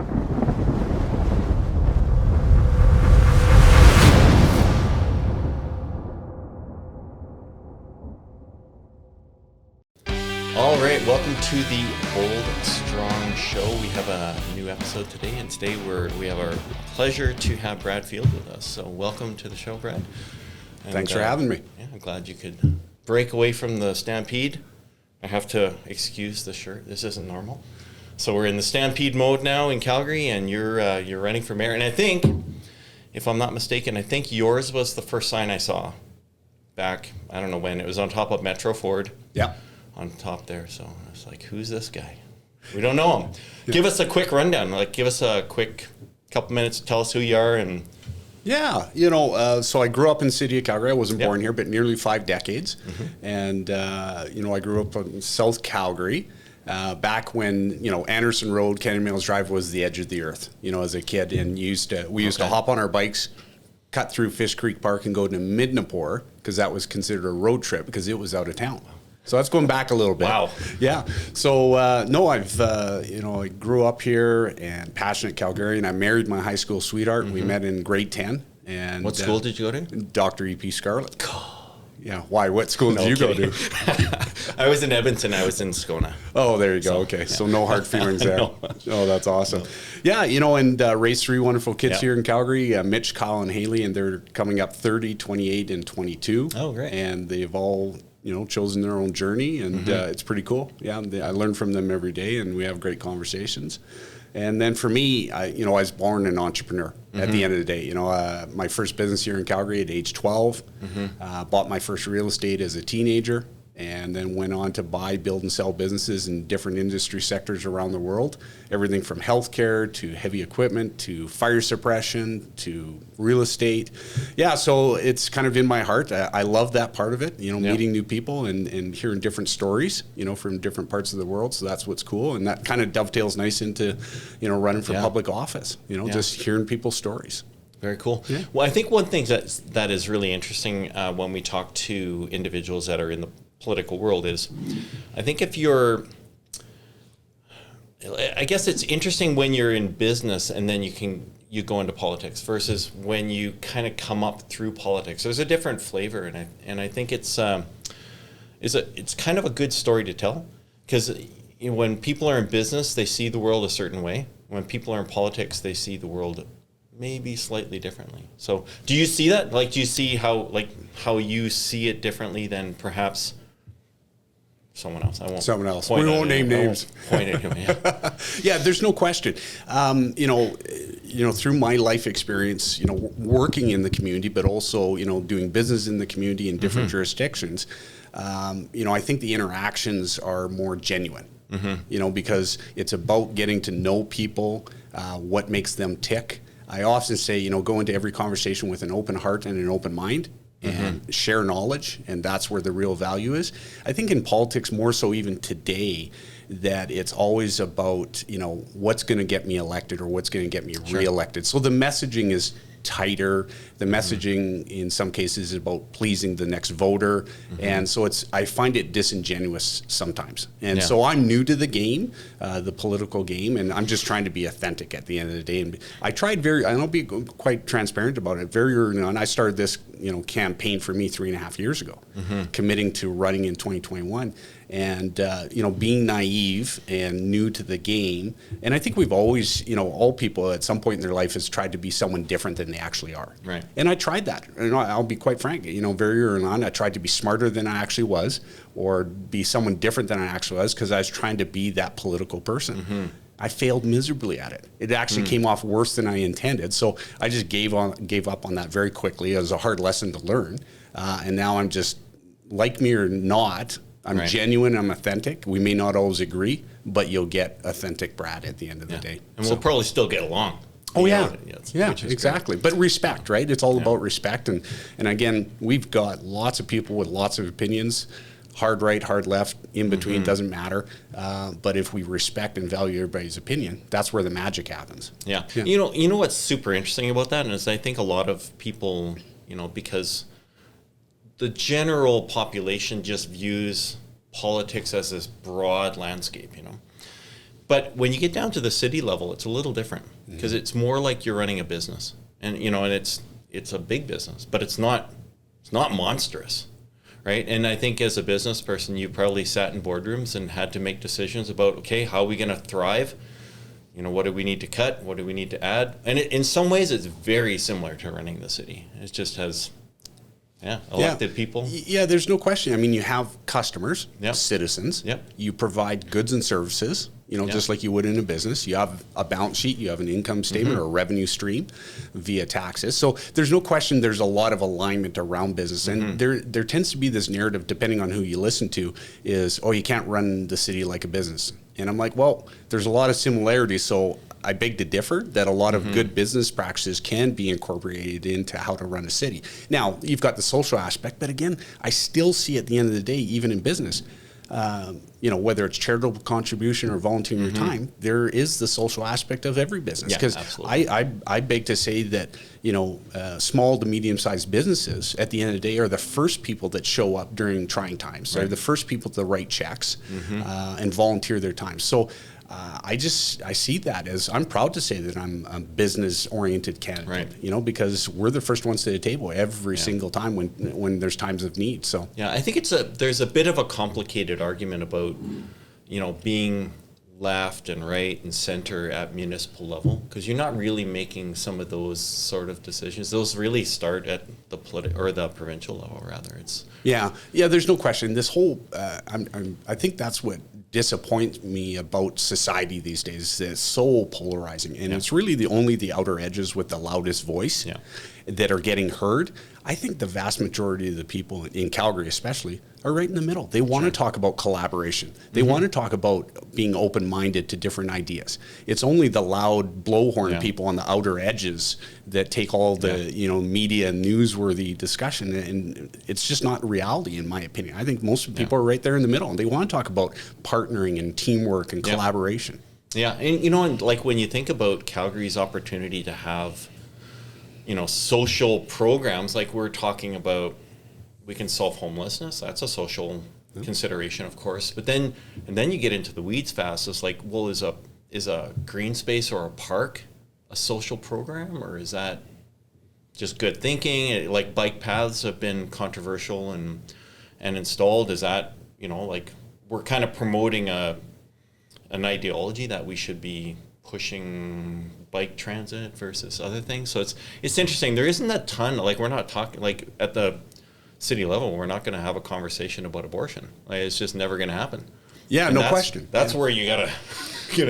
All right, welcome to the Bold Strong Show. We have a new episode today, and today we have our pleasure to have Brad Field with us. So welcome to the show, Brad. And, thanks for having me. Yeah, I'm glad you could break away from the Stampede. I have to excuse the shirt. This isn't normal. So we're in the Stampede mode now in Calgary, and you're running for mayor. And I think, if I'm not mistaken, I think yours was the first sign I saw back, I don't know when. It was on top of Metro Ford. Yeah. On top there, so I was like, who's this guy? We don't know him. Yeah. Give us a quick rundown, give us a quick couple minutes to tell us who you are. And yeah, so I grew up in the city of Calgary. I wasn't born here, but nearly 5 decades. And I grew up in South Calgary back when Anderson Road, Canyon Mills Drive was the edge of the earth, as a kid. And we used to hop on our bikes, cut through Fish Creek Park and go to Midnapore, because that was considered a road trip because it was out of town. So that's going back a little bit. Wow. Yeah. So, I grew up here and passionate Calgarian. I married my high school sweetheart. We met in grade 10. And what school did you go to? Dr. E.P. Scarlett. Yeah. Why? What school did you go to? I was in Edmonton. I was in Scona. Oh, there you go. Okay. Yeah. So no hard feelings there. No. Oh, that's awesome. No. Yeah. And raised 3 wonderful kids here in Calgary, Mitch, Kyle, and Haley, and they're coming up 30, 28, and 22. Oh, great. And they've all chosen their own journey, and it's pretty cool. Yeah, I learn from them every day, and we have great conversations. And then for me, I was born an entrepreneur at the end of the day. My first business here in Calgary at age 12, bought my first real estate as a teenager, and then went on to buy, build, and sell businesses in different industry sectors around the world. Everything from healthcare to heavy equipment to fire suppression to real estate. Yeah, so it's kind of in my heart. I love that part of it, meeting new people and hearing different stories, from different parts of the world. So that's what's cool. And that kind of dovetails nice into, running for public office, just hearing people's stories. Very cool. Yeah. Well, I think one thing that is really interesting when we talk to individuals that are in the political world is, I think I guess it's interesting when you're in business and then you go into politics versus when you kind of come up through politics. There's a different flavor, and I think it's kind of a good story to tell, because when people are in business, they see the world a certain way. When people are in politics, they see the world maybe slightly differently. So do you see that? Do you see how you see it differently than perhaps someone else? Someone else. We won't name names. Point at him. Yeah. Yeah, there's no question. Through my life experience, working in the community, but also, doing business in the community in different jurisdictions, I think the interactions are more genuine. Because it's about getting to know people, what makes them tick. I often say, go into every conversation with an open heart and an open mind. And share knowledge, and that's where the real value is. I think in politics, more so even today, that it's always about, what's going to get me elected or what's going to get me reelected. So the messaging is tighter. The messaging in some cases is about pleasing the next voter. And so I find it disingenuous sometimes. And so I'm new to the game, the political game, and I'm just trying to be authentic at the end of the day. And I tried I'll be quite transparent about it. Very early on, I started this, campaign for me 3.5 years ago, committing to running in 2021. And, being naive and new to the game. And I think we've always, all people at some point in their life has tried to be someone different than they actually are. Right. And I tried that. And I'll be quite frank, very early on, I tried to be smarter than I actually was, or be someone different than I actually was, because I was trying to be that political person. I failed miserably at it. It actually came off worse than I intended. So I just gave up on that very quickly. It was a hard lesson to learn. And now I'm just, like me or not, I'm genuine, I'm authentic. We may not always agree, but you'll get authentic Brad at the end of the day. And we'll probably still get along. Oh, yeah. Yeah, exactly. Great. But respect, right? It's all about respect. And again, we've got lots of people with lots of opinions, hard right, hard left, in between, doesn't matter. But if we respect and value everybody's opinion, that's where the magic happens. Yeah. You know what's super interesting about that is I think a lot of people, because the general population just views politics as this broad landscape, But when you get down to the city level, it's a little different because it's more like you're running a business, and and it's a big business, but it's not monstrous, right? And I think as a business person, you probably sat in boardrooms and had to make decisions about, okay, how are we going to thrive? What do we need to cut? What do we need to add? And in some ways, it's very similar to running the city. It just has, elected people. Yeah, there's no question. I mean, you have customers, Yep. citizens. Yep. You provide goods and services, just like you would in a business. You have a balance sheet, you have an income statement or a revenue stream via taxes. So there's no question there's a lot of alignment around business. And there tends to be this narrative, depending on who you listen to, is, you can't run the city like a business. And I'm like, well, there's a lot of similarities. So I beg to differ that a lot of good business practices can be incorporated into how to run a city. Now, you've got the social aspect, but again, I still see at the end of the day, even in business, whether it's charitable contribution or volunteering your time, there is the social aspect of every business. Because I beg to say that, small to medium-sized businesses at the end of the day are the first people that show up during trying times. They're the first people to write checks and volunteer their time. So I see that as, I'm proud to say that I'm a business-oriented candidate, because we're the first ones to the table every single time when there's times of need. So I think there's a bit of a complicated argument about, being left and right and center at municipal level, because you're not really making some of those sort of decisions. Those really start at the the provincial level, rather. There's no question. This whole, I think that's what disappoints me about society these days. It's so polarizing, and it's really only the outer edges with the loudest voice that are getting heard. I think the vast majority of the people in Calgary especially are right in the middle. They want to talk about collaboration. They want to talk about being open-minded to different ideas. It's only the loud blowhorn people on the outer edges that take all the media newsworthy discussion, and it's just not reality, in my opinion. I think most people are right there in the middle, and they want to talk about partnering and teamwork and collaboration. Yeah, and like when you think about Calgary's opportunity to have social programs, like we're talking about, we can solve homelessness. That's a social consideration, of course. But then you get into the weeds fast. It's like, well, is a green space or a park a social program, or is that just good thinking? Like bike paths have been controversial and installed. Is that like we're kind of promoting an ideology that we should be pushing bike transit versus other things? So it's interesting. There isn't a ton, like we're not talking, like at the city level, we're not going to have a conversation about abortion. Like it's just never going to happen. Yeah, and no question. That's where you gotta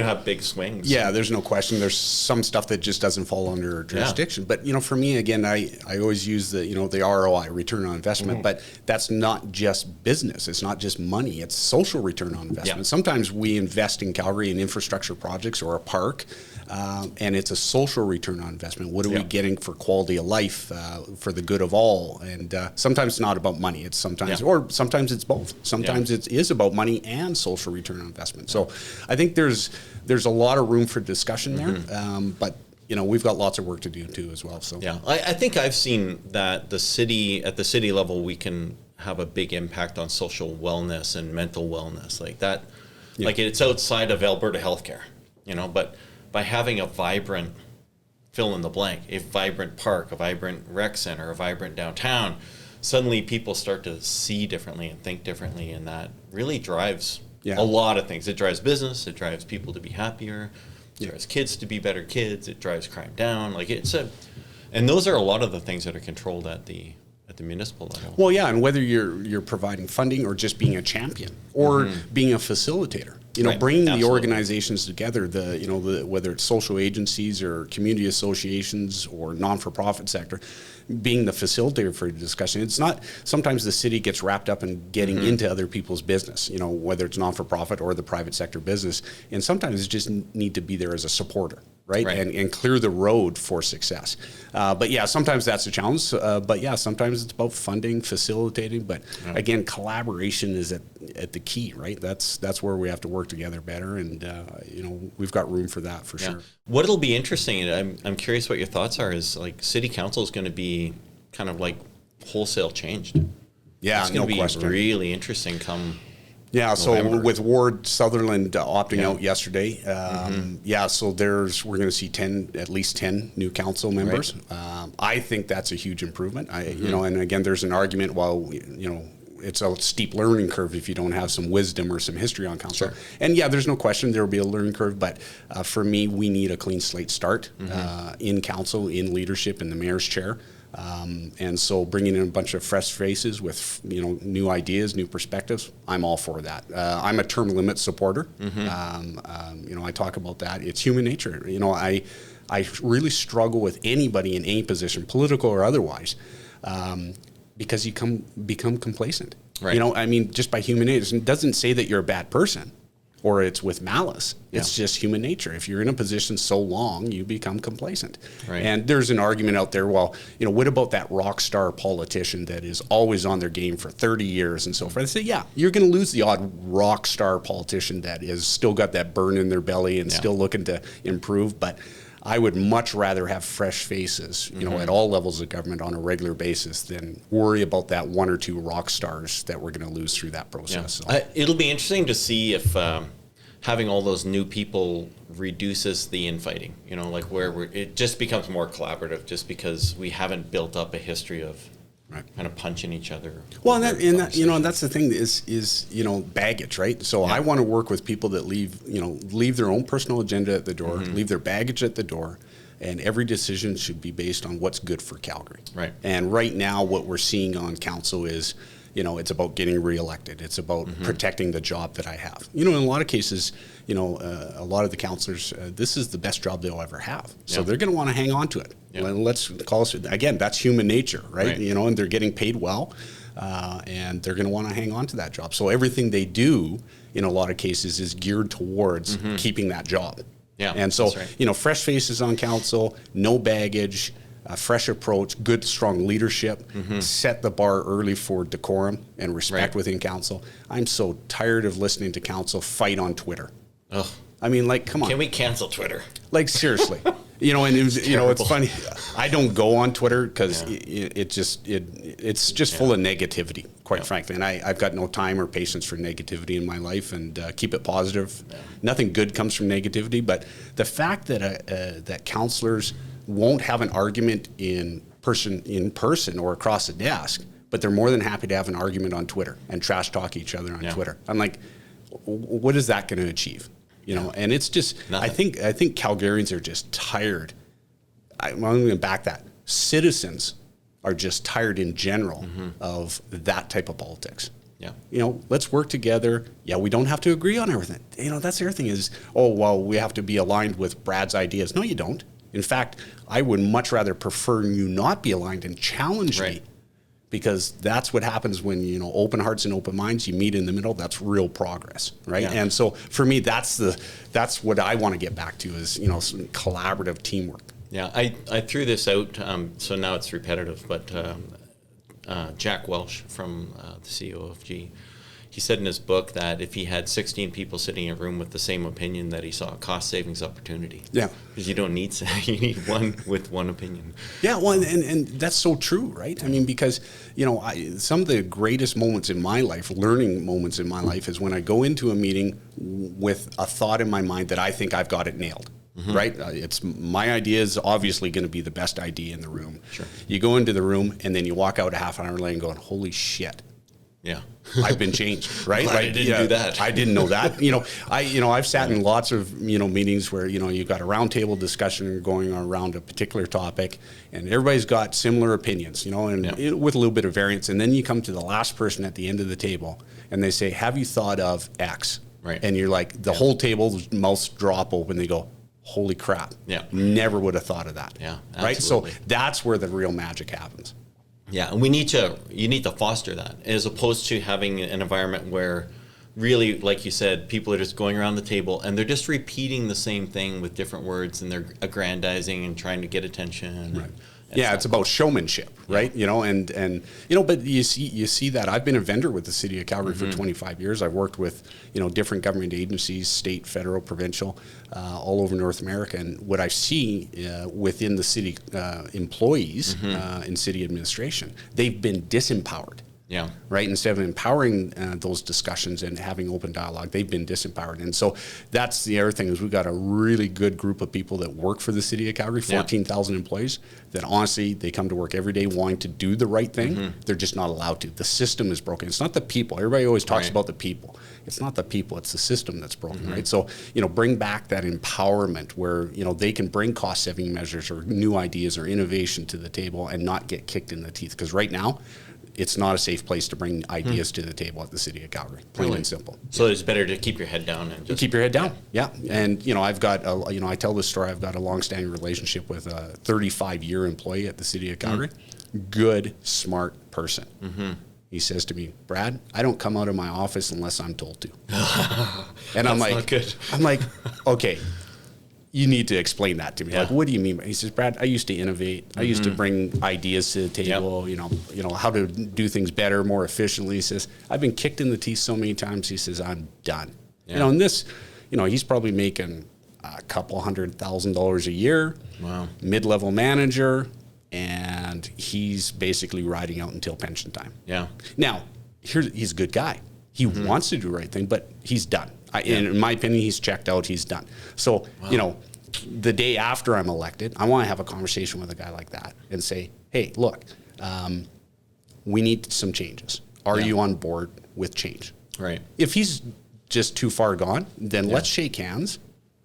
have big swings. Yeah, there's no question. There's some stuff that just doesn't fall under jurisdiction. But for me, again, I always use the the ROI, return on investment. But that's not just business. It's not just money. It's social return on investment. Yeah. Sometimes we invest in Calgary in infrastructure projects or a park, and it's a social return on investment. What are we getting for quality of life, for the good of all? And sometimes it's not about money. It's sometimes it's both. Sometimes it is about money and social return on investment. So I think there's a lot of room for discussion there, but we've got lots of work to do too as well. So I think I've seen that at the city level we can have a big impact on social wellness and mental wellness like that. Like it's outside of Alberta healthcare, but by having a vibrant fill in the blank, a vibrant park, a vibrant rec center, a vibrant downtown, suddenly people start to see differently and think differently, and that really drives a lot of things. It drives business, it drives people to be happier, it drives kids to be better kids, it drives crime down. Like and those are a lot of the things that are controlled at the municipal level. Well, yeah, and whether you're providing funding or just being a champion or being a facilitator, bringing the organizations together, whether it's social agencies or community associations or non-for-profit sector, being the facilitator for the discussion. It's not, sometimes the city gets wrapped up in getting into other people's business, whether it's non-for-profit or the private sector business, and sometimes you just need to be there as a supporter. Right. And clear the road for success. But sometimes that's a challenge. But sometimes it's about funding, facilitating. But again, collaboration is at the key, right? That's where we have to work together better. And, we've got room for that for sure. What'll be interesting, and I'm curious what your thoughts are, is like city council is going to be kind of like wholesale changed. Yeah, it's going to be really interesting come Yeah, so November. with Ward Sutherland opting out yesterday, so we're going to see at least 10 new council members. Right. I think that's a huge improvement. And again, there's an argument, it's a steep learning curve if you don't have some wisdom or some history on council. Sure. And there's no question there will be a learning curve, but for me, we need a clean slate start in council, in leadership, in the mayor's chair. And so bringing in a bunch of fresh faces with new ideas, new perspectives, I'm all for that. I'm a term limit supporter. I talk about that. It's human nature. I really struggle with anybody in any position, political or otherwise, because you become complacent. Right. Just by human nature, it doesn't say that you're a bad person or it's with malice. It's just human nature. If you're in a position so long, you become complacent. Right. And there's an argument out there, what about that rock star politician that is always on their game for 30 years and so forth? I say, you're going to lose the odd rock star politician that is still got that burn in their belly and still looking to improve. But I would much rather have fresh faces, at all levels of government on a regular basis than worry about that one or two rock stars that we're going to lose through that process. Yeah. So. It'll be interesting to see if having all those new people reduces the infighting, where it just becomes more collaborative just because we haven't built up a history of kind of punching each other. Well, and that's the thing is baggage, right? So I want to work with people that leave their own personal agenda at the door, leave their baggage at the door, and every decision should be based on what's good for Calgary. Right. And right now, what we're seeing on council is, it's about getting reelected. It's about protecting the job that I have. In a lot of cases, a lot of the councillors, this is the best job they'll ever have. So they're going to want to hang on to it. Yeah. Let's call it, again, that's human nature, right? And they're getting paid well, and they're going to want to hang on to that job. So everything they do, in a lot of cases, is geared towards keeping that job. Yeah, and so, fresh faces on council, no baggage, a fresh approach, good, strong leadership, set the bar early for decorum and respect within council. I'm so tired of listening to council fight on Twitter. Ugh. Come on. Can we cancel Twitter? Seriously. It's funny. I don't go on Twitter because it's just full of negativity, quite frankly. And I've got no time or patience for negativity in my life, and keep it positive. Yeah. Nothing good comes from negativity. But the fact that councillors won't have an argument in person or across the desk, but they're more than happy to have an argument on Twitter and trash talk each other on Twitter. I'm like, what is that going to achieve? And it's just, nothing. I think Calgarians are just tired. I'm going to back that. Citizens are just tired in general of that type of politics. Yeah. Let's work together. Yeah, we don't have to agree on everything. That's the other thing is, we have to be aligned with Brad's ideas. No, you don't. In fact, I would much rather prefer you not be aligned and challenge me, because that's what happens when, open hearts and open minds, you meet in the middle. That's real progress, right? Yeah. And so for me, that's what I want to get back to is, some collaborative teamwork. Yeah, I threw this out, so now it's repetitive, but Jack Welch from the CEO of G, he said in his book that if he had 16 people sitting in a room with the same opinion, that he saw a cost savings opportunity. Yeah. Because you don't need, you need one with one opinion. Yeah, well, and that's so true, right? Because, some of the greatest moments in my life, learning moments in my life, is when I go into a meeting with a thought in my mind that I think I've got it nailed. Right? It's my idea is obviously going to be the best idea in the room. Sure. You go into the room and then you walk out a half an hour later going, holy shit. Yeah. I've been changed, right? I didn't do that. I didn't know that. I've sat in lots of, meetings where, you've got a roundtable discussion going around a particular topic and everybody's got similar opinions, with a little bit of variance. And then you come to the last person at the end of the table and they say, have you thought of X? Right. And you're like, the whole table's mouths drop open. They go, holy crap. Yeah. Never would have thought of that. Yeah. Absolutely. Right. So that's where the real magic happens. Yeah, and you need to foster that, as opposed to having an environment where really, like you said, people are just going around the table and they're just repeating the same thing with different words and they're aggrandizing and trying to get attention. Right. Yeah, it's about showmanship, right? But you see that. I've been a vendor with the city of Calgary for 25 years. I've worked with, different government agencies, state, federal, provincial, all over North America. And what I see within the city employees in city administration, they've been disempowered. Yeah. Right. Instead of empowering those discussions and having open dialogue, they've been disempowered. And so that's the other thing is we've got a really good group of people that work for the city of Calgary, 14,000 employees that honestly, they come to work every day wanting to do the right thing. They're just not allowed to. The system is broken. It's not the people. Everybody always talks about the people. It's not the people. It's the system that's broken. Right. So, bring back that empowerment where, they can bring cost saving measures or new ideas or innovation to the table and not get kicked in the teeth. Because right now, it's not a safe place to bring ideas to the table at the city of Calgary, plain and simple. So it's better to keep your head down and just keep your head down. Yeah. And, I've got, I tell this story, I've got a long-standing relationship with a 35-year employee at the city of Calgary. Good, smart person. He says to me, Brad, I don't come out of my office unless I'm told to. And I'm like, not good. I'm like, okay, you need to explain that to me. Like, what do you mean? He says, Brad, I used to innovate. I used to bring ideas to the table, how to do things better, more efficiently. He says, I've been kicked in the teeth so many times. He says, I'm done. And this, he's probably making a couple $100,000 a year. Wow. Mid-level manager. And he's basically riding out until pension time. Yeah. Now, he's a good guy. He wants to do the right thing, but he's done. In my opinion, he's checked out. He's done. So, the day after I'm elected, I want to have a conversation with a guy like that and say, hey, look, we need some changes. Are you on board with change? Right. If he's just too far gone, then let's shake hands,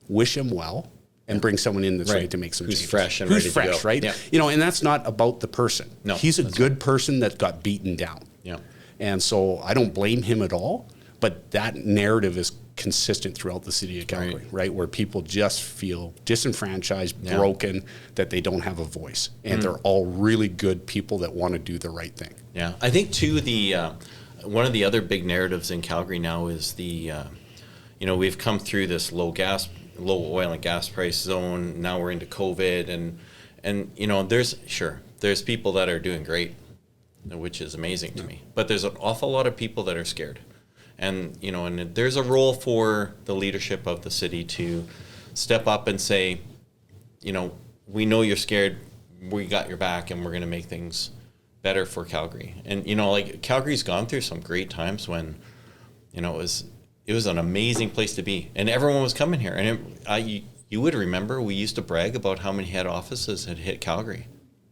wish him well, and bring someone in that's ready to make some changes. Who's fresh and Who's ready fresh, to go. right? Yeah. And that's not about the person. No, he's a good person that got beaten down. Yeah. And so I don't blame him at all, but that narrative is consistent throughout the city of Calgary, right? Where people just feel disenfranchised, broken, that they don't have a voice. And they're all really good people that want to do the right thing. Yeah. I think, too, one of the other big narratives in Calgary now is we've come through this low oil and gas price zone. Now we're into COVID. And there's people that are doing great, which is amazing to me. But there's an awful lot of people that are scared. And, and there's a role for the leadership of the city to step up and say, we know you're scared, we got your back, and we're going to make things better for Calgary. And, Calgary's gone through some great times when, it was an amazing place to be. And everyone was coming here. And you would remember we used to brag about how many head offices had hit Calgary.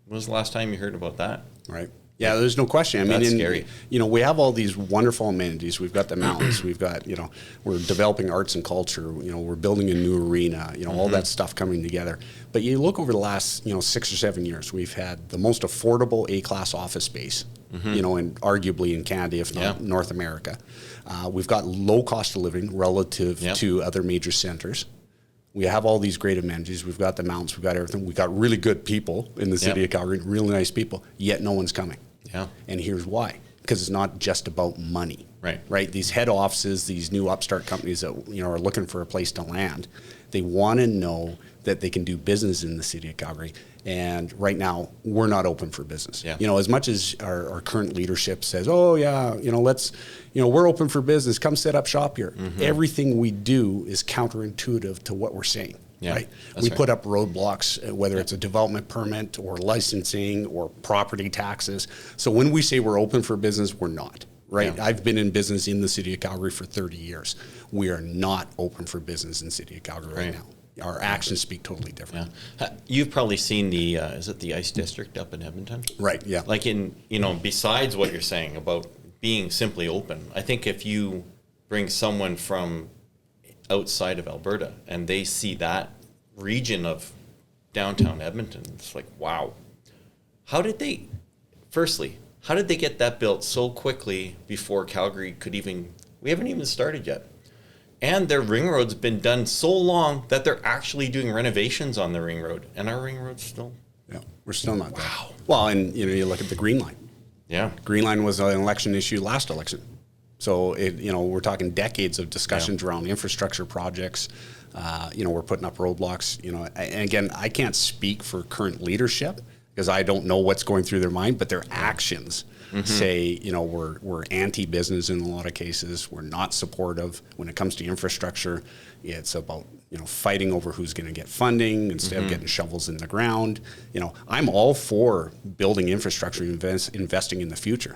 When was the last time you heard about that? Right. Yeah, there's no question. I mean, that's scary. We have all these wonderful amenities. We've got the mountains. We've got, we're developing arts and culture. We're building a new arena. All that stuff coming together. But you look over the last, 6 or 7 years, we've had the most affordable A-class office space, and arguably in Canada, if not North America. We've got low cost of living relative to other major centers. We have all these great amenities. We've got the mountains. We've got everything. We've got really good people in the city of Calgary, really nice people, yet no one's coming. Yeah. And here's why. Because it's not just about money. Right. These head offices, these new upstart companies that are looking for a place to land, they want to know that they can do business in the city of Calgary. And right now, we're not open for business. Yeah. As much as our current leadership says, oh yeah, we're open for business, come set up shop here. Everything we do is counterintuitive to what we're saying. Yeah, right? We put up roadblocks, whether it's a development permit or licensing or property taxes. So when we say we're open for business, we're not. Right. Yeah. I've been in business in the city of Calgary for 30 years. We are not open for business in the city of Calgary right now. Our actions speak totally different. Yeah. You've probably seen is it the Ice District up in Edmonton? Right, yeah. Like besides what you're saying about being simply open, I think if you bring someone from outside of Alberta and they see that region of downtown Edmonton, it's like, wow. How did they get that built so quickly before Calgary we haven't even started yet. And their ring road's been done so long that they're actually doing renovations on the ring road. And our ring road's still... Yeah, we're still not there. Wow. Well, and you look at the Green Line. Yeah. Green Line was an election issue last election. So, we're talking decades of discussions around infrastructure projects. We're putting up roadblocks. And again, I can't speak for current leadership because I don't know what's going through their mind, but their actions say, we're anti-business in a lot of cases. We're not supportive. When it comes to infrastructure, it's about, fighting over who's going to get funding instead of getting shovels in the ground. I'm all for building infrastructure, investing in the future.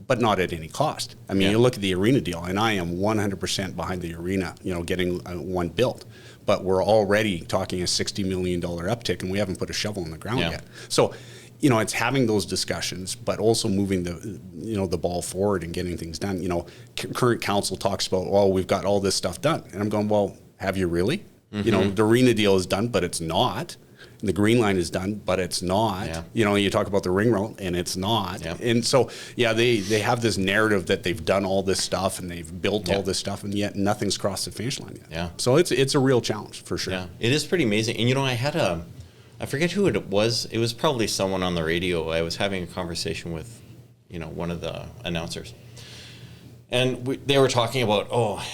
but not at any cost. I mean, Yeah. you look at the arena deal, and I am 100% behind the arena, getting one built. But we're already talking a $60 million uptick, and we haven't put a shovel in the ground Yeah. yet. So, it's having those discussions, but also moving the ball forward and getting things done. Current council talks about, well, we've got all this stuff done. And I'm going, well, have you really? The arena deal is done, but it's not. The Green Line is done, but it's not. Yeah. You talk about the ring road, and it's not. Yeah. And so, they have this narrative that they've done all this stuff and they've built all this stuff, and yet nothing's crossed the finish line yet. Yeah. So it's a real challenge for sure. Yeah, it is pretty amazing. And I forget who it was. It was probably someone on the radio. I was having a conversation with, one of the announcers. And they were talking about,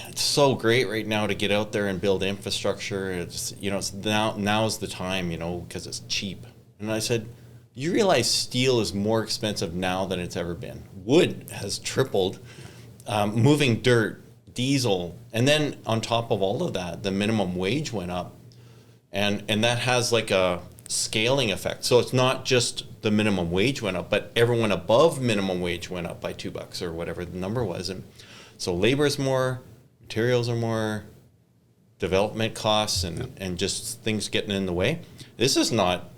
it's so great right now to get out there and build infrastructure. It's, it's now's the time, because it's cheap. And I said, you realize steel is more expensive now than it's ever been. Wood has tripled, moving dirt, diesel. And then on top of all of that, the minimum wage went up. And that has like a scaling effect. So it's not just the minimum wage went up, but everyone above minimum wage went up by $2 or whatever the number was. And so labor is more, materials are more, development costs and just things getting in the way. This is not,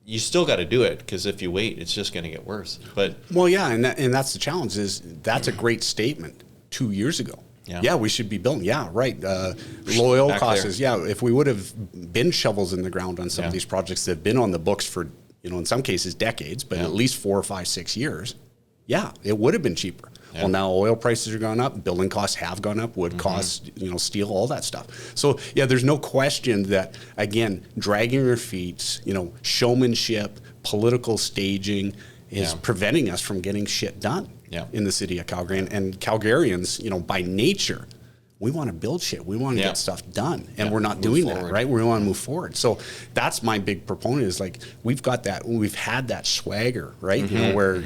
you still got to do it, because if you wait, it's just going to get worse. But well, yeah, and that's the challenge. That's a great statement 2 years ago. Yeah, we should be building. Yeah, right. Low oil costs. Yeah, if we would have been shovels in the ground on some of these projects that have been on the books for, in some cases decades, but at least 4 or 5, 6 years, it would have been cheaper. Yeah. Well, now oil prices are gone up, building costs have gone up, wood costs, steel, all that stuff. So there's no question that, again, dragging your feet, showmanship, political staging is preventing us from getting shit done. In the city of Calgary. And Calgarians, by nature, we want to build shit. We want to get stuff done. And we're not doing that, right? We want to move forward. So that's my big proponent is like, we've had that swagger, right? Where,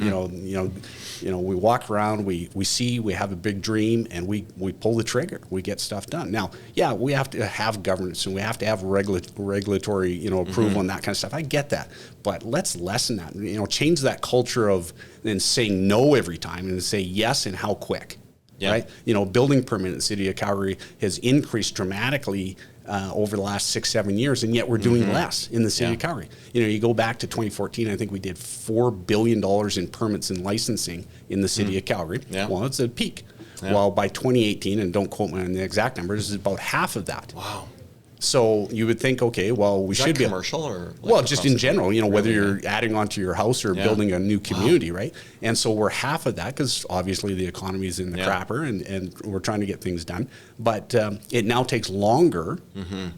we walk around, we see, we have a big dream, and we pull the trigger. We get stuff done. Now, we have to have governance, and we have to have regulatory, approval and that kind of stuff. I get that. But let's lessen that, change that culture of then saying no every time and say yes and how quick. Right? Building permit in the city of Calgary has increased dramatically over the last 6-7 years, and yet we're doing less in the city of Calgary. You go back to 2014, I think we did $4 billion in permits and licensing in the city of Calgary. Well, it's a peak. Well, by 2018, and don't quote me on the exact numbers, is about half of that. Wow. So you would think, okay, well, we should be commercial or just in general, whether you're adding onto your house or building a new community, right? And so we're half of that, because obviously the economy is in the crapper, and we're trying to get things done. But it now takes longer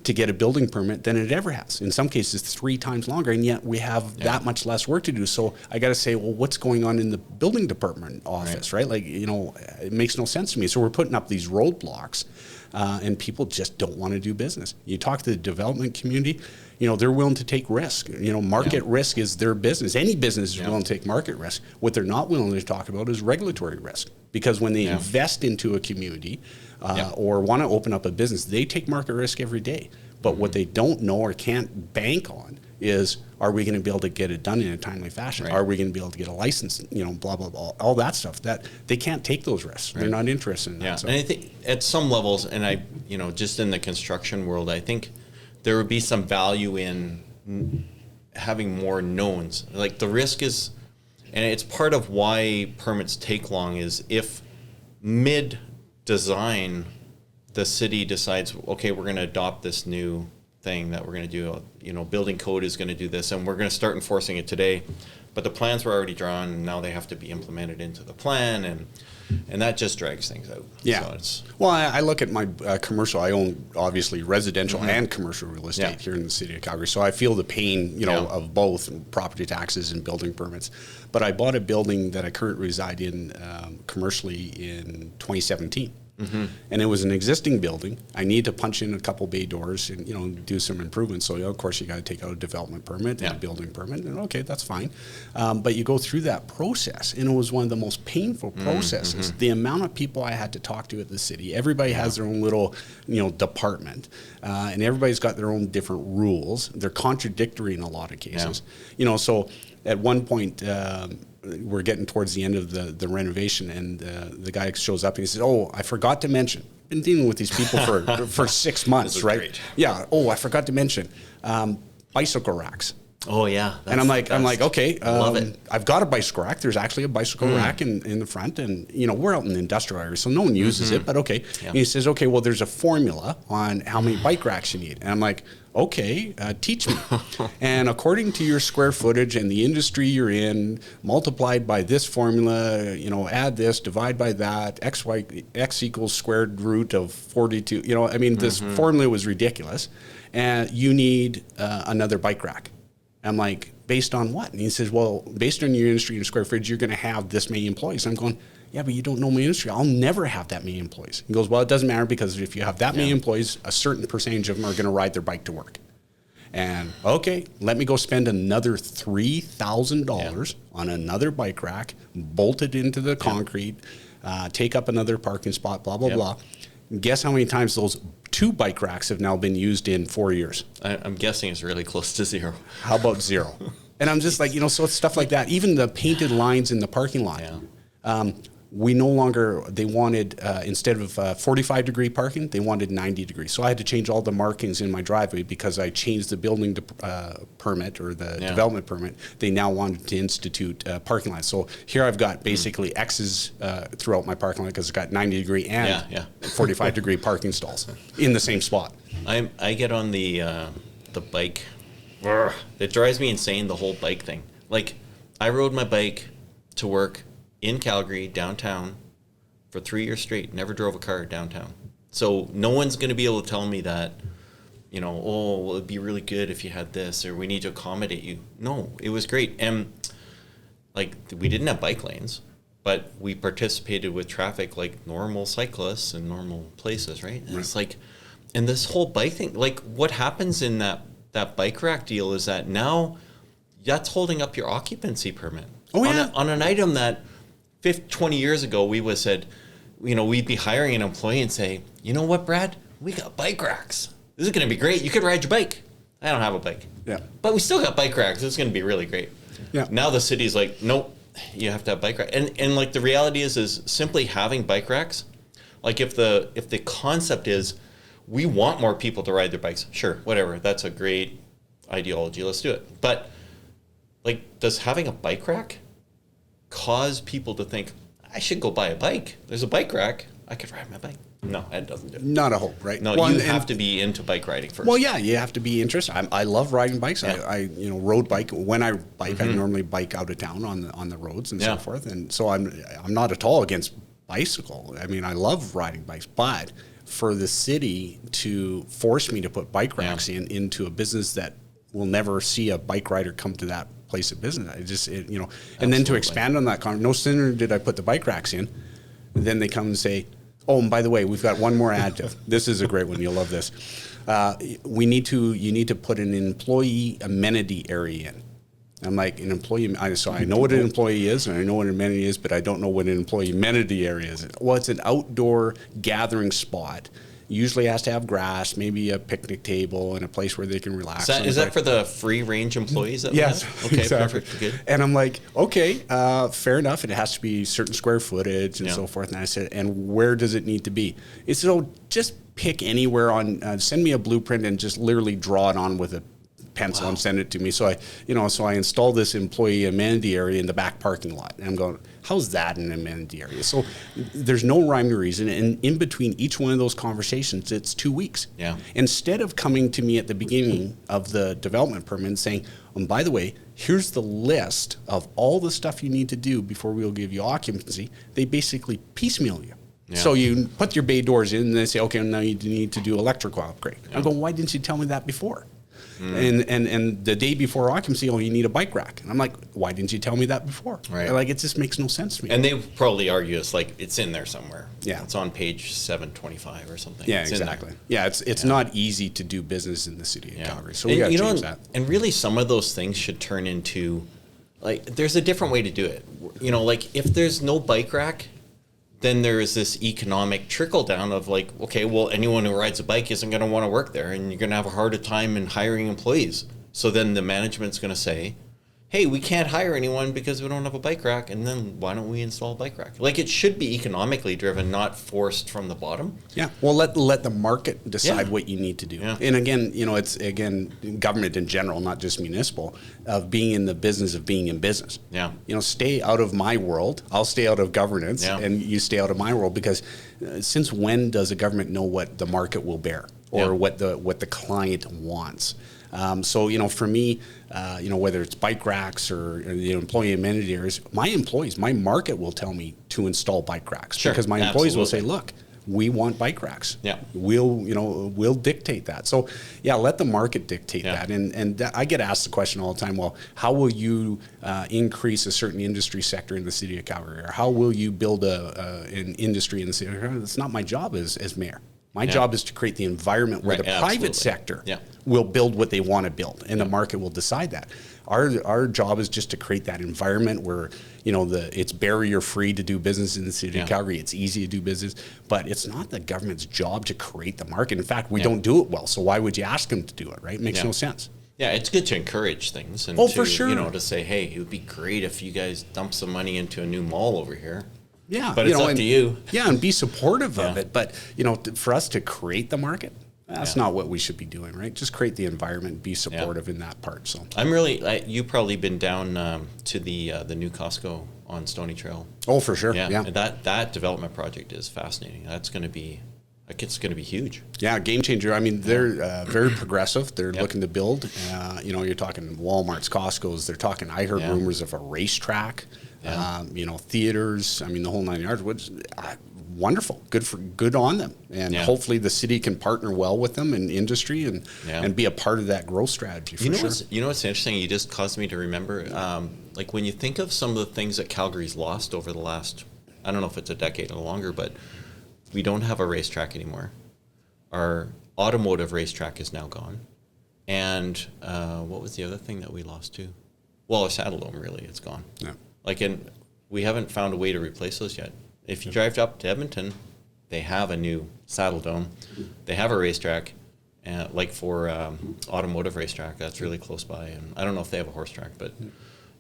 to get a building permit than it ever has. In some cases, 3 times longer, and yet we have that much less work to do. So I got to say, well, what's going on in the building department office, right? Like, it makes no sense to me. So we're putting up these roadblocks. And people just don't want to do business. You talk to the development community, they're willing to take risk. Market risk is their business. Any business is willing to take market risk. What they're not willing to talk about is regulatory risk. Because when they invest into a community or want to open up a business, they take market risk every day. But what they don't know or can't bank on is, are we going to be able to get it done in a timely fashion? Right. Are we going to be able to get a license? Blah, blah, blah, all that stuff. That they can't take those risks. Right. They're not interested in that. So. And I think at some levels, and just in the construction world, I think there would be some value in having more knowns. Like the risk is, and it's part of why permits take long, is if mid-design, the city decides, okay, we're going to adopt this new thing that we're going to do, building code is going to do this, and we're going to start enforcing it today, but the plans were already drawn, and now they have to be implemented into the plan, and that just drags things out. Yeah. So well, I look at my commercial. I own obviously residential and commercial real estate here in the city of Calgary, so I feel the pain, of both property taxes and building permits. But I bought a building that I currently reside in commercially in 2017. And it was an existing building. I need to punch in a couple bay doors and do some improvements. So of course you got to take out a development permit and a building permit, and okay, that's fine. But you go through that process, and it was one of the most painful processes. The amount of people I had to talk to at the city. Everybody has their own little department, and everybody's got their own different rules. They're contradictory in a lot of cases. So at one point, we're getting towards the end of the renovation, and the guy shows up and he says, "Oh, I forgot to mention. Been dealing with these people for 6 months, right? Great. Yeah. Oh, I forgot to mention bicycle racks." Oh yeah, and I'm like, okay, love it. I've got a bicycle rack. There's actually a bicycle rack in the front, and we're out in the industrial area, so no one uses it. But okay, and he says, okay, well, there's a formula on how many bike racks you need, and I'm like, okay, teach me. And according to your square footage and the industry you're in, multiplied by this formula, add this, divide by that, x equals squared root of 42. This formula was ridiculous, and you need another bike rack. I'm like, based on what? And he says, well, based on your industry and square footage, you're going to have this many employees. I'm going, yeah, but you don't know my industry. I'll never have that many employees. He goes, well, it doesn't matter, because if you have that many employees, a certain percentage of them are going to ride their bike to work. And okay, let me go spend another $3,000 on another bike rack, bolt it into the concrete, take up another parking spot, blah, blah, blah. Guess how many times those 2 bike racks have now been used in 4 years? I'm guessing it's really close to 0. How about 0? And I'm just like, so it's stuff like that. Even the painted lines in the parking lot. We no longer, they wanted, instead of 45-degree parking, they wanted 90 degrees. So I had to change all the markings in my driveway because I changed the building permit or the development permit. They now wanted to institute parking lots. So here I've got basically X's throughout my parking lot because it's got 90-degree and 45-degree parking stalls in the same spot. I get on the bike. It drives me insane, the whole bike thing. Like, I rode my bike to work in Calgary, downtown, for 3 years straight. Never drove a car downtown. So no one's going to be able to tell me that, oh, well, it'd be really good if you had this, or we need to accommodate you. No, it was great. And, like, we didn't have bike lanes, but we participated with traffic like normal cyclists in normal places, right? And it's like, and this whole bike thing, like, what happens in that bike rack deal is that now that's holding up your occupancy permit. Oh, yeah. On an item that 20 years ago, we would have said, we'd be hiring an employee and say, you know what, Brad? We got bike racks. This is going to be great. You could ride your bike. I don't have a bike. Yeah. But we still got bike racks. This is going to be really great. Yeah. Now the city's like, nope, you have to have bike racks. And like the reality is simply having bike racks, like if the concept is we want more people to ride their bikes, sure, whatever. That's a great ideology. Let's do it. But like, does having a bike rack cause people to think, I should go buy a bike? There's a bike rack. I could ride my bike. No, it doesn't do it. Not a hope, right? No, you have to be into bike riding first. Well, yeah, you have to be interested. I love riding bikes. Yeah. I road bike. When I bike, I normally bike out of town on the roads and so forth. And so I'm not at all against bicycle. I mean, I love riding bikes, but for the city to force me to put bike racks into a business that will never see a bike rider come to that place of business. And then to expand on that, no sooner did I put the bike racks in, then they come and say, oh, and by the way, we've got one more additive. This is a great one. You'll love this. You need to put an employee amenity area in. I'm like, an employee, so I know what an employee is and I know what an amenity is, but I don't know what an employee amenity area is. Well, it's an outdoor gathering spot. Usually has to have grass, maybe a picnic table and a place where they can relax. Is that for the free range employees that yes, we have? Okay, exactly. Perfect, good. And I'm like, okay, fair enough. It has to be certain square footage and so forth. And I said, and where does it need to be? He said, oh, just pick anywhere on, send me a blueprint and just literally draw it on with a pencil and send it to me. So I installed this employee amenity area in the back parking lot. And I'm going, how's that an amenity area? So there's no rhyme or reason. And in between each one of those conversations, it's 2 weeks. Yeah. Instead of coming to me at the beginning of the development permit and saying, by the way, here's the list of all the stuff you need to do before we'll give you occupancy, they basically piecemeal you. Yeah. So you put your bay doors in and they say, okay, now you need to do electrical upgrade. Yeah. I go, why didn't you tell me that before? And the day before occupancy, you need a bike rack. And I'm like, why didn't you tell me that before? Right. Like, it just makes no sense to me. And they probably argue it's like, it's in there somewhere. Yeah. It's on page 725 or something. Yeah, it's exactly. Yeah, it's not easy to do business in the city of Calgary. So we got to change that. And really, some of those things should turn into, like, there's a different way to do it. Like, if there's no bike rack, then there is this economic trickle down of like, okay, well, anyone who rides a bike isn't going to want to work there and you're going to have a harder time in hiring employees. So then the management's going to say, hey, we can't hire anyone because we don't have a bike rack, and then why don't we install a bike rack? Like, it should be economically driven, not forced from the bottom. Yeah, well, let the market decide what you need to do. Yeah. And again, it's government in general, not just municipal, of being in the business of being in business. Yeah. Stay out of my world. I'll stay out of governance, and you stay out of my world, because since when does a government know what the market will bear or what the client wants? So, for me, whether it's bike racks or the employee amenity areas, my market will tell me to install bike racks, because my employees will say, look, we want bike racks. Yeah. We'll dictate that. So, let the market dictate that. And I get asked the question all the time, well, how will you increase a certain industry sector in the city of Calgary? Or how will you build an industry in the city of Calgary? That's not my job as mayor. My job is to create the environment where the private sector will build what they want to build, and the market will decide that. Our job is just to create that environment where it's barrier free to do business in the city of Calgary. It's easy to do business, but it's not the government's job to create the market. In fact, we don't do it well. So why would you ask them to do it? Right? It makes no sense. Yeah, it's good to encourage things and for sure. To say, hey, it would be great if you guys dump some money into a new mall over here. Yeah, but it's up to you. Yeah, and be supportive of it. But for us to create the market, that's not what we should be doing, right? Just create the environment, be supportive in that part. So you've probably been down to the new Costco on Stony Trail. Oh, for sure. Yeah. And that development project is fascinating. It's going to be huge. Yeah, game changer. I mean, they're very progressive. They're looking to build. You're talking Walmart's, Costco's. They're talking. I heard rumors of a racetrack. Theaters. I mean, the whole 9 yards. Which wonderful. Good on them. And hopefully the city can partner well with them in industry and be a part of that growth strategy. For sure. What's interesting? You just caused me to remember. Like when you think of some of the things that Calgary's lost over the last, I don't know if it's a decade or longer, but we don't have a racetrack anymore. Our automotive racetrack is now gone. And what was the other thing that we lost too? Well, a Saddle Dome, really, it's gone. Yeah. We haven't found a way to replace those yet. If you drive up to Edmonton, they have a new Saddle Dome. They have a racetrack, for automotive racetrack. That's really close by. And I don't know if they have a horse track, but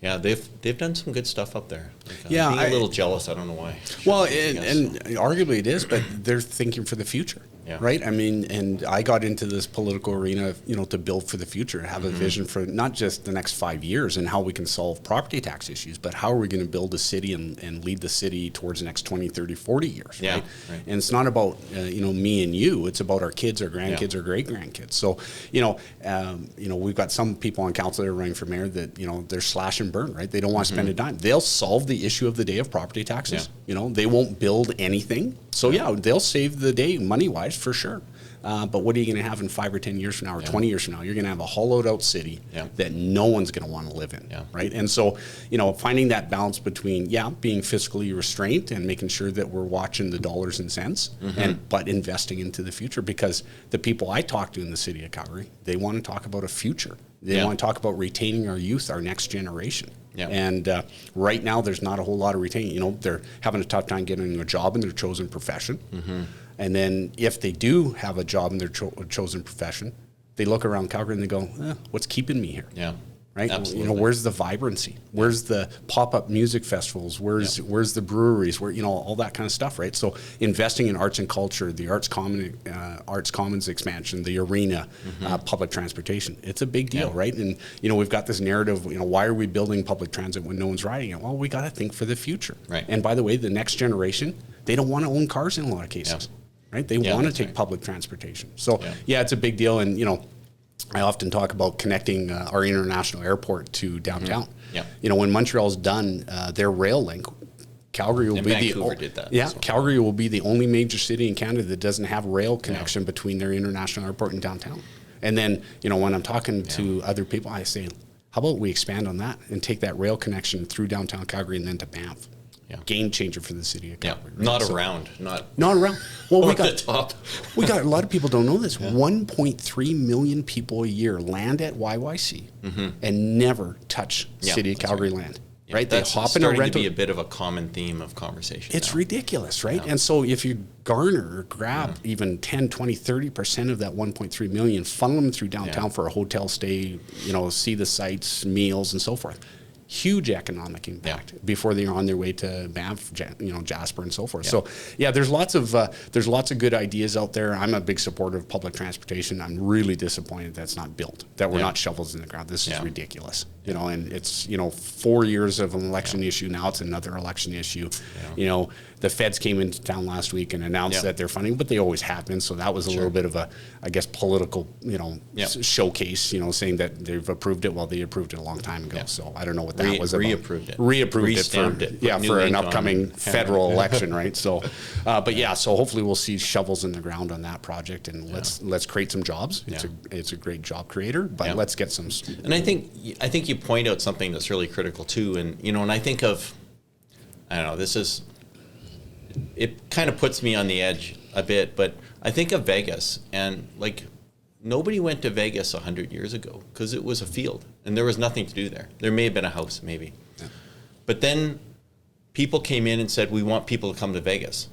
yeah, they've done some good stuff up there. Being a little jealous. I don't know why. Well, and arguably it is, but they're thinking for the future. Yeah. Right. I mean, and I got into this political arena, to build for the future, have a vision for not just the next 5 years and how we can solve property tax issues, but how are we going to build a city and lead the city towards the next 20, 30, 40 years. Yeah. Right. And it's not about, me and you. It's about our kids, our grandkids, our great grandkids. So, we've got some people on council that are running for mayor that, they're slash and burn, right? They don't want to spend a dime. They'll solve the issue of the day of property taxes. Yeah. They won't build anything. So they'll save the day money-wise for sure. But what are you going to have in 5 or 10 years from now or 20 years from now? You're going to have a hollowed out city that no one's going to want to live in, right? And so, finding that balance between, being fiscally restrained and making sure that we're watching the dollars and cents, but investing into the future, because the people I talk to in the city of Calgary, they want to talk about a future. They want to talk about retaining our youth, our next generation. Yeah. And right now, there's not a whole lot of retaining. They're having a tough time getting a job in their chosen profession. And then if they do have a job in their chosen profession, they look around Calgary and they go, what's keeping me here? Yeah. Right? Absolutely. Where's the vibrancy? Where's the pop-up music festivals? Where's the breweries? Where, all that kind of stuff, right? So investing in arts and culture, the Arts Commons expansion, the arena, public transportation, it's a big deal, right? And, we've got this narrative, why are we building public transit when no one's riding it? Well, we got to think for the future. Right. And by the way, the next generation, they don't want to own cars in a lot of cases, right? They want to take public transportation. So, it's a big deal. And, I often talk about connecting our international airport to downtown. When Montreal's done their rail link, Calgary will Calgary will be the only major city in Canada that doesn't have rail connection between their international airport and downtown. And then, when I'm talking to other people, I say, how about we expand on that and take that rail connection through downtown Calgary and then to Banff? Game changer for the city of Calgary. Right? Not around. Well, we got a lot of people don't know this. 1.3 million people a year land at YYC and never touch city of Calgary land. Yeah, right? That's starting to be a bit of a common theme of conversation. It's ridiculous, right? Yeah. And so if you garner or grab even 10, 20, 30% of that 1.3 million, funnel them through downtown for a hotel stay, see the sights, meals, and so forth. huge economic impact before they're on their way to Banff, Jasper and so forth. So there's lots of good ideas out there. I'm a big supporter of public transportation. I'm really disappointed that's not built, that we're not shovels in the ground. This is ridiculous, and it's, 4 years of an election issue. Now it's another election issue. The feds came into town last week and announced that they're funding, but they always have been. So that was a little bit of a, I guess, political, showcase, saying that they've approved it. Well, they approved it a long time ago. So I don't know what that was about. Reapproved it for an upcoming federal election, right? So, so hopefully we'll see shovels in the ground on that project, and let's create some jobs. It's a great job creator, but let's get some. And I think you point out something that's really critical too, and and I think of, I don't know, it kind of puts me on the edge a bit, but I think of Vegas, and like, nobody went to Vegas 100 years ago because it was a field and there was nothing to do there. There may have been a house, maybe. Yeah. But then people came in and said, we want people to come to Vegas.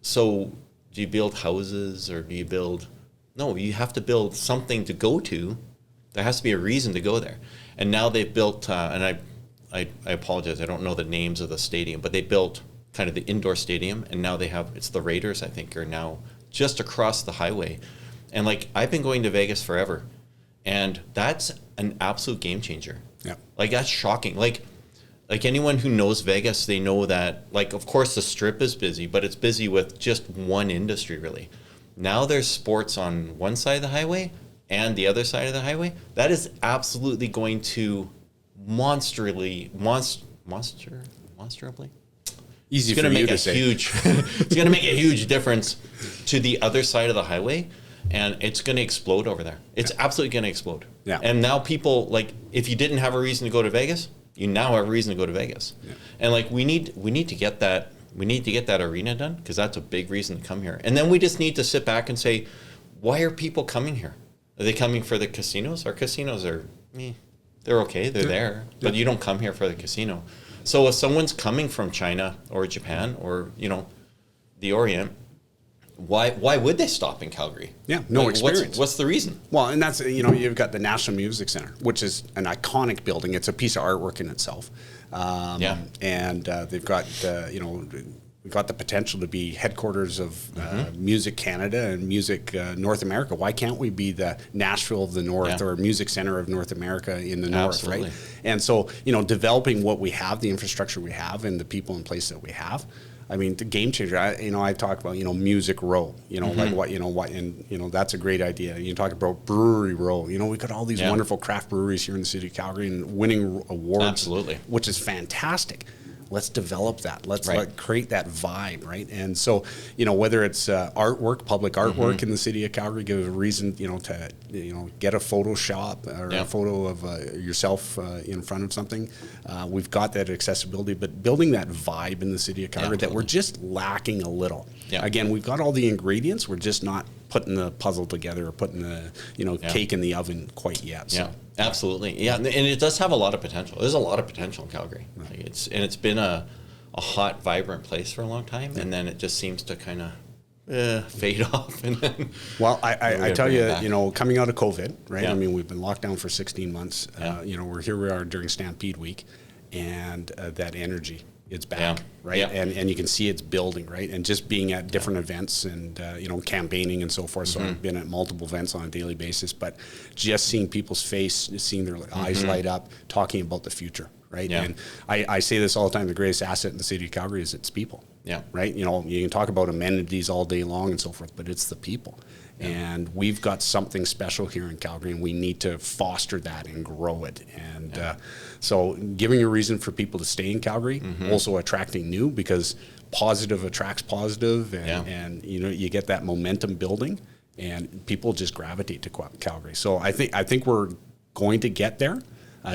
So do you build houses, or do you build... No, you have to build something to go to. There has to be a reason to go there. And now they've built, and I apologize, I don't know the names of the stadium, but they built kind of the indoor stadium, and now they have, it's the Raiders, I think, are now just across the highway. And like, I've been going to Vegas forever, and that's an absolute game changer. Yeah. Like, that's shocking. Like anyone who knows Vegas, they know that, like, of course the Strip is busy, but it's busy with just one industry, really. Now there's sports on one side of the highway and the other side of the highway. That is absolutely going to monsterably. Easy for you to say. It's going to make a huge difference to the other side of the highway, and it's going to explode over there. It's absolutely going to explode. Yeah. And now people, like, if you didn't have a reason to go to Vegas, you now have a reason to go to Vegas. Yeah. And like, we need to get that arena done, because that's a big reason to come here. And then we just need to sit back and say, why are people coming here? Are they coming for the casinos? Our casinos are, they're okay, they're there, but you don't come here for the casino. So if someone's coming from China or Japan or, the Orient, why would they stop in Calgary? Yeah, no experience. What's the reason? Well, and that's, you've got the National Music Center, which is an iconic building. It's a piece of artwork in itself. And they've got, we've got the potential to be headquarters of Music Canada and Music North America. Why can't we be the Nashville of the North or Music Center of North America in the North, right? And so, developing what we have, the infrastructure we have, and the people in place that we have. I mean, the game changer. I talk about Music Row. Like what, and that's a great idea. You talk about Brewery Row. We've got all these wonderful craft breweries here in the city of Calgary and winning awards, which is fantastic. Let's develop that. Let's create that vibe, right? And so, whether it's artwork, public artwork in the city of Calgary, give a reason, to get a Photoshop or a photo of yourself in front of something. We've got that accessibility, but building that vibe in the city of Calgary that we're just lacking a little. Yeah. Again, we've got all the ingredients. We're just not putting the puzzle together or putting the cake in the oven quite yet. So. Yeah. Absolutely, yeah, and it does have a lot of potential. There's a lot of potential in Calgary. Like, it's been a hot, vibrant place for a long time, and then it just seems to kind of fade off. And then I tell you, coming out of COVID, right? Yeah. I mean, we've been locked down for 16 months. Here we are during Stampede Week, and that energy. It's back, right? Yeah. And you can see it's building, right? And just being at different events and, campaigning and so forth. So I've been at multiple events on a daily basis, but just seeing people's face, seeing their eyes light up, talking about the future, right? Yeah. And I say this all the time, the greatest asset in the city of Calgary is its people, right? You can talk about amenities all day long and so forth, but it's the people. Yeah. And we've got something special here in Calgary, and we need to foster that and grow it. And so giving a reason for people to stay in Calgary, also attracting new, because positive attracts positive, and you get that momentum building, and people just gravitate to Calgary. So I think we're going to get there.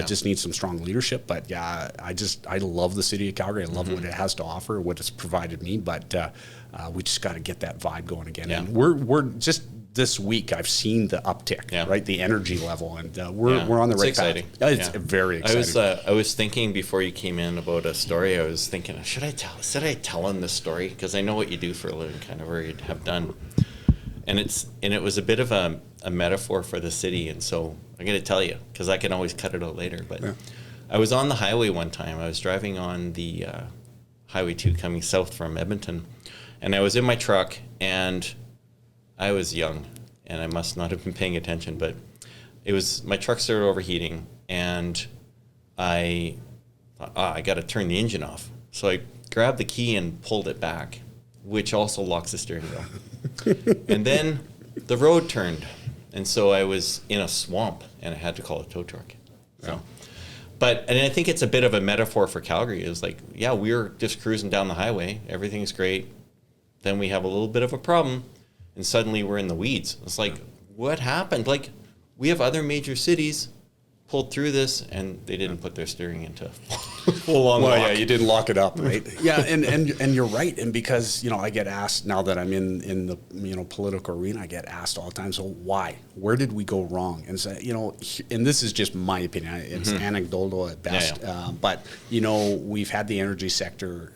Just need some strong leadership, but I love the city of Calgary. I love what it has to offer, what it's provided me, but we just got to get that vibe going again. Yeah. And we're just this week I've seen the uptick, right? The energy level, and we're on the right path. It's very exciting. I was thinking before you came in about a story. I was thinking, should I tell him this story, because I know what you do for a living, kind of, or you have done. And it was a bit of a metaphor for the city, and so I'm going to tell you, because I can always cut it out later. But I was on the highway one time. I was driving on the Highway 2 coming south from Edmonton, and I was in my truck, and I was young, and I must not have been paying attention, but my truck started overheating, and I thought, I got to turn the engine off. So I grabbed the key and pulled it back, which also locks the steering wheel. And then the road turned, and so I was in a swamp, and I had to call a tow truck. So, and I think it's a bit of a metaphor for Calgary. Is like, yeah, we're just cruising down the highway, everything's great. Then we have a little bit of a problem, and suddenly we're in the weeds. It's like, what happened? Like, we have other major cities pulled through this, and they didn't put their steering into full on lock. Yeah, you didn't lock it up, right? Yeah, and you're right. And because, I get asked now that I'm in the political arena, I get asked all the time, so why? Where did we go wrong? And so, and this is just my opinion. It's anecdotal at best. But, we've had the energy sector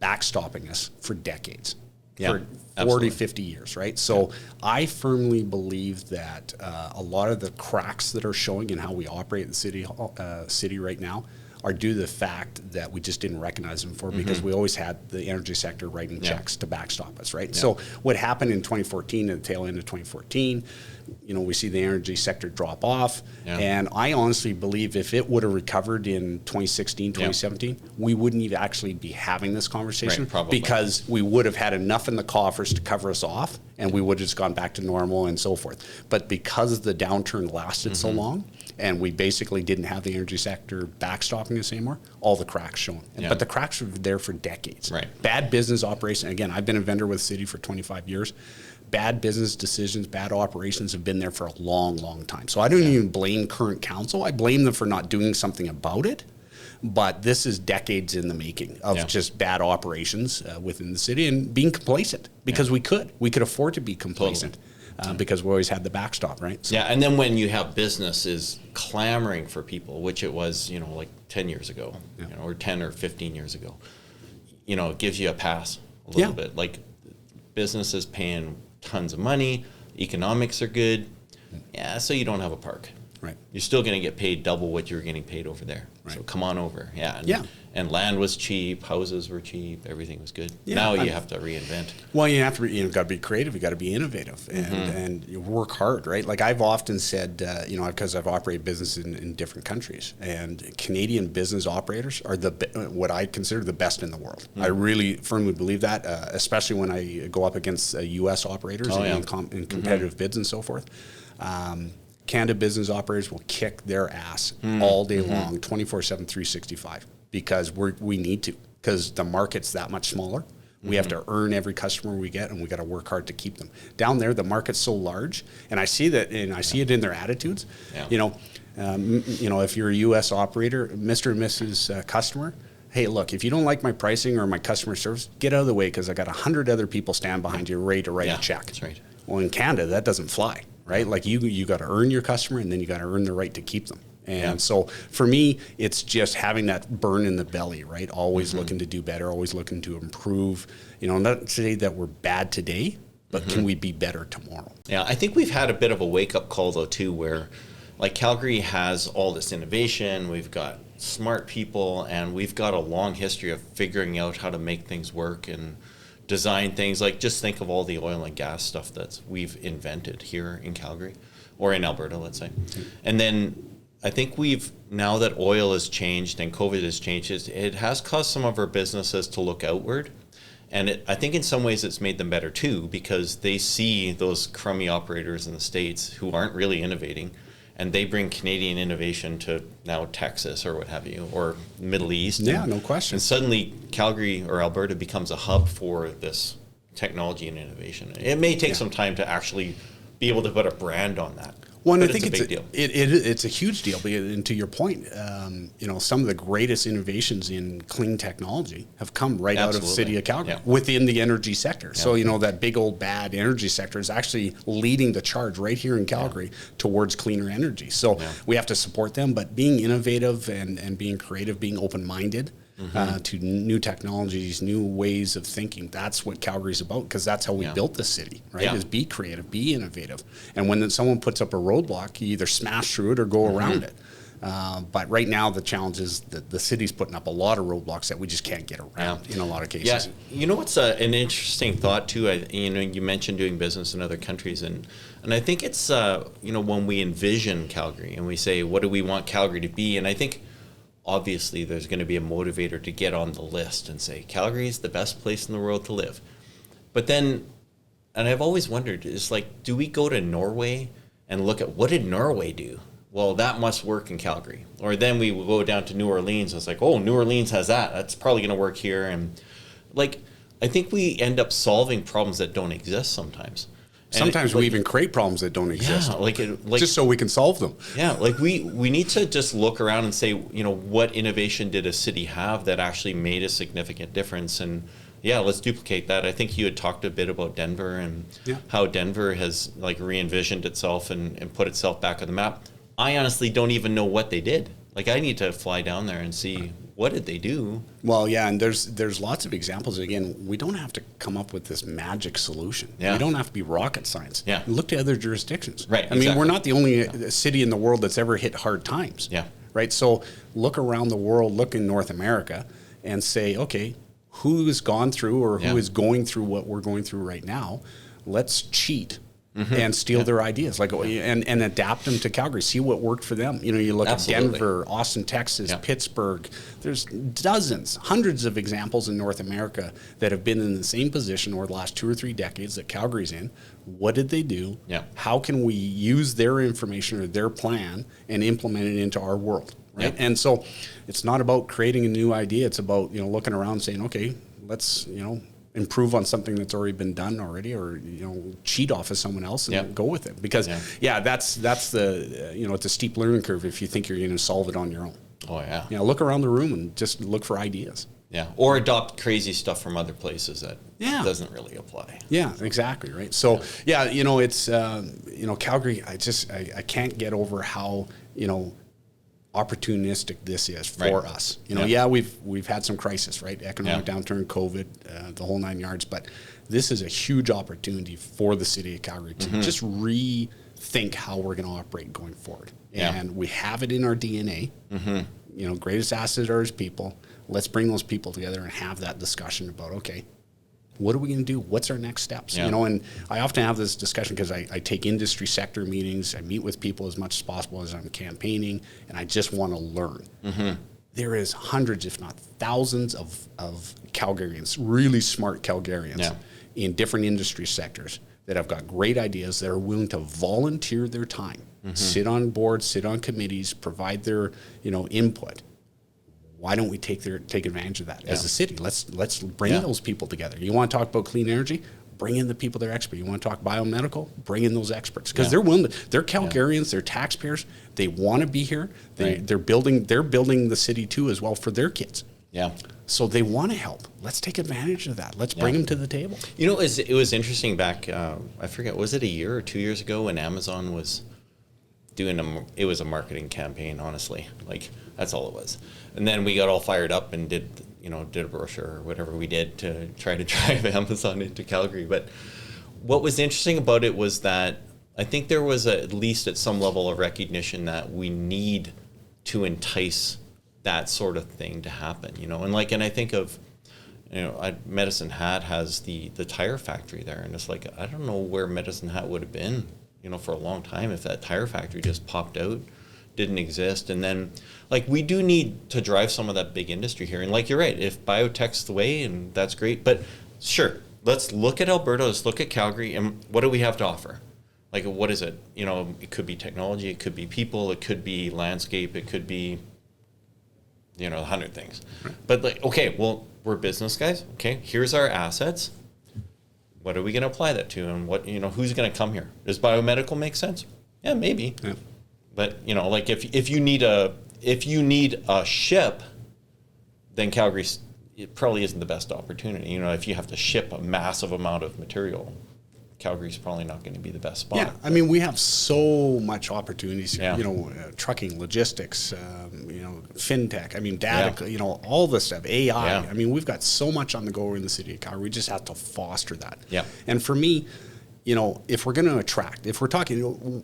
backstopping us for decades. For 40, 50 years, right? So I firmly believe that a lot of the cracks that are showing in how we operate the city right now are due to the fact that we just didn't recognize them before because we always had the energy sector writing checks to backstop us, right? So what happened in 2014, at the tail end of 2014, we see the energy sector drop off. And I honestly believe if it would have recovered in 2016, 2017, we wouldn't even actually be having this conversation because we would have had enough in the coffers to cover us off and we would have just gone back to normal and so forth. But because the downturn lasted so long and we basically didn't have the energy sector backstopping us anymore, all the cracks shown. But the cracks were there for decades. Bad business operation. Again, I've been a vendor with the city for 25 years. Bad business decisions, bad operations have been there for a long, long time. So I don't even blame current council. I blame them for not doing something about it. But this is decades in the making of just bad operations within the city and being complacent because we could afford to be complacent. Because we always had the backstop, right? So. Yeah, and then when you have businesses clamoring for people, which it was, like 10 years ago, or 10 or 15 years ago, it gives you a pass a little bit. Like businesses paying tons of money, economics are good, so you don't have a park. Right. You're still going to get paid double what you were getting paid over there. Right. So come on over. And land was cheap, houses were cheap, everything was good. Now you have to reinvent. Well, you have to you've got to be creative, you got to be innovative and you work hard, right? Like I've often said, because I've operated business in different countries, and Canadian business operators are what I consider the best in the world. I really firmly believe that, especially when I go up against U.S. operators in competitive bids and so forth. Canada business operators will kick their ass all day long, 24/7, 365, because we need to, because the market's that much smaller. We have to earn every customer we get, and we got to work hard to keep them. Down there, the market's so large, and I see that, and I see it in their attitudes. If you're a U.S. operator, Mr. and Mrs. Customer, hey, look, if you don't like my pricing or my customer service, get out of the way because I got 100 other people stand behind you ready to write a check. That's right. Well, in Canada, that doesn't fly. Right? Like you got to earn your customer and then you got to earn the right to keep them. And so for me, it's just having that burn in the belly, right? Always looking to do better, always looking to improve. Not to say that we're bad today, but can we be better tomorrow? Yeah, I think we've had a bit of a wake-up call, though, too, where like Calgary has all this innovation, we've got smart people, and we've got a long history of figuring out how to make things work and design things. Like just think of all the oil and gas stuff that we've invented here in Calgary or in Alberta, let's say. And then I think now that oil has changed and COVID has changed, it has caused some of our businesses to look outward. And I think in some ways it's made them better too, because they see those crummy operators in the States who aren't really innovating, and they bring Canadian innovation to now Texas or what have you, or Middle East. Yeah, no question. And suddenly Calgary or Alberta becomes a hub for this technology and innovation. It may take some time to actually be able to put a brand on that. Well, and I think it's a big deal. It's a huge deal. And to your point, some of the greatest innovations in clean technology have come right out of the city of Calgary within the energy sector. So, that big old bad energy sector is actually leading the charge right here in Calgary towards cleaner energy. So we have to support them, but being innovative and being creative, being open-minded, to new technologies, new ways of thinking. That's what Calgary's about, because that's how we built the city, right? Is be creative, be innovative. And when someone puts up a roadblock, you either smash through it or go around it. But right now, the challenge is that the city's putting up a lot of roadblocks that we just can't get around in a lot of cases. Yeah, you know what's an interesting thought too? You mentioned doing business in other countries, and I think it's when we envision Calgary and we say, what do we want Calgary to be? And I think obviously there's going to be a motivator to get on the list and say Calgary is the best place in the world to live. But then, and I've always wondered, is like, do we go to Norway and look at what did Norway do? Well, that must work in Calgary. Or then we will go down to New Orleans and it's like, oh, New Orleans has that. That's probably going to work here. And like, I think we end up solving problems that don't exist sometimes. Sometimes we even create problems that don't exist. Yeah, just so we can solve them. Yeah, like we need to just look around and say, what innovation did a city have that actually made a significant difference? And yeah, let's duplicate that. I think you had talked a bit about Denver and how Denver has like re-envisioned itself and put itself back on the map. I honestly don't even know what they did. Like I need to fly down there and see what did they do. Well, yeah, and there's lots of examples. Again, we don't have to come up with this magic solution. Yeah. We don't have to be rocket science. Yeah. Look to other jurisdictions. Right. I mean, we're not the only city in the world that's ever hit hard times. Yeah. Right. So look around the world, look in North America, and say, okay, who has gone through or who is going through what we're going through right now? Let's cheat. And steal their ideas, and adapt them to Calgary. See what worked for them. You look at Denver, Austin, Texas, Pittsburgh. There's dozens, hundreds of examples in North America that have been in the same position over the last 2 or 3 decades that Calgary's in. What did they do? Yeah. How can we use their information or their plan and implement it into our world? Right. Yeah. And so, it's not about creating a new idea. It's about looking around and saying, okay, let's improve on something that's already been done already, or cheat off of someone else and go with it. Because that's the it's a steep learning curve if you think you're going to solve it on your own. Oh yeah. Look around the room and just look for ideas. Yeah, or adopt crazy stuff from other places that doesn't really apply. Yeah, exactly, right. So it's Calgary. I can't get over how opportunistic this is for us. We've had some crisis, right? Economic downturn, COVID, the whole 9 yards. But this is a huge opportunity for the city of Calgary to just rethink how we're going to operate going forward. And we have it in our DNA. Greatest asset are his people. Let's bring those people together and have that discussion about, okay, what are we going to do? What's our next steps? And I often have this discussion because I take industry sector meetings. I meet with people as much as possible as I'm campaigning, and I just want to learn. There is hundreds, if not thousands, of Calgarians, really smart Calgarians in different industry sectors that have got great ideas that are willing to volunteer their time, sit on boards, sit on committees, provide their input. Why don't we take advantage of that as a city? Let's bring those people together. You want to talk about clean energy? Bring in the people that are expert. You want to talk biomedical? Bring in those experts because they're willing. They're Calgarians. They're taxpayers. They want to be here. They're building the city too as well for their kids. Yeah. So they want to help. Let's take advantage of that. Let's bring them to the table. It was interesting back. I forget. Was it a year or 2 years ago when Amazon was doing it was a marketing campaign, honestly. Like that's all it was. And then we got all fired up and did a brochure or whatever we did to try to drive Amazon into Calgary. But what was interesting about it was that I think there was at least at some level of recognition that we need to entice that sort of thing to happen, and I think of, Medicine Hat has the tire factory there, and it's like, I don't know where Medicine Hat would have been, for a long time if that tire factory just popped out, didn't exist. And then we do need to drive some of that big industry here. And you're right, if biotech's the way, and that's great, but sure, let's look at Alberta, let's look at Calgary, and what do we have to offer? What is it? It could be technology, it could be people, it could be landscape, it could be 100 things. Right. But okay, well, we're business guys. Okay, here's our assets. What are we going to apply that to? And what, who's going to come here? Does biomedical make sense? Yeah, maybe. Yeah. But, if you need a ship, then Calgary, it probably isn't the best opportunity. If you have to ship a massive amount of material, Calgary's probably not going to be the best spot. Yeah, I mean, we have so much opportunities here, trucking, logistics, fintech, data, all this stuff, AI. Yeah. We've got so much on the go in the city of Calgary. We just have to foster that. Yeah. And for me, if we're going to attract, if we're talking,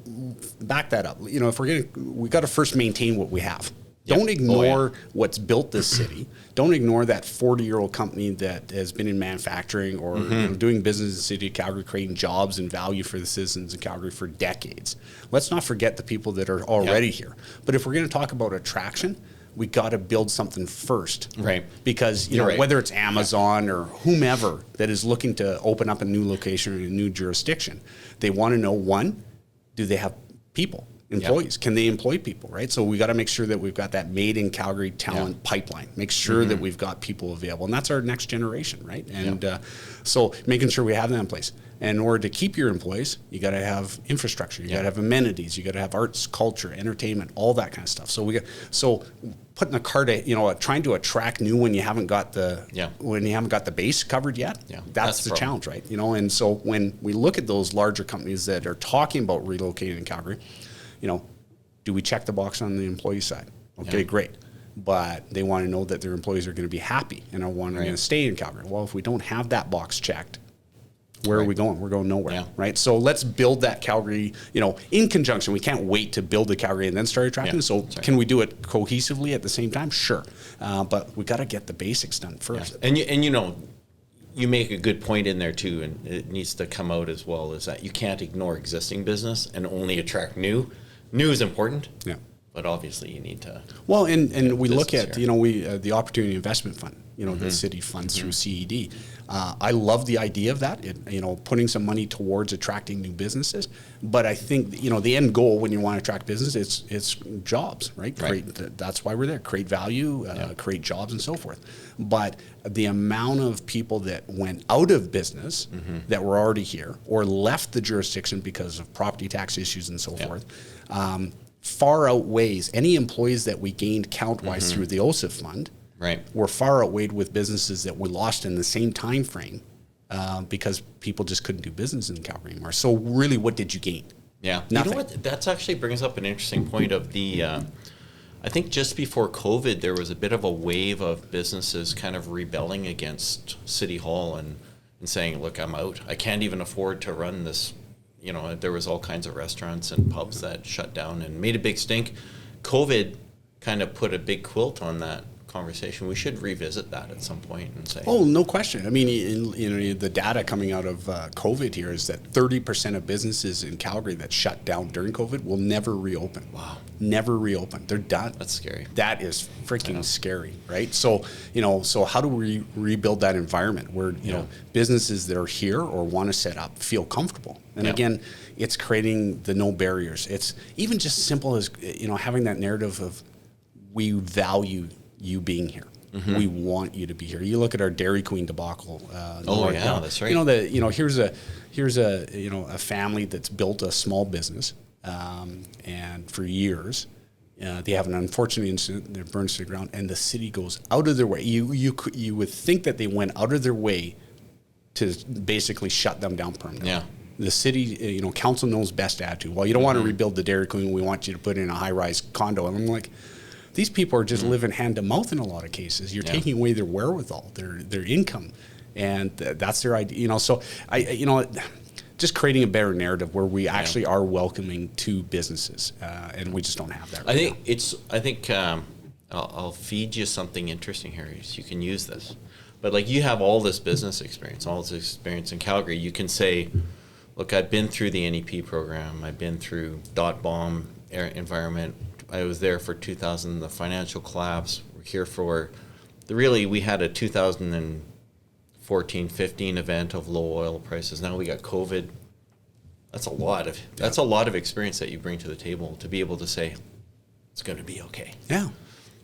back that up, if we got to first maintain what we have. Don't ignore what's built this city. Don't ignore that 40-year-old company that has been in manufacturing or doing business in the city of Calgary, creating jobs and value for the citizens of Calgary for decades. Let's not forget the people that are already here. But if we're going to talk about attraction, we got to build something first. Right. Because, whether it's Amazon or whomever that is looking to open up a new location or a new jurisdiction, they want to know, one, do they have people? Employees, can they employ people, right? So we got to make sure that we've got that made in Calgary talent pipeline. Make sure that we've got people available, and that's our next generation, right? And so making sure we have that in place. And in order to keep your employees, you got to have infrastructure, you got to have amenities, you got to have arts, culture, entertainment, all that kind of stuff. So putting the cart, trying to attract new when you haven't got the base covered yet. Yeah, that's the challenge, right? And so when we look at those larger companies that are talking about relocating in Calgary, do we check the box on the employee side? Okay, great. But they want to know that their employees are going to be happy and are going to stay in Calgary. Well, if we don't have that box checked, where are we going? We're going nowhere, right? So let's build that Calgary, in conjunction. We can't wait to build the Calgary and then start attracting. So can we do it cohesively at the same time? Sure. But we got to get the basics done first. And you make a good point in there too, and it needs to come out as well, is that you can't ignore existing business and only attract new. New is important. Yeah. But obviously you need to. Well, and we look at, the Opportunity Investment Fund, the city funds through CED. I love the idea of that, putting some money towards attracting new businesses. But I think, the end goal when you want to attract business, it's jobs, right? That's why we're there. Create value, create jobs and so forth. But the amount of people that went out of business that were already here or left the jurisdiction because of property tax issues and so forth, far outweighs any employees that we gained count-wise through the OSIF fund. Right, were far outweighed with businesses that were lost in the same time frame because people just couldn't do business in Calgary anymore. So really, what did you gain? Yeah, nothing. You know what? That's actually brings up an interesting point of the. I think just before COVID, there was a bit of a wave of businesses kind of rebelling against City Hall and saying, "Look, I'm out. I can't even afford to run this." There was all kinds of restaurants and pubs that shut down and made a big stink. COVID kind of put a big quilt on that conversation. We should revisit that at some point and say, oh, no question. I mean, the data coming out of COVID here is that 30% of businesses in Calgary that shut down during COVID will never reopen. Wow. Never reopen. They're done. That's scary. That is freaking scary, right? So, so how do we rebuild that environment where, businesses that are here or want to set up feel comfortable? And again, it's creating the no barriers. It's even just simple as, having that narrative of we value you being here. We want you to be here. You look at our Dairy Queen debacle. That's right. Here's a family that's built a small business, and for years, they have an unfortunate incident that burns to the ground, and the city goes out of their way. You would think that they went out of their way to basically shut them down permanently. Yeah. The city, council knows best attitude. Well, you don't want to rebuild the Dairy Queen. We want you to put in a high-rise condo. And I'm like, these people are just living hand to mouth in a lot of cases. You're taking away their wherewithal, their income, and that's their idea. So just creating a better narrative where we actually are welcoming to businesses, and we just don't have that. Right now. I'll feed you something interesting here, so you can use this. But you have all this business experience, all this experience in Calgary. You can say, look, I've been through the NEP program. I've been through dot bomb environment. I was there for 2000, the financial collapse. We're here for we had a 2014-15 event of low oil prices. Now we got COVID. That's a lot of experience that you bring to the table to be able to say it's going to be okay. Yeah.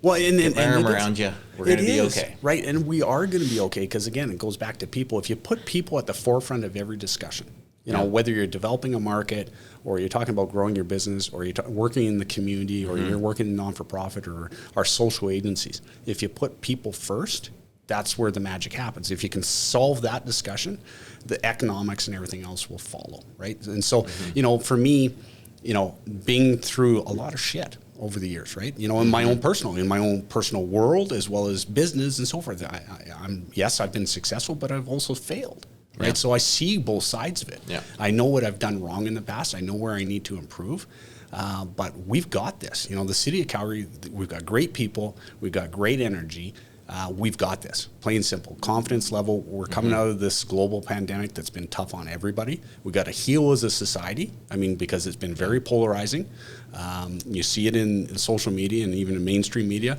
Well, and arm around you, we're going to be okay. Right, and we are going to be okay because again, it goes back to people. If you put people at the forefront of every discussion, whether you're developing a market or you're talking about growing your business or you're working in the community or you're working in non-for-profit or our social agencies, if you put people first, that's where the magic happens. If you can solve that discussion, the economics and everything else will follow, right? And so, for me, being through a lot of shit over the years, right? In my own personal world as well as business and so forth. I've been successful, but I've also failed. right? Yeah. So I see both sides of it. Yeah. I know what I've done wrong in the past. I know where I need to improve. But we've got this. You know, the city of Calgary, we've got great people. We've got great energy. We've got this, plain simple. Confidence level, we're coming out of this global pandemic that's been tough on everybody. We've got to heal as a society, I mean, because it's been very polarizing. You see it in social media and even in mainstream media.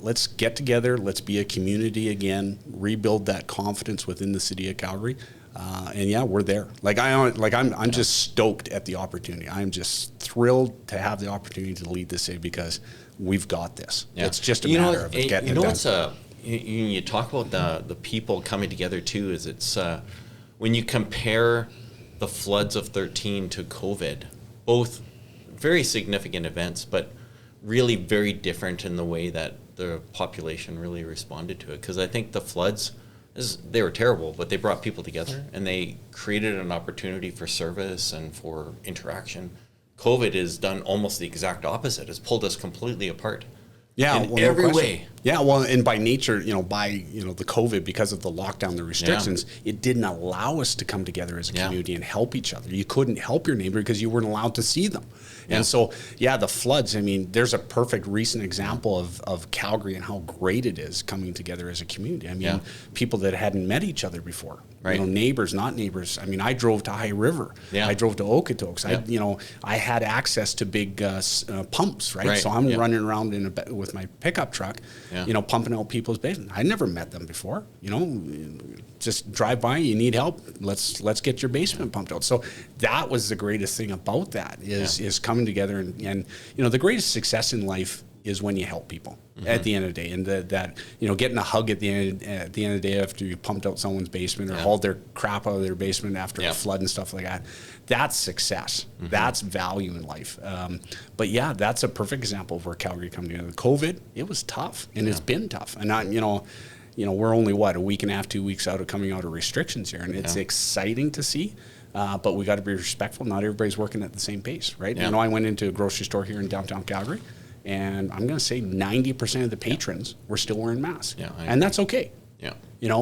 Let's get together, let's be a community again, rebuild that confidence within the city of Calgary. And yeah, we're there. I'm just stoked at the opportunity. I'm just thrilled to have the opportunity to lead this city because we've got this. Yeah. It's just a matter of getting it done. You talk about the people coming together too. Is it's when you compare the floods of 13 to COVID, both very significant events, but really very different in the way that the population really responded to it. Because I think the floods, they were terrible, but they brought people together and they created an opportunity for service and for interaction. COVID has done almost the exact opposite. It's pulled us completely apart. Yeah, in every way. Yeah, well, and by nature, the COVID, because of the lockdown, the restrictions, it didn't allow us to come together as a community and help each other. You couldn't help your neighbor because you weren't allowed to see them. Yeah. And so, the floods, I mean, there's a perfect recent example of Calgary and how great it is coming together as a community. I mean, people that hadn't met each other before, right? Neighbors, not neighbors. I mean, I drove to High River. Yeah. I drove to Okotoks. Yeah. I had access to big pumps, right? So I'm running around with my pickup truck, pumping out people's basement. I never met them before. Just drive by. You need help. Let's get your basement pumped out. So that was the greatest thing about that is coming together and the greatest success in life is when you help people at the end of the day, and that getting a hug at the end of the day after you pumped out someone's basement or hauled their crap out of their basement after a flood and stuff like that. That's success. That's value in life. But that's a perfect example of where Calgary come together. COVID, it was tough, and it's been tough, and we're only a week and a half, 2 weeks out of coming out of restrictions here, and it's exciting to see. But we got to be respectful. Not everybody's working at the same pace, right? Yeah. I went into a grocery store here in downtown Calgary, and I'm going to say 90% of the patrons were still wearing masks. Yeah, and that's okay. Yeah.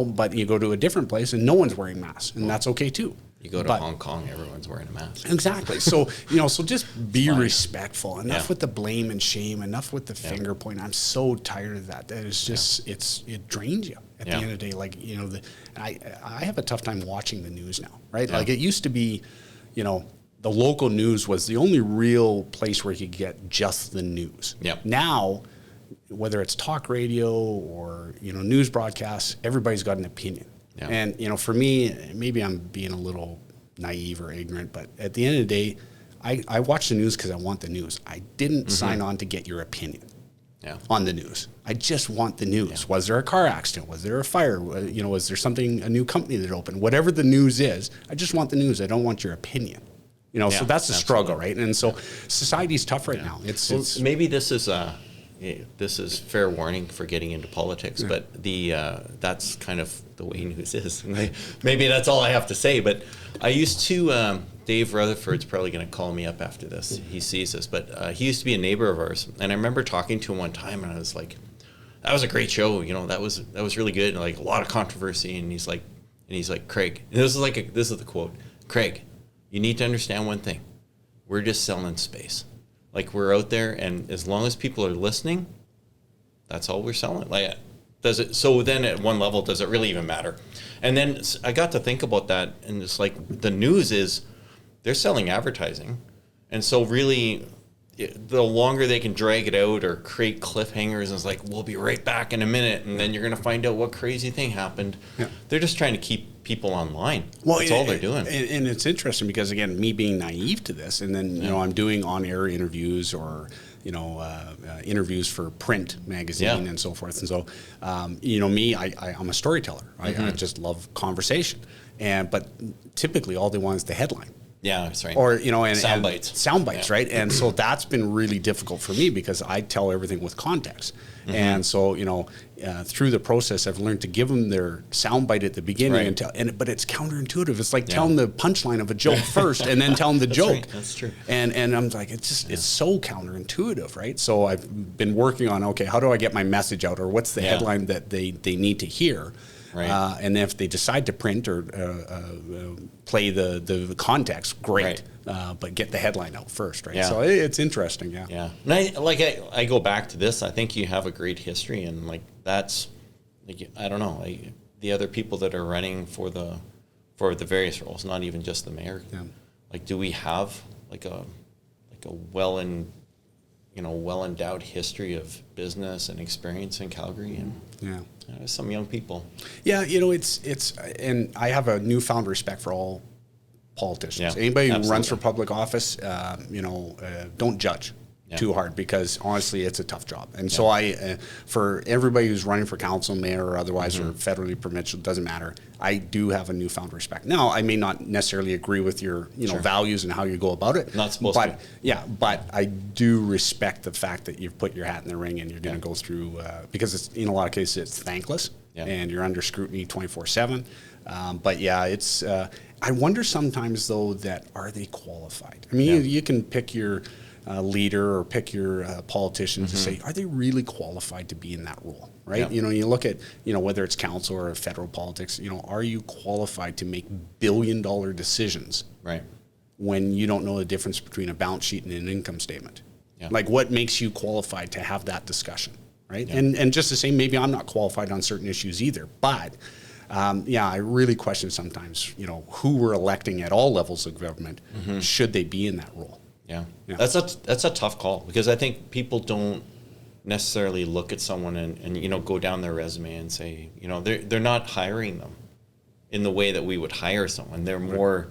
But you go to a different place and no one's wearing masks, and that's okay too. You go to Hong Kong, everyone's wearing a mask. Exactly. So, so just be respectful. Enough with the blame and shame. Enough with the finger point. I'm so tired of that. That is just, it drains you at the end of the day. I have a tough time watching the news now, right? Yeah. Like it used to be, the local news was the only real place where you could get just the news. Yep. Now, whether it's talk radio or, news broadcasts, everybody's got an opinion. Yeah. And, for me, maybe I'm being a little naive or ignorant, but at the end of the day, I watch the news because I want the news. I didn't sign on to get your opinion on the news. I just want the news. Yeah. Was there a car accident? Was there a fire? Was there a new company that opened? Whatever the news is, I just want the news. I don't want your opinion. So that's the struggle, right? And so society's tough right now. It's maybe this is fair warning for getting into politics, but that's kind of the way news is. Maybe that's all I have to say. But I used to, Dave Rutherford's probably going to call me up after this. He sees this, but he used to be a neighbor of ours, and I remember talking to him one time, and I was like, "That was a great show. That was really good. And, like a lot of controversy." And he's like, "Craig," and this is the quote, "Craig, you need to understand one thing. We're just selling space. Like we're out there, and as long as people are listening, that's all we're selling." Like, so then at one level, does it really even matter? And then I got to think about that, and it's like the news is they're selling advertising, and so really, the longer they can drag it out or create cliffhangers, and it's like we'll be right back in a minute, and then you're going to find out what crazy thing happened. Yeah. They're just trying to keep people online. Well, that's all they're doing. And it's interesting because, again, me being naive to this, and then I'm doing on-air interviews or interviews for print magazine and so forth. And so, me, I'm a storyteller. I just love conversation. But typically all they want is the headline. Yeah, that's right. Or, sound bites, right? And so that's been really difficult for me because I tell everything with context. And so, through the process, I've learned to give them their soundbite at the beginning but it's counterintuitive. It's like telling the punchline of a joke first and then telling the joke. Right. That's true. And I'm like, it's so counterintuitive, right? So I've been working on, okay, how do I get my message out, or what's the headline that they need to hear? Right. And if they decide to print or play the context, great. Right. But get the headline out first, right? Yeah. So it's interesting, Yeah. And I go back to this. I think you have a great history, and like that's, like, I don't know, the other people that are running for the various roles, not even just the mayor. Yeah. Like, do we have like a well endowed history of business and experience in Calgary? And some young people. Yeah, it's and I have a newfound respect for all politicians. Yeah, anybody who runs for public office, don't judge too hard, because honestly, it's a tough job. And so for everybody who's running for council, mayor, or otherwise, or federally, provincial, doesn't matter, I do have a newfound respect. Now, I may not necessarily agree with your values and how you go about it. Not supposed to. Yeah, but I do respect the fact that you've put your hat in the ring and you're going to go through, because it's, in a lot of cases, it's thankless and you're under scrutiny 24/7. But yeah, it's. I wonder sometimes, though, that are they qualified? I mean, you can pick your leader or pick your politician to say, are they really qualified to be in that role, right? Yeah. You look at, whether it's council or federal politics, are you qualified to make billion-dollar decisions, right, when you don't know the difference between a balance sheet and an income statement? Yeah. Like, what makes you qualified to have that discussion, right? Yeah. And just the same, maybe I'm not qualified on certain issues either, but I really question sometimes, who we're electing at all levels of government, should they be in that role? Yeah. That's a tough call, because I think people don't necessarily look at someone and go down their resume and say, they're not hiring them in the way that we would hire someone. They're more,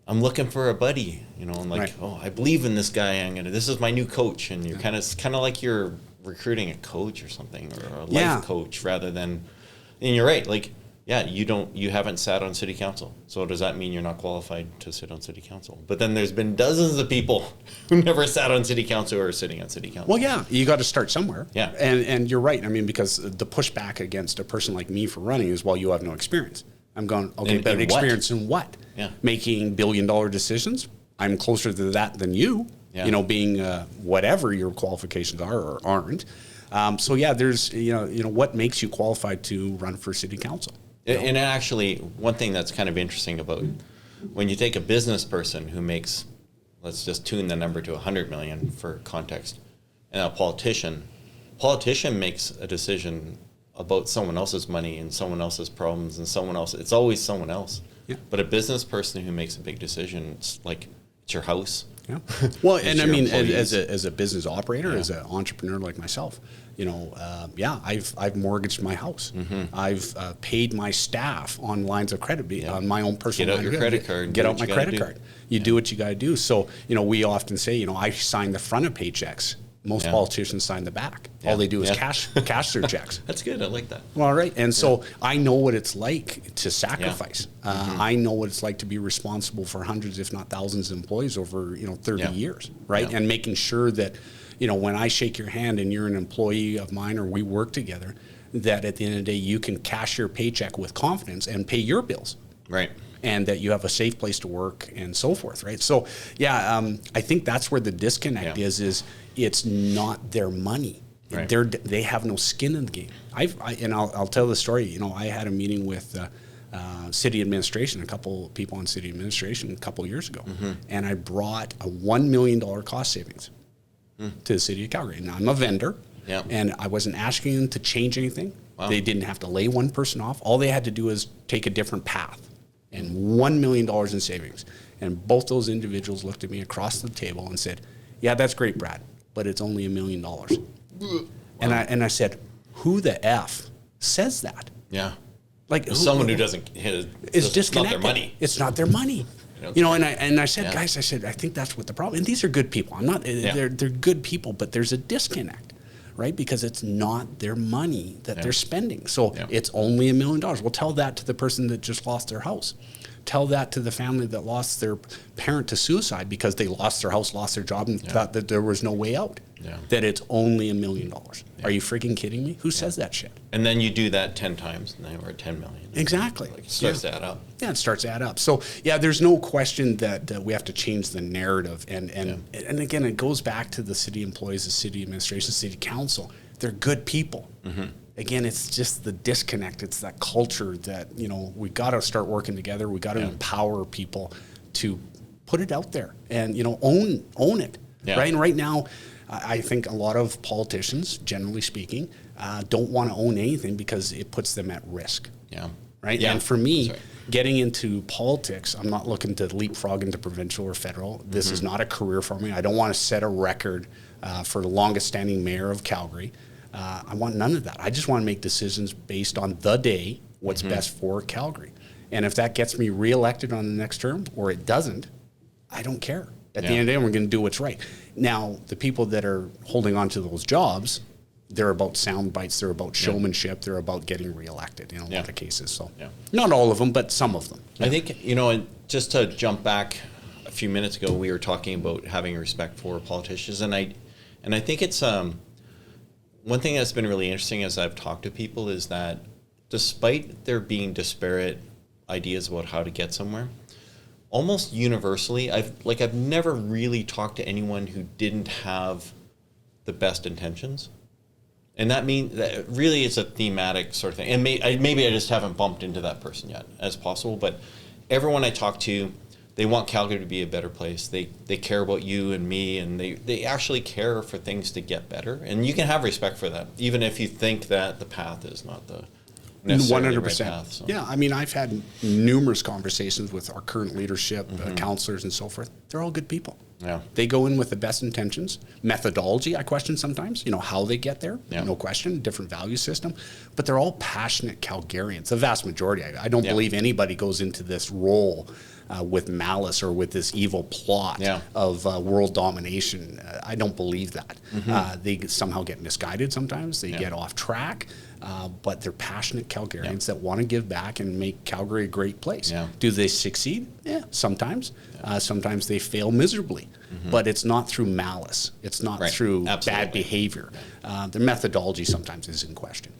I'm looking for a buddy, and like, oh, I believe in this guy. This is my new coach. And you're kind of like you're recruiting a coach or something, or a life coach, rather than, and you're right. Like, you haven't sat on city council. So does that mean you're not qualified to sit on city council? But then there's been dozens of people who never sat on city council or are sitting on city council. Well, yeah, you got to start somewhere. Yeah. And you're right. I mean, because the pushback against a person like me for running is, well, you have no experience. I'm going, okay, but experience in what? Yeah. Making billion-dollar decisions? I'm closer to that than you, being whatever your qualifications are or aren't. So yeah, there's, what makes you qualified to run for city council? And actually, one thing that's kind of interesting about when you take a business person who makes, let's just tune the number to 100 million for context, and a politician makes a decision about someone else's money and someone else's problems and someone else. It's always someone else. Yeah. But a business person who makes a big decision, it's like, it's your house. Yeah. Well, and I mean, as a business operator, as an entrepreneur like myself, I've mortgaged my house. I've paid my staff on lines of credit on my own personal. Get out your credit card. Get out my credit card. You do what you got to do. So we often say, I sign the front of paychecks. Most politicians sign the back. All they do is cash their checks. That's good. I like that. Well, right. And so I know what it's like to sacrifice. I know what it's like to be responsible for hundreds, if not thousands of employees over, 30 years, right? And making sure that, when I shake your hand and you're an employee of mine or we work together, that at the end of the day, you can cash your paycheck with confidence and pay your bills. Right. And that you have a safe place to work and so forth, right? So, I think that's where the disconnect is it's not their money. Right. They have no skin in the game. I'll tell the story. I had a meeting with city administration, a couple people on city administration a couple years ago, and I brought a $1 million cost savings to the city of Calgary. Now, I'm a vendor, and I wasn't asking them to change anything. Wow. They didn't have to lay one person off. All they had to do is take a different path, and $1 million in savings. And both those individuals looked at me across the table and said, "Yeah, that's great, Brad, but it's only $1 million." Wow. And I said, "Who the F says that?" Yeah. Like someone who doesn't hit it's not their money. It's not their money. And I said, guys, I think that's what the problem. And these are good people. I'm not. They're good people, but there's a disconnect, right? Because it's not their money that they're spending. So it's only $1 million. Well, tell that to the person that just lost their house. Tell that to the family that lost their parent to suicide because they lost their house, lost their job, and thought that there was no way out. that it's only $1 million. Are you freaking kidding me? Who says that shit? And then you do that 10 times, and then we're at 10 million. Exactly. Like, it starts to add up. Yeah, it starts to add up. So, yeah, there's no question that we have to change the narrative. And again, it goes back to the city employees, the city administration, city council. They're good people. Again, it's just the disconnect. It's that culture that, you know, we got to start working together. We got to empower people to put it out there and, you know, own it. Right? And right now, I think a lot of politicians, generally speaking, don't want to own anything because it puts them at risk. Right? And for me, getting into politics, I'm not looking to leapfrog into provincial or federal. This is not a career for me. I don't want to set a record for the longest standing mayor of Calgary. I want none of that. I just want to make decisions based on the day, what's best for Calgary. And if that gets me reelected on the next term or it doesn't, I don't care. At the end of the day, we're going to do what's right. Now, the people that are holding on to those jobs, they're about sound bites, they're about showmanship, they're about getting reelected in a lot of cases. So, not all of them, but some of them. I think, you know, and just to jump back a few minutes ago, we were talking about having respect for politicians, and I think it's one thing that's been really interesting as I've talked to people is that despite there being disparate ideas about how to get somewhere, almost universally, I've never really talked to anyone who didn't have the best intentions. And that means that really it's a thematic sort of thing. And maybe I just haven't bumped into that person yet as possible, but everyone I talk to, they want Calgary to be a better place. They care about you and me, and they actually care for things to get better. And you can have respect for that, even if you think that the path is not the 100%. Right path, so. Yeah, I mean, I've had numerous conversations with our current leadership, counselors and so forth. They're all good people. Yeah. They go in with the best intentions. Methodology, I question sometimes, you know, how they get there, no question, different value system. But they're all passionate Calgarians, the vast majority. I don't believe anybody goes into this role with malice or with this evil plot of world domination. I don't believe that. They somehow get misguided sometimes. They get off track. But they're passionate Calgarians that want to give back and make Calgary a great place. Do they succeed? Yeah, sometimes. Sometimes they fail miserably. But it's not through malice. It's not through bad behavior. Their methodology sometimes is in question.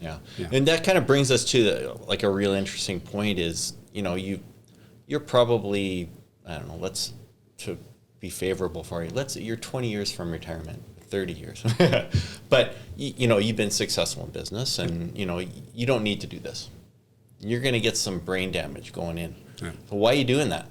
And that kind of brings us to like a real interesting point is, you know, you're probably, I don't know, to be favorable for you, you're 20 years from retirement. 30 years. But, you know, you've been successful in business and, you know, you don't need to do this. You're going to get some brain damage going in. So why are you doing that?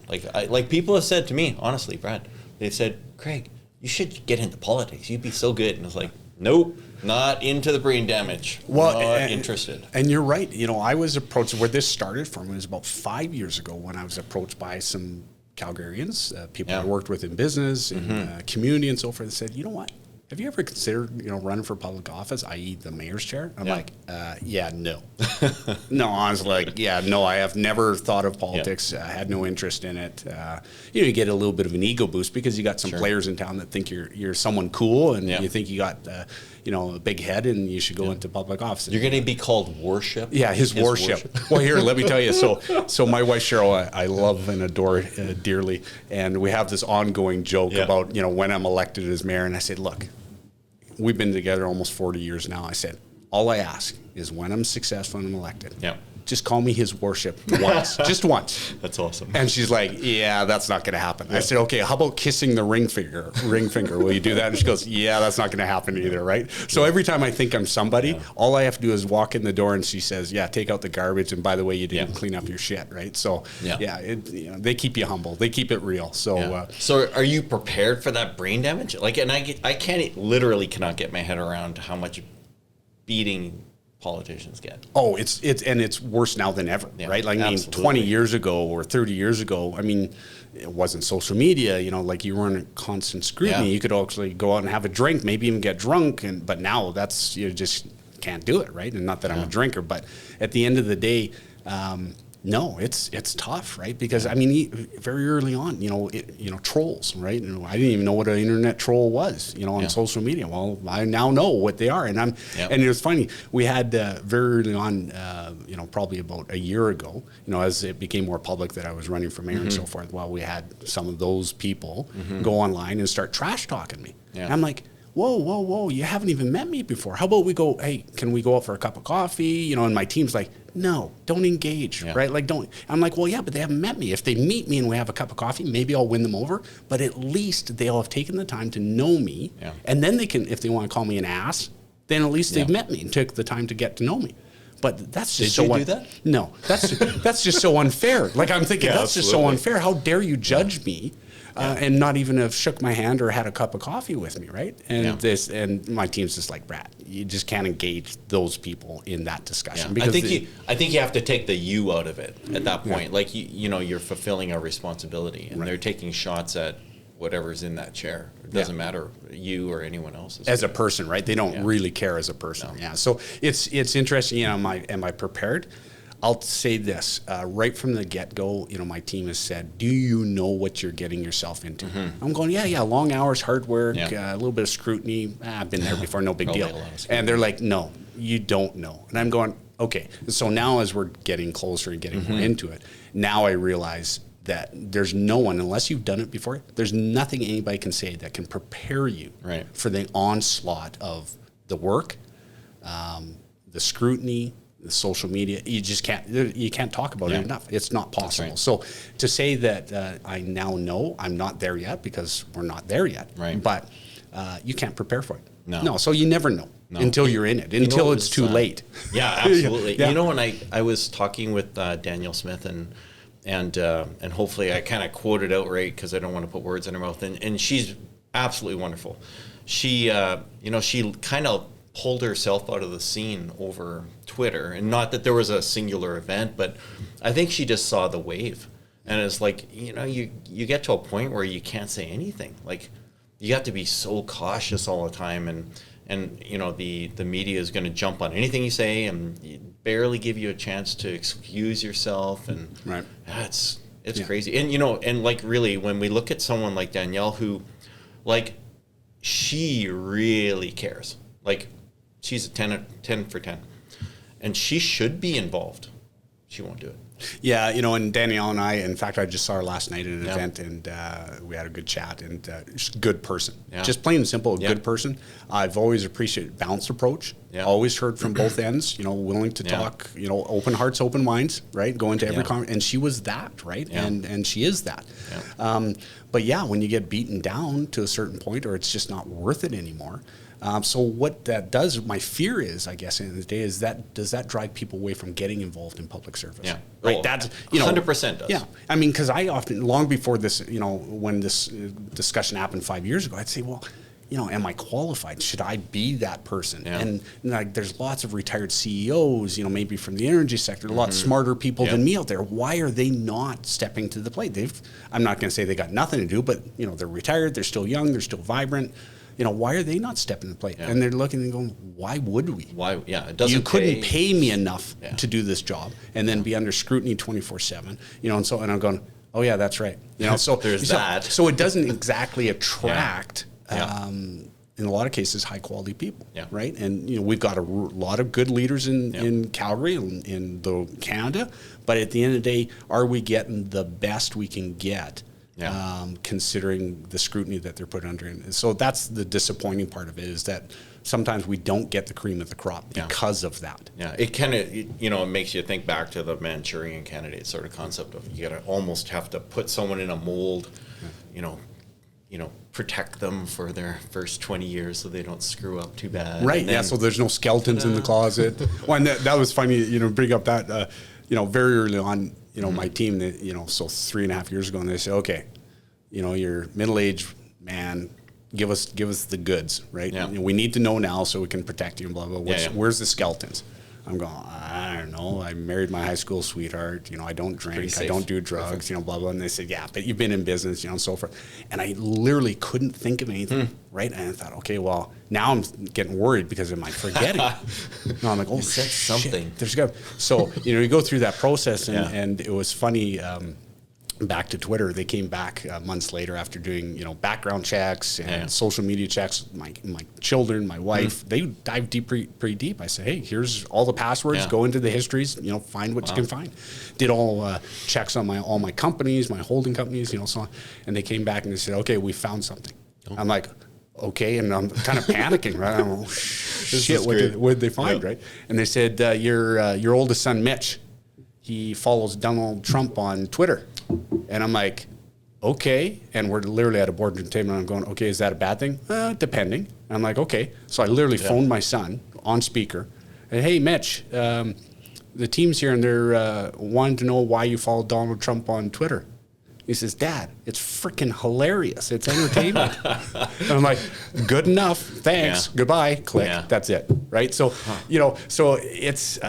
Like people have said to me, honestly, Brad, they've said, Craig, you should get into politics. You'd be so good. And I was like, nope, not into the brain damage. Not interested. And you're right. You know, I was approached, where this started from was about 5 years ago when I was approached by some Calgarians, people I worked with in business and community and so forth. They said, you know what? Have you ever considered, you know, running for public office, i.e. the mayor's chair? I'm like, no. No, I was like, no, I have never thought of politics. I had no interest in it. You know, you get a little bit of an ego boost because you got some players in town that think you're someone cool and you think you got, you know, a big head and you should go into public office. You're going to be called worship? Yeah, his worship. Well, here, let me tell you. So my wife, Cheryl, I love and adore dearly. And we have this ongoing joke about, you know, when I'm elected as mayor. And I said, look, we've been together almost 40 years now. I said, all I ask is when I'm successful and I'm elected, just call me his worship once, just once. That's awesome. And she's like, yeah, that's not going to happen. I said, okay, how about kissing the ring finger? Will you do that? And she goes, yeah, that's not going to happen either, right? So every time I think I'm somebody, all I have to do is walk in the door and she says, yeah, take out the garbage. And by the way, you didn't clean up your shit, right? So you know, they keep you humble. They keep it real. So so are you prepared for that brain damage? Like, and I literally cannot get my head around how much beating politicians get. Oh, it's worse now than ever, right? Like, I mean, 20 years ago or 30 years ago, I mean, it wasn't social media, you know, like you were in constant scrutiny. You could actually go out and have a drink, maybe even get drunk. But now you just can't do it, right? And not that I'm a drinker, but at the end of the day, no, it's tough, right? Because I mean, very early on, you know, trolls, right? You know, I didn't even know what an internet troll was, you know, on social media. Well, I now know what they are, and and it was funny. We had very early on, you know, probably about a year ago, you know, as it became more public that I was running for mayor and so forth. Well, we had some of those people go online and start trash talking me. And I'm like, whoa, you haven't even met me before. How about we go, hey, can we go out for a cup of coffee? You know, and my team's like, no, don't engage, right? Like, don't. I'm like, well, yeah, but they haven't met me. If they meet me and we have a cup of coffee, maybe I'll win them over. But at least they'll have taken the time to know me. Yeah. And then they can, if they want to call me an ass, then at least they've met me and took the time to get to know me. But that's just Did you do that? No, that's just so unfair. Like, I'm thinking, that's just so unfair. How dare you judge me? And not even have shook my hand or had a cup of coffee with me, right? And and my team's just like, Brad, you just can't engage those people in that discussion. Because I think you have to take the you out of it at that point. Like you know, you're fulfilling a responsibility, and they're taking shots at whatever's in that chair. It doesn't matter, you or anyone else. As a person, right? They don't really care as a person. No. Yeah. So it's interesting. You know, am I prepared? I'll say this, right from the get-go, you know, my team has said, do you know what you're getting yourself into? I'm going, yeah, long hours, hard work, a little bit of scrutiny. I've been there before, no big deal. And they're like, no, you don't know. And I'm going, okay. So now as we're getting closer and getting more into it, now I realize that there's no one, unless you've done it before, there's nothing anybody can say that can prepare you for the onslaught of the work, the scrutiny, the social media. You just can't talk about it enough. It's not possible. So to say that I now know, I'm not there yet, because we're not there yet. Right. But you can't prepare for it. No. So you never know until you're in it, until it's too late. Yeah, absolutely. You know, when I was talking with Danielle Smith and hopefully I kind of quoted out right, because I don't want to put words in her mouth. And she's absolutely wonderful. She she kind of pulled herself out of the scene over Twitter, and not that there was a singular event, but I think she just saw the wave, and it's like, you know, you get to a point where you can't say anything. Like, you have to be so cautious all the time, and you know, the media is going to jump on anything you say and barely give you a chance to excuse yourself, and it's crazy. And you know, and like, really, when we look at someone like Danielle, who, like, she really cares, like, she's a 10 for 10. And she should be involved. She won't do it. Yeah, you know, and Danielle and I, in fact, I just saw her last night at an event, and we had a good chat, and she's a good person. Just plain and simple, a good person. I've always appreciated balanced approach. Always heard from both ends, you know, willing to talk, you know, open hearts, open minds, right? Go into every conversation. And she was that, right? And she is that. But yeah, when you get beaten down to a certain point, or it's just not worth it anymore. So what that does, my fear is, I guess, at the end of the day, is that does that drive people away from getting involved in public service? Yeah, right. That's, you know, 100% does. Yeah, I mean, because I often, long before this, you know, when this discussion happened 5 years ago, I'd say, well, you know, am I qualified? Should I be that person? And like, there's lots of retired CEOs, you know, maybe from the energy sector, a lot smarter people than me out there. Why are they not stepping to the plate? I'm not going to say they got nothing to do, but you know, they're retired, they're still young, they're still vibrant. You know, why are they not stepping to the plate? And they're looking and going, why would we? Why? Yeah, it doesn't. You couldn't pay me enough to do this job, and then be under scrutiny 24/7. You know, and I'm going, oh yeah, that's right. You know, so there's that. So it doesn't exactly attract. In a lot of cases, high quality people, right? And you know, we've got a lot of good leaders in Calgary, in Canada, but at the end of the day, are we getting the best we can get? Considering the scrutiny that they're put under. And so that's the disappointing part of it, is that sometimes we don't get the cream of the crop because of that. Yeah, it kind of, you know, it makes you think back to the Manchurian candidate sort of concept of, you gotta almost have to put someone in a mold, you know, protect them for their first 20 years so they don't screw up too bad. Right, then, so there's no skeletons in the closet. Well, and that was funny, you know, bring up that, you know, very early on, you know, my team, you know, so 3.5 years ago, and they said, okay, you know, you're middle-aged man, give us the goods, right? You know, we need to know now so we can protect you and blah, blah, blah. Where's the skeletons? I'm going, I don't know. I married my high school sweetheart. You know, I don't drink. I don't do drugs, you know, blah, blah. And they said, yeah, but you've been in business, you know, and so forth. And I literally couldn't think of anything, right? And I thought, okay, well, now I'm getting worried because am I forgetting? No, I'm like, oh, shit, something. There's got. So, you know, you go through that process, and it was funny. Back to Twitter, they came back months later after doing, you know, background checks and social media checks. My children, my wife, they dived pretty deep. I said, hey, here's all the passwords. Go into the histories. You know, find what you can find. Did all checks on all my companies, my holding companies, you know, so on. And they came back and they said, okay, we found something. I'm like, okay, and I'm kind of panicking, right? I'm like, shit, what did they find, right? And they said, your oldest son, Mitch, he follows Donald Trump on Twitter. And I'm like, okay. And we're literally at a boardroom table, and I'm going, okay, is that a bad thing? Depending. And I'm like, okay. So I literally phoned my son on speaker. And, hey, Mitch, the team's here, and they're wanting to know why you follow Donald Trump on Twitter. He says, Dad, it's freaking hilarious. It's entertainment. And I'm like, good enough. Thanks. Goodbye. Click. That's it. Right? So, so it's,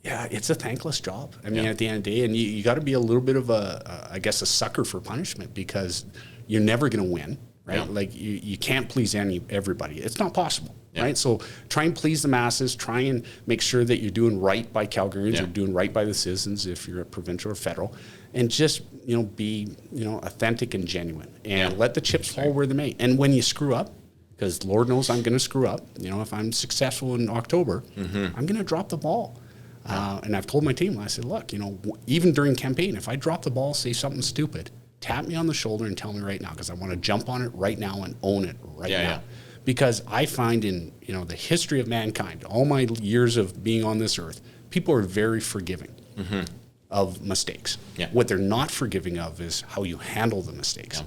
it's a thankless job. I mean, at the end of the day, and you got to be a little bit of I guess, a sucker for punishment, because you're never going to win, right? Yeah. Like, you can't please everybody. It's not possible, right? So try and please the masses. Try and make sure that you're doing right by Calgarians. You're doing right by the citizens if you're a provincial or federal. And just, be, authentic and genuine. And let the chips fall where they may. And when you screw up, because Lord knows I'm going to screw up. If I'm successful in October, I'm going to drop the ball. And I've told my team, I said, look, even during campaign, if I drop the ball, say something stupid, tap me on the shoulder and tell me right now, because I want to jump on it right now and own it right now. Yeah. Because I find in, the history of mankind, all my years of being on this earth, people are very forgiving of mistakes. Yeah. What they're not forgiving of is how you handle the mistakes. Yeah.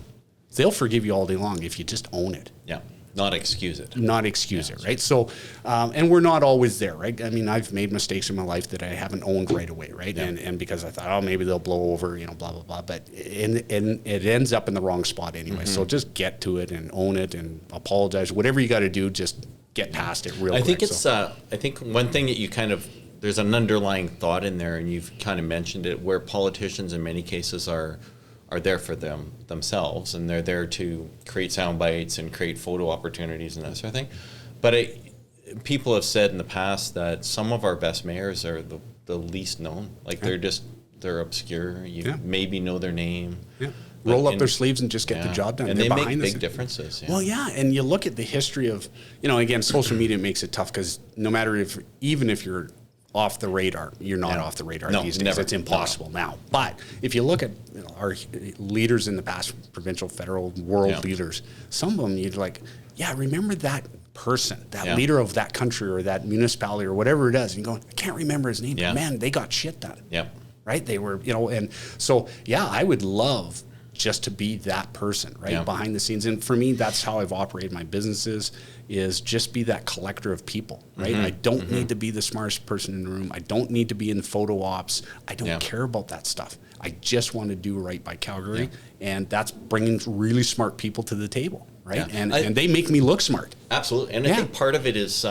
They'll forgive you all day long if you just own it. Yeah. Not excuse it. Not excuse it, right? So, and we're not always there, right? I mean, I've made mistakes in my life that I haven't owned right away, right? Yeah. And because I thought, maybe they'll blow over, blah, blah, blah. But and it ends up in the wrong spot anyway. So just get to it and own it and apologize. Whatever you got to do, just get past it real quick. I think it's, I think one thing that you there's an underlying thought in there, and you've kind of mentioned it, where politicians in many cases are there for themselves, and they're there to create sound bites and create photo opportunities and that sort of thing. But people have said in the past that some of our best mayors are the least known. Like they're obscure. You maybe know their name. Yeah. Roll up their sleeves and just get the job done. And they make big differences. Yeah. Well, and you look at the history of, again, social media makes it tough, because no matter even if you're off the radar, you're not off the radar these days. Never. It's impossible now. But if you look at our leaders in the past, provincial, federal, world leaders, some of them you're like, remember that person, that leader of that country or that municipality or whatever it is. And you go, I can't remember his name, but man, they got shit done. Yeah. Right? They were, and so, I would love just to be that person, right? Behind the scenes. And for me, that's how I've operated my businesses, is just be that collector of people, right? I don't need to be the smartest person in the room. I don't need to be in photo ops. I don't care about that stuff. I just want to do right by Calgary. And that's bringing really smart people to the table, right? And they make me look smart. Absolutely. And I think part of it is,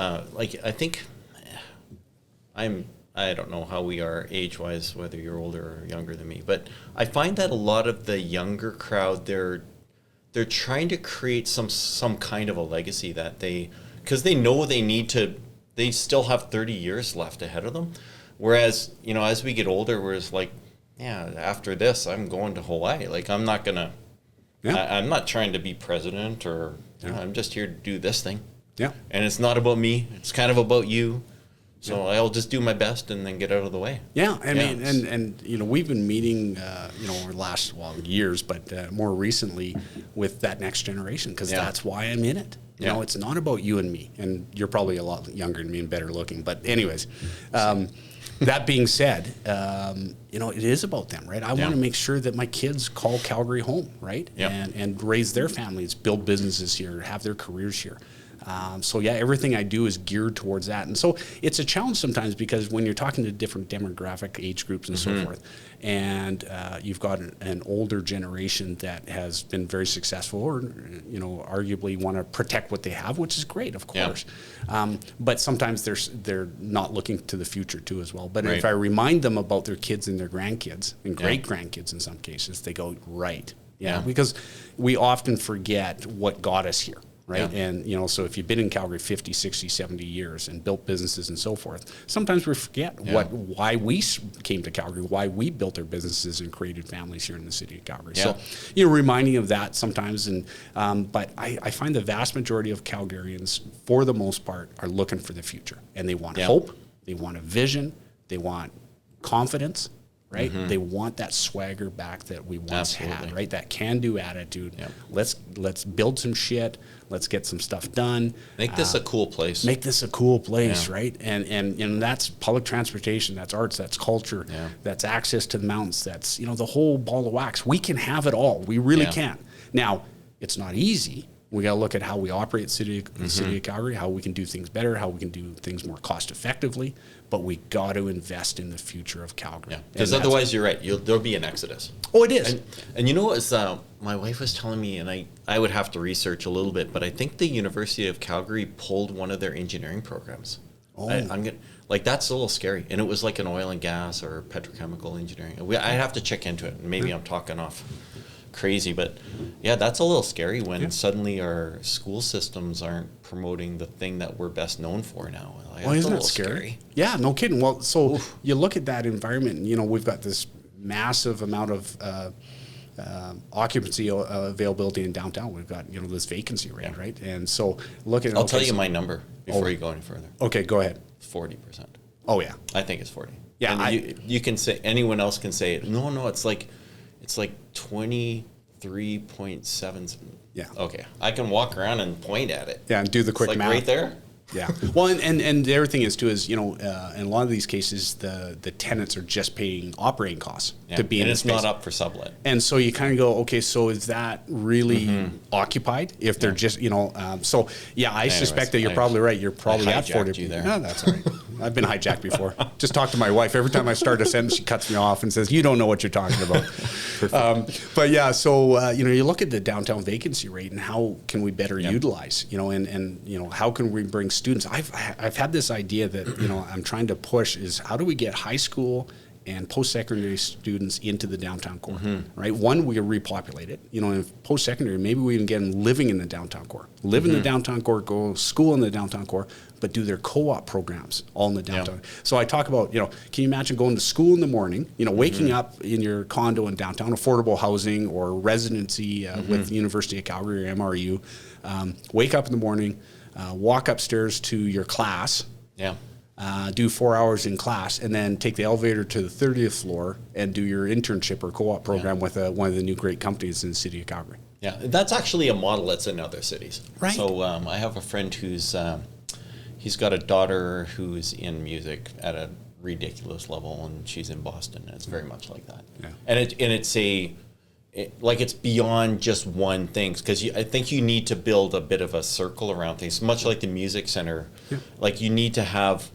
I don't know how we are age-wise, whether you're older or younger than me, but I find that a lot of the younger crowd, they're trying to create some kind of a legacy that because they know they still have 30 years left ahead of them. Whereas, as we get older, we're just like, after this, I'm going to Hawaii. Like, I'm not going to, I'm not trying to be president or, I'm just here to do this thing. Yeah. And it's not about me. It's kind of about you. So I'll just do my best and then get out of the way. Yeah, I mean, and we've been meeting, over the last years, but more recently with that next generation, because that's why I'm in it. You know, it's not about you and me, and you're probably a lot younger than me and better looking. But anyways, that being said, it is about them, right? I want to make sure that my kids call Calgary home, right? And raise their families, build businesses here, have their careers here. Everything I do is geared towards that. And so it's a challenge sometimes, because when you're talking to different demographic age groups and so forth, and you've got an older generation that has been very successful, or, arguably want to protect what they have, which is great, of course. But sometimes they're not looking to the future too as well. But if I remind them about their kids and their grandkids and great-grandkids in some cases, they go, right. Because we often forget what got us here. Right. Yeah. And, so if you've been in Calgary 50, 60, 70 years and built businesses and so forth, sometimes we forget why we came to Calgary, why we built our businesses and created families here in the city of Calgary. Yeah. So, reminding of that sometimes. And but I find the vast majority of Calgarians, for the most part, are looking for the future. And they want hope. They want a vision. They want confidence. right? They want that swagger back that we once had, right? That can-do attitude. Yep. Let's build some shit. Let's get some stuff done. Make this a cool place. Make this a cool place, right? And that's public transportation, that's arts, that's culture, that's access to the mountains, that's, you know, the whole ball of wax. We can have it all. We really can. Now, it's not easy. We got to look at how we operate the city of Calgary, how we can do things better, how we can do things more cost effectively, but we got to invest in the future of Calgary. Because otherwise, you're right. There'll be an exodus. Oh, it is. And you know what? My wife was telling me, and I would have to research a little bit, but I think the University of Calgary pulled one of their engineering programs. Oh. That's a little scary. And it was like an oil and gas or petrochemical engineering. I have to check into it. Maybe I'm talking off crazy, but that's a little scary when suddenly our school systems aren't promoting the thing that we're best known for now. Isn't that scary? Yeah, no kidding. Well, so you look at that environment, and, you know, we've got this massive amount of occupancy availability in downtown. We've got, you know, this vacancy rate, right? And so I'll tell you my number before you go any further. Okay, go ahead. 40%. Oh yeah, I think it's 40. Yeah, and you can say, anyone else can say it. No, it's like 23.7. Yeah. Okay. I can walk around and point at it. Yeah, and do the quick math. Right there. Yeah. Well, and the other thing is too is, you know, in a lot of these cases, the tenants are just paying operating costs to be in the space. And it's not up for sublet. And so you kind of go, okay, so is that really occupied? If they're just, you know, I suspect that you're probably right. You're probably at 40. You there. No, that's all right. I've been hijacked before. Just talk to my wife. Every time I start a sentence, she cuts me off and says, "You don't know what you're talking about." But yeah, so you know, you look at the downtown vacancy rate and how can we better utilize, you know, and you know, how can we bring students? I've had this idea that, you know, I'm trying to push is how do we get high school and post-secondary students into the downtown core, right? One, we repopulate it. You know, in post-secondary, maybe we even get them living in the downtown core. Live in the downtown core, go to school in the downtown core, but do their co-op programs all in the downtown. So I talk about, you know, can you imagine going to school in the morning, you know, waking up in your condo in downtown, affordable housing or residency with the University of Calgary or MRU, wake up in the morning, walk upstairs to your class, do 4 hours in class, and then take the elevator to the 30th floor and do your internship or co-op program with one of the new great companies in the city of Calgary. Yeah, that's actually a model that's in other cities. Right. So I have a friend who's he's got a daughter who's in music at a ridiculous level, and she's in Boston, and it's very much like that. Yeah. And it's beyond just one thing, because I think you need to build a bit of a circle around things, much like the music center. Yeah. Like you need to have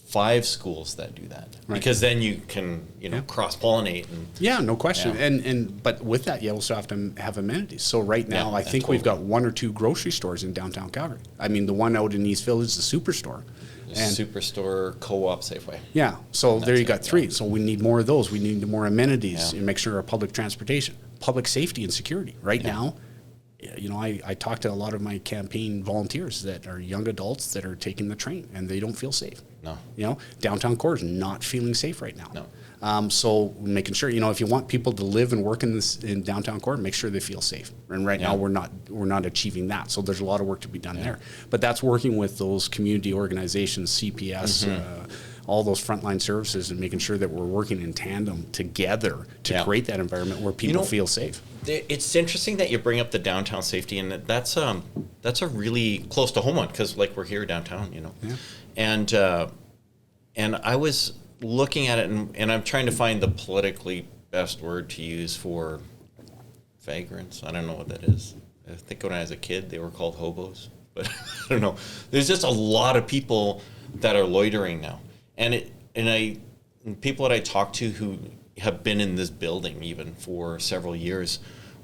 5 schools that do that, because then you can, you know, cross-pollinate. No question. But with that, you also have to have amenities. So right now, I think we've got 1 or 2 grocery stores in downtown Calgary. I mean, the one out in East Village is the Superstore. Superstore, Co-op, Safeway. Yeah. So there you got 3. So we need more of those. We need more amenities and make sure our public transportation, public safety and security. Right now, you know, I talk to a lot of my campaign volunteers that are young adults that are taking the train and they don't feel safe. No. You know, downtown core is not feeling safe right now. No. So making sure, you know, if you want people to live and work in downtown core, make sure they feel safe. And right now we're not achieving that. So there's a lot of work to be done there. But that's working with those community organizations, CPS, all those frontline services, and making sure that we're working in tandem together to create that environment where people feel safe. It's interesting that you bring up the downtown safety, and that's a really close to home one, because like we're here downtown, you know. Yeah. And I was looking at it, and I'm trying to find the politically best word to use for vagrants. I don't know what that is. I think when I was a kid, they were called hobos, but I don't know. There's just a lot of people that are loitering now, and people that I talk to who have been in this building even for several years,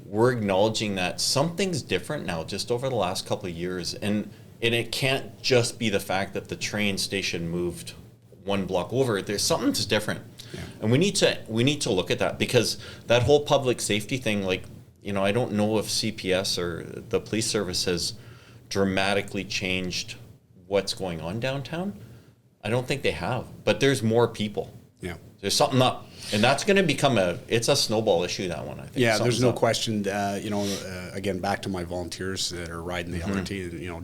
we're acknowledging that something's different now just over the last couple of years, and it can't just be the fact that the train station moved 1 block over. There's something that's different, and we need to look at that, because that whole public safety thing, like, you know, I don't know if CPS or the police service has dramatically changed what's going on downtown. I don't think they have, but there's more people. Yeah, there's something up. And that's going to become a snowball issue, that one, I think. Yeah, there's no question. You know, again, back to my volunteers that are riding the LRT. You know,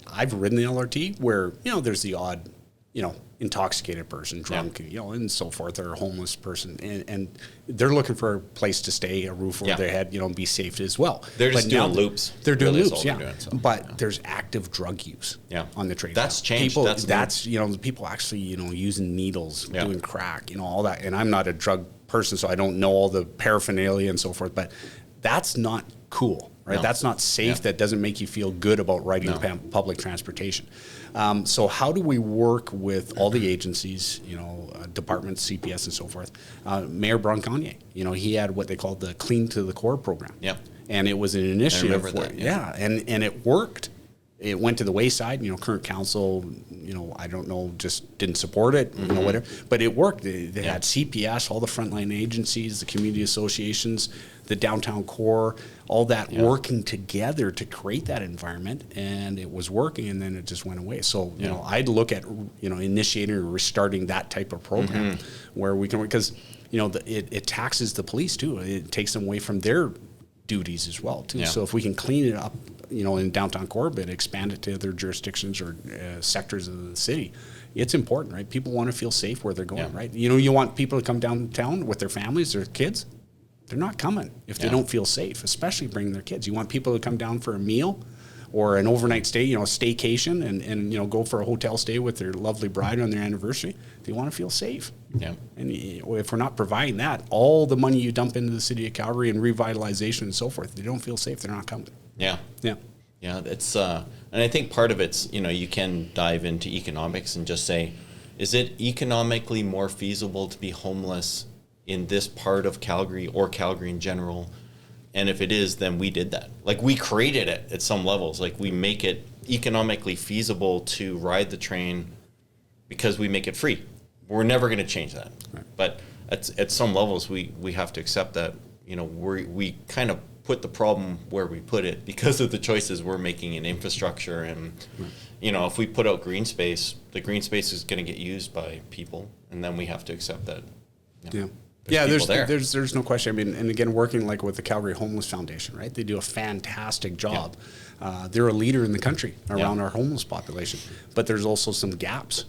I've ridden the LRT where, you know, there's the odd, you know, intoxicated person, drunk, and so forth, or a homeless person, and they're looking for a place to stay, a roof over their head, and be safe as well. They're just doing loops. They're doing really loops, but there's active drug use on the train. That's changed. People, people actually, using needles, doing crack, all that. And I'm not a drug person, so I don't know all the paraphernalia and so forth, but that's not cool, right? No. That's not safe. That doesn't make you feel good about riding public transportation. So how do we work with all the agencies, departments, CPS and so forth? Mayor Bronconnier, he had what they called the Clean to the Core program. And it was an initiative. And it worked. It went to the wayside. Current council, I don't know, just didn't support it, whatever. But it worked. They had CPS, all the frontline agencies, the community associations, the downtown core, all that working together to create that environment, and it was working, and then it just went away. So, I'd look at, initiating or restarting that type of program where we can, because, it taxes the police too. It takes them away from their duties as well too. So if we can clean it up, in downtown core, but expand it to other jurisdictions or sectors of the city, it's important, right? People want to feel safe where they're going, right? You want people to come downtown with their families, their kids. They're not coming if they don't feel safe, especially bringing their kids. You want people to come down for a meal or an overnight stay, a staycation, and go for a hotel stay with their lovely bride on their anniversary. They want to feel safe. And if we're not providing that, all the money you dump into the city of Calgary and revitalization and so forth, they don't feel safe, they're not coming. Yeah, it's and I think part of it's, you can dive into economics and just say, is it economically more feasible to be homeless in this part of Calgary or Calgary in general? And if it is, then we did that. Like, we created it at some levels. Like, we make it economically feasible to ride the train because we make it free. We're never going to change that. Right. But at some levels, we have to accept that, we kind of put the problem where we put it because of the choices we're making in infrastructure. And, if we put out green space, the green space is going to get used by people. And then we have to accept that. There's no question. I mean, and again, working like with the Calgary Homeless Foundation, right? They do a fantastic job. They're a leader in the country around our homeless population, but there's also some gaps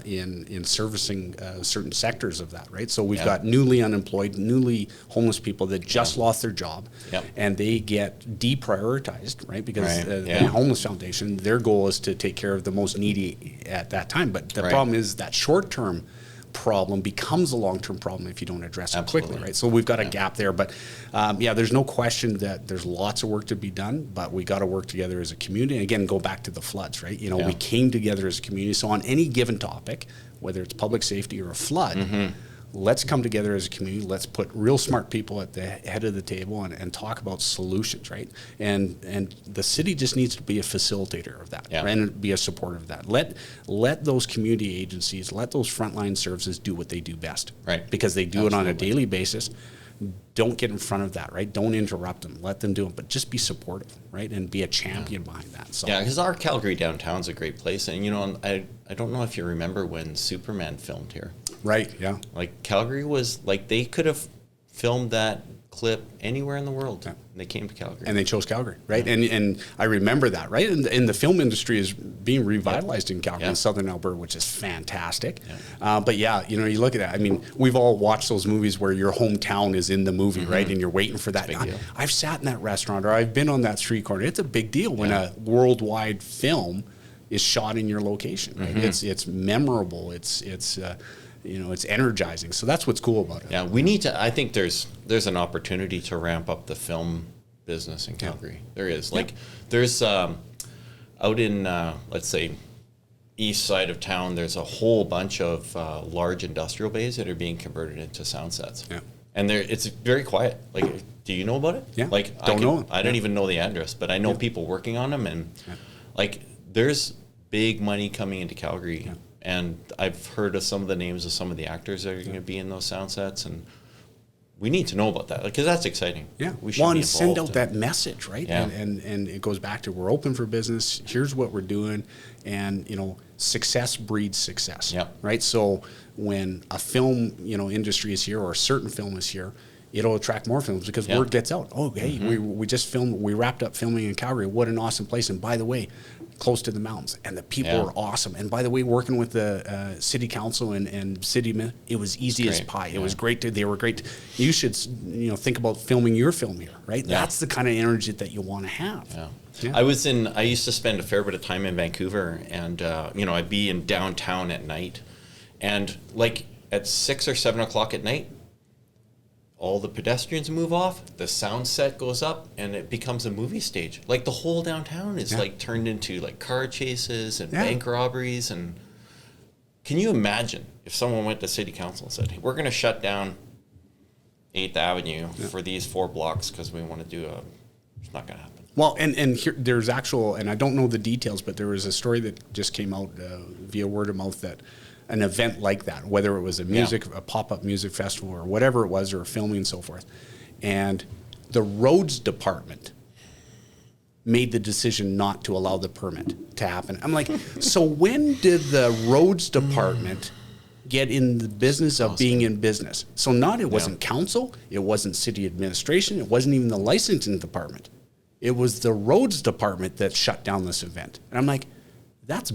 in servicing certain sectors of that, right? So we've got newly unemployed, newly homeless people that just lost their job, and they get deprioritized, right? Because the Homeless Foundation, their goal is to take care of the most needy at that time. But the problem is that short-term problem becomes a long-term problem if you don't address it quickly, right? So we've got a gap there, but there's no question that there's lots of work to be done, but we got to work together as a community. And again, go back to the floods, right? We came together as a community. So on any given topic, whether it's public safety or a flood, let's come together as a community. Let's put real smart people at the head of the table and talk about solutions, right? And the city just needs to be a facilitator of that, right? And be a supporter of that. Let those community agencies, let those frontline services do what they do best, right? Because they do it on a daily basis. Don't get in front of that, right? Don't interrupt them. Let them do it, but just be supportive, right? And be a champion behind that. So because our Calgary downtown's a great place, and I don't know if you remember when Superman filmed here. Right, yeah. Like, Calgary was, like, they could have filmed that clip anywhere in the world. And they came to Calgary. And they chose Calgary, right? And I remember that, right? And the film industry is being revitalized in Calgary, in southern Alberta, which is fantastic. But you look at that. I mean, we've all watched those movies where your hometown is in the movie, right? And you're waiting for that. I've sat in that restaurant, or I've been on that street corner. It's a big deal when a worldwide film is shot in your location, right? It's memorable. It's energizing. So that's what's cool about it. Yeah, we need to. I think there's an opportunity to ramp up the film business in Calgary. There is. There's out in let's say east side of town. There's a whole bunch of large industrial bays that are being converted into sound sets. And it's very quiet. Like, do you know about it? Yeah. Like, I don't even know the address, but I know people working on them, and like, there's big money coming into Calgary. And I've heard of some of the names of some of the actors that are going to be in those sound sets, and we need to know about that, because that's exciting. We should be send out that message, right? And it goes back to, we're open for business. Here's what we're doing, and success breeds success. Right. So when a film industry is here, or a certain film is here, it'll attract more films, because word gets out. Oh, hey, we just filmed. We wrapped up filming in Calgary. What an awesome place! And by the way, close to the mountains, and the people Yeah. are awesome. And by the way, working with the city council and it was easy as great. pie. It Yeah. was great. They were great. You should, think about filming your film here, right? Yeah. That's the kind of energy that you want to have. Yeah. Yeah. I used to spend a fair bit of time in Vancouver, and I'd be in downtown at night, and like at 6 or 7 o'clock at night, all the pedestrians move off, the sound set goes up, and it becomes a movie stage. Like the whole downtown is like turned into like car chases and bank robberies. And can you imagine if someone went to city council and said, hey, we're going to shut down 8th Avenue for these 4 blocks because we want to do it's not going to happen. Well, and here, there's actual, and I don't know the details, but there was a story that just came out via word of mouth that an event like that, whether it was a pop-up music festival or whatever it was, or filming and so forth, and the roads department made the decision not to allow the permit to happen. I'm like, so when did the roads department get in the business of being in business? So it wasn't council, it wasn't city administration, it wasn't even the licensing department. It was the roads department that shut down this event. And I'm like, that's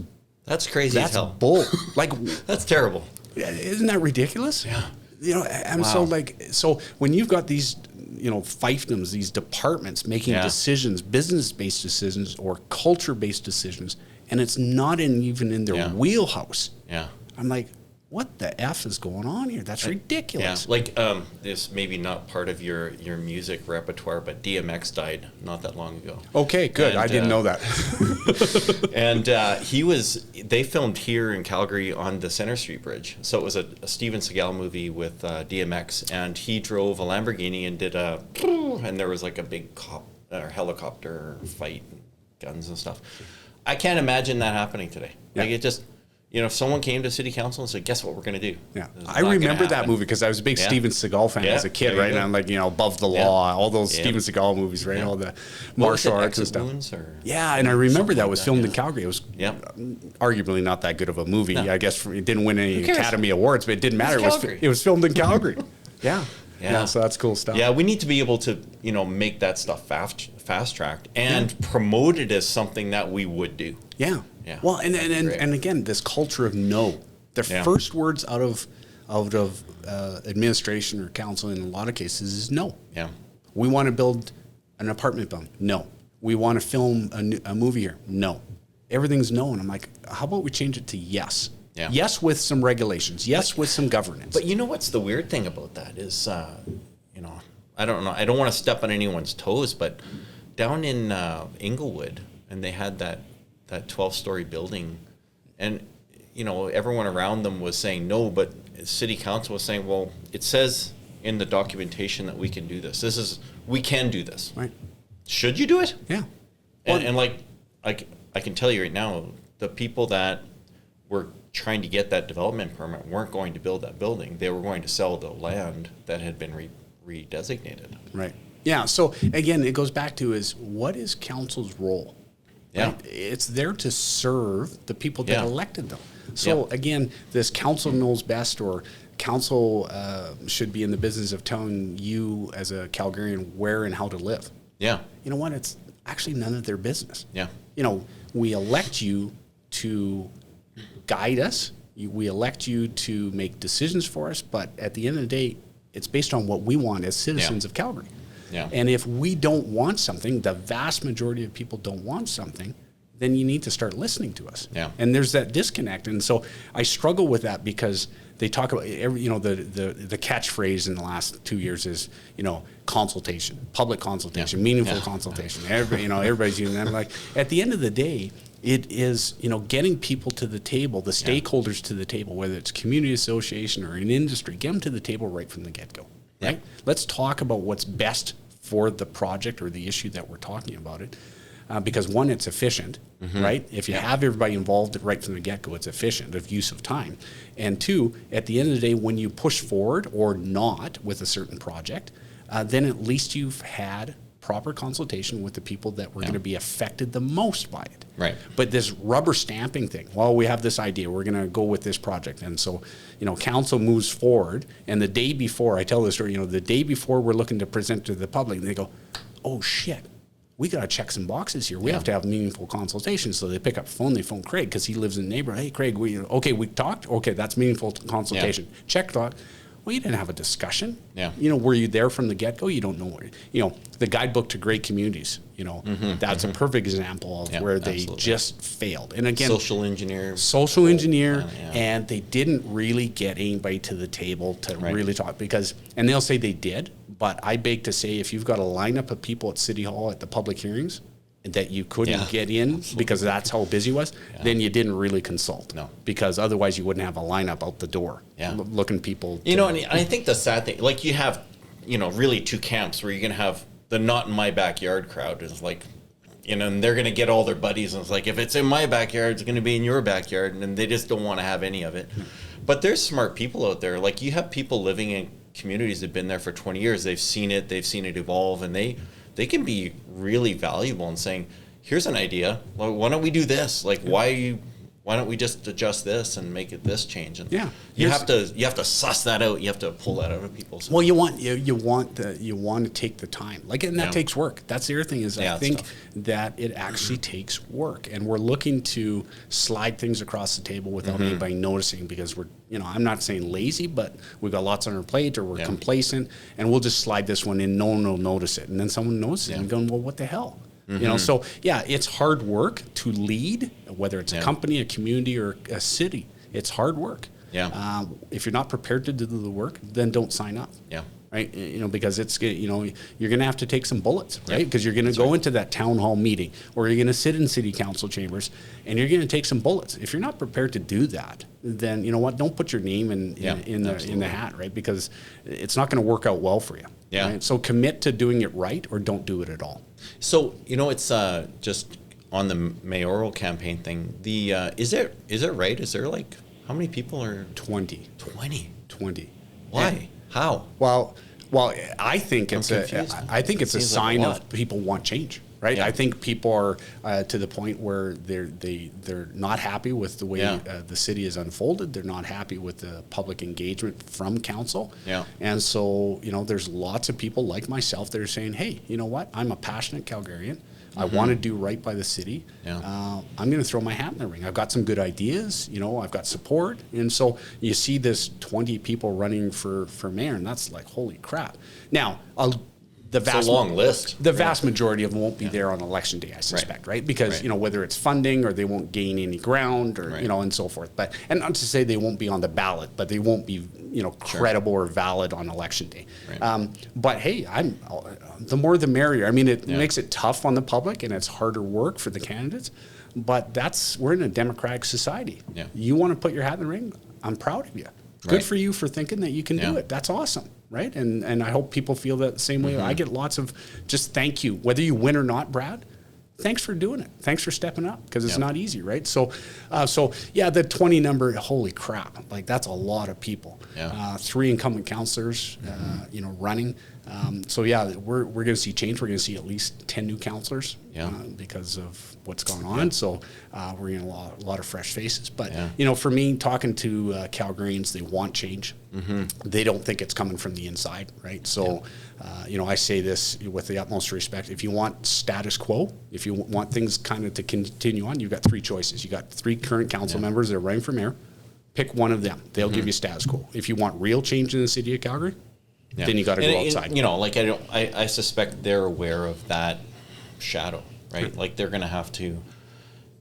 crazy as that's hell. bull. Like, That's terrible. isn't that ridiculous? Yeah. I'm so when you've got these, fiefdoms, these departments making decisions, business-based decisions or culture-based decisions, and it's not even in their wheelhouse. Yeah. I'm like, what the F is going on here? That's ridiculous. Yeah, like this maybe not part of your music repertoire, but DMX died not that long ago. Okay, good. And, I didn't know that. And they filmed here in Calgary on the Center Street Bridge. So it was a Steven Seagal movie with DMX, and he drove a Lamborghini and did and there was like a big helicopter fight, and guns and stuff. I can't imagine that happening today. Yeah. Like it just... if someone came to city council and said, guess what we're going to do? Yeah, This is I not remember gonna that happen. movie because I was a big Steven Seagal fan as a kid, there you right? go. And I'm like, Above the Law, all those Steven Seagal movies, right? All the martial arts and stuff. Wounds or Yeah, and I remember that like was that, filmed in Calgary. It was Yep. arguably not that good of a movie. No. I guess it didn't win any cares? Academy Awards, but it didn't matter. Calgary. It was filmed in Calgary. Yeah. Yeah. So that's cool stuff. Yeah, we need to be able to, make that stuff fast tracked and promote it as something that we would do. Yeah. Yeah. Well, and Great. again, this culture of no. The first words out of administration or council in a lot of cases is no. Yeah. We want to build an apartment building. No. We want to film a movie here. No. Everything's no. And I'm like, how about we change it to yes? Yeah. Yes, with some regulations. Yes, with some governance. But what's the weird thing about that is, I don't know. I don't want to step on anyone's toes, but down in Inglewood, and they had that 12-story building, and everyone around them was saying no, but city council was saying, well, it says in the documentation that we can do this. We can do this. Right. Should you do it? Yeah. And I can tell you right now, the people that were trying to get that development permit weren't going to build that building. They were going to sell the land that had been redesignated. Right. Yeah. So again, it goes back to what is council's role? Yeah. Right? It's there to serve the people that Yeah. elected them. So again, this council knows best, or council should be in the business of telling you as a Calgarian where and how to live. Yeah. You know what? It's actually none of their business. Yeah. We elect you to guide us. We elect you to make decisions for us. But at the end of the day, it's based on what we want as citizens of Calgary. Yeah. And if we don't want something, the vast majority of people don't want something, then you need to start listening to us. Yeah. And there's that disconnect. And so I struggle with that because they talk about the catchphrase in the last 2 years is, consultation, public consultation, meaningful consultation. Everybody's using that. I'm like, at the end of the day, it is, getting people to the table, the stakeholders to the table, whether it's community association or an industry, get them to the table right from the get-go, right? Yeah. Let's talk about what's best for the project or the issue that we're talking about it. Because one, it's efficient, right? If you have everybody involved right from the get-go, it's efficient of use of time. And two, at the end of the day, when you push forward or not with a certain project, then at least you've had proper consultation with the people that were going to be affected the most by it. Right. But this rubber stamping thing, well, we have this idea, we're going to go with this project. And so, council moves forward, and the day before, I tell the story, the day before we're looking to present to the public, and they go, oh shit, we got to check some boxes here. We have to have meaningful consultations. So they pick up the phone, they phone Craig because he lives in the neighborhood. Hey, Craig, we talked? Okay, that's meaningful consultation. Yeah. Check thought. Well, you didn't have a discussion. Yeah. Were you there from the get-go? You don't know. The guidebook to great communities, that's a perfect example of where they just failed. And again, social engineer, and they didn't really get anybody to the table to really talk and they'll say they did, but I beg to say if you've got a lineup of people at City Hall at the public hearings that you couldn't get in because that's how busy it was, then you didn't really consult. No. Because otherwise you wouldn't have a lineup out the door looking people. And I think the sad thing, like you have, really two camps where you're going to have the not in my backyard crowd is like, and they're going to get all their buddies and it's like, if it's in my backyard, it's going to be in your backyard, and they just don't want to have any of it. But there's smart people out there. Like you have people living in communities that have been there for 20 years. They've seen it evolve, and they can be really valuable in saying, here's an idea. Well, why don't we do this? Like, why don't we just adjust this and make it this change? And you have to suss that out. You have to pull that out of people. So. Well, you want to take the time, and that takes work. That's the other thing is I think that it actually takes work, and we're looking to slide things across the table without anybody noticing because we're, I'm not saying lazy, but we've got lots on our plate or we're complacent, and we'll just slide this one in. No one will notice it, and then someone notices it and going, well, what the hell? So it's hard work to lead, whether it's a company, a community, or a city. It's hard work. Yeah. If you're not prepared to do the work, then don't sign up. Yeah. Right. Because it's, you're going to have to take some bullets, right? Because you're going to go into that town hall meeting, or you're going to sit in city council chambers, and you're going to take some bullets. If you're not prepared to do that, then you know what? Don't put your name in the hat, right? Because it's not going to work out well for you. Yeah. Right? So commit to doing it right, or don't do it at all. So it's just on the mayoral campaign thing. The is it right? Is there like how many people are 20? 20. Why? And how? Well, I think it's a sign of people want change, right? Yeah. I think people are to the point where they're not happy with the way the city is unfolded. They're not happy with the public engagement from council. Yeah. And so, there's lots of people like myself that are saying, hey, you know what? I'm a passionate Calgarian. I want to do right by the city. Yeah. I'm going to throw my hat in the ring. I've got some good ideas. I've got support. And so you see this 20 people running for mayor, and that's like, holy crap. Now, it's a long list. The vast majority of them won't be there on election day, I suspect, right? Because, whether it's funding or they won't gain any ground or, and so forth. And not to say they won't be on the ballot, but they won't be, credible or valid on election day. Right. But hey, the more the merrier. I mean, it makes it tough on the public and it's harder work for the candidates, but we're in a democratic society. Yeah. You want to put your hat in the ring? I'm proud of you. Good for you for thinking that you can do it. That's awesome. Right. And I hope people feel that the same way. I get lots of just thank you, whether you win or not, Brad. Thanks for doing it. Thanks for stepping up because it's not easy. Right. So the 20 number, holy crap. Like that's a lot of people. Yeah. 3 incumbent councillors, running. We're going to see change. We're going to see at least 10 new councillors because of what's going on. Yeah. So we're getting a lot of fresh faces. But, for me, talking to Calgarians, they want change. They don't think it's coming from the inside, right? So, I say this with the utmost respect. If you want status quo, if you want things kind of to continue on, you've got 3 choices. You got 3 current council members that are running for mayor. Pick one of them. They'll give you status quo. If you want real change in the city of Calgary, then you got to go outside. I suspect they're aware of that shadow, right? Like they're going to have to,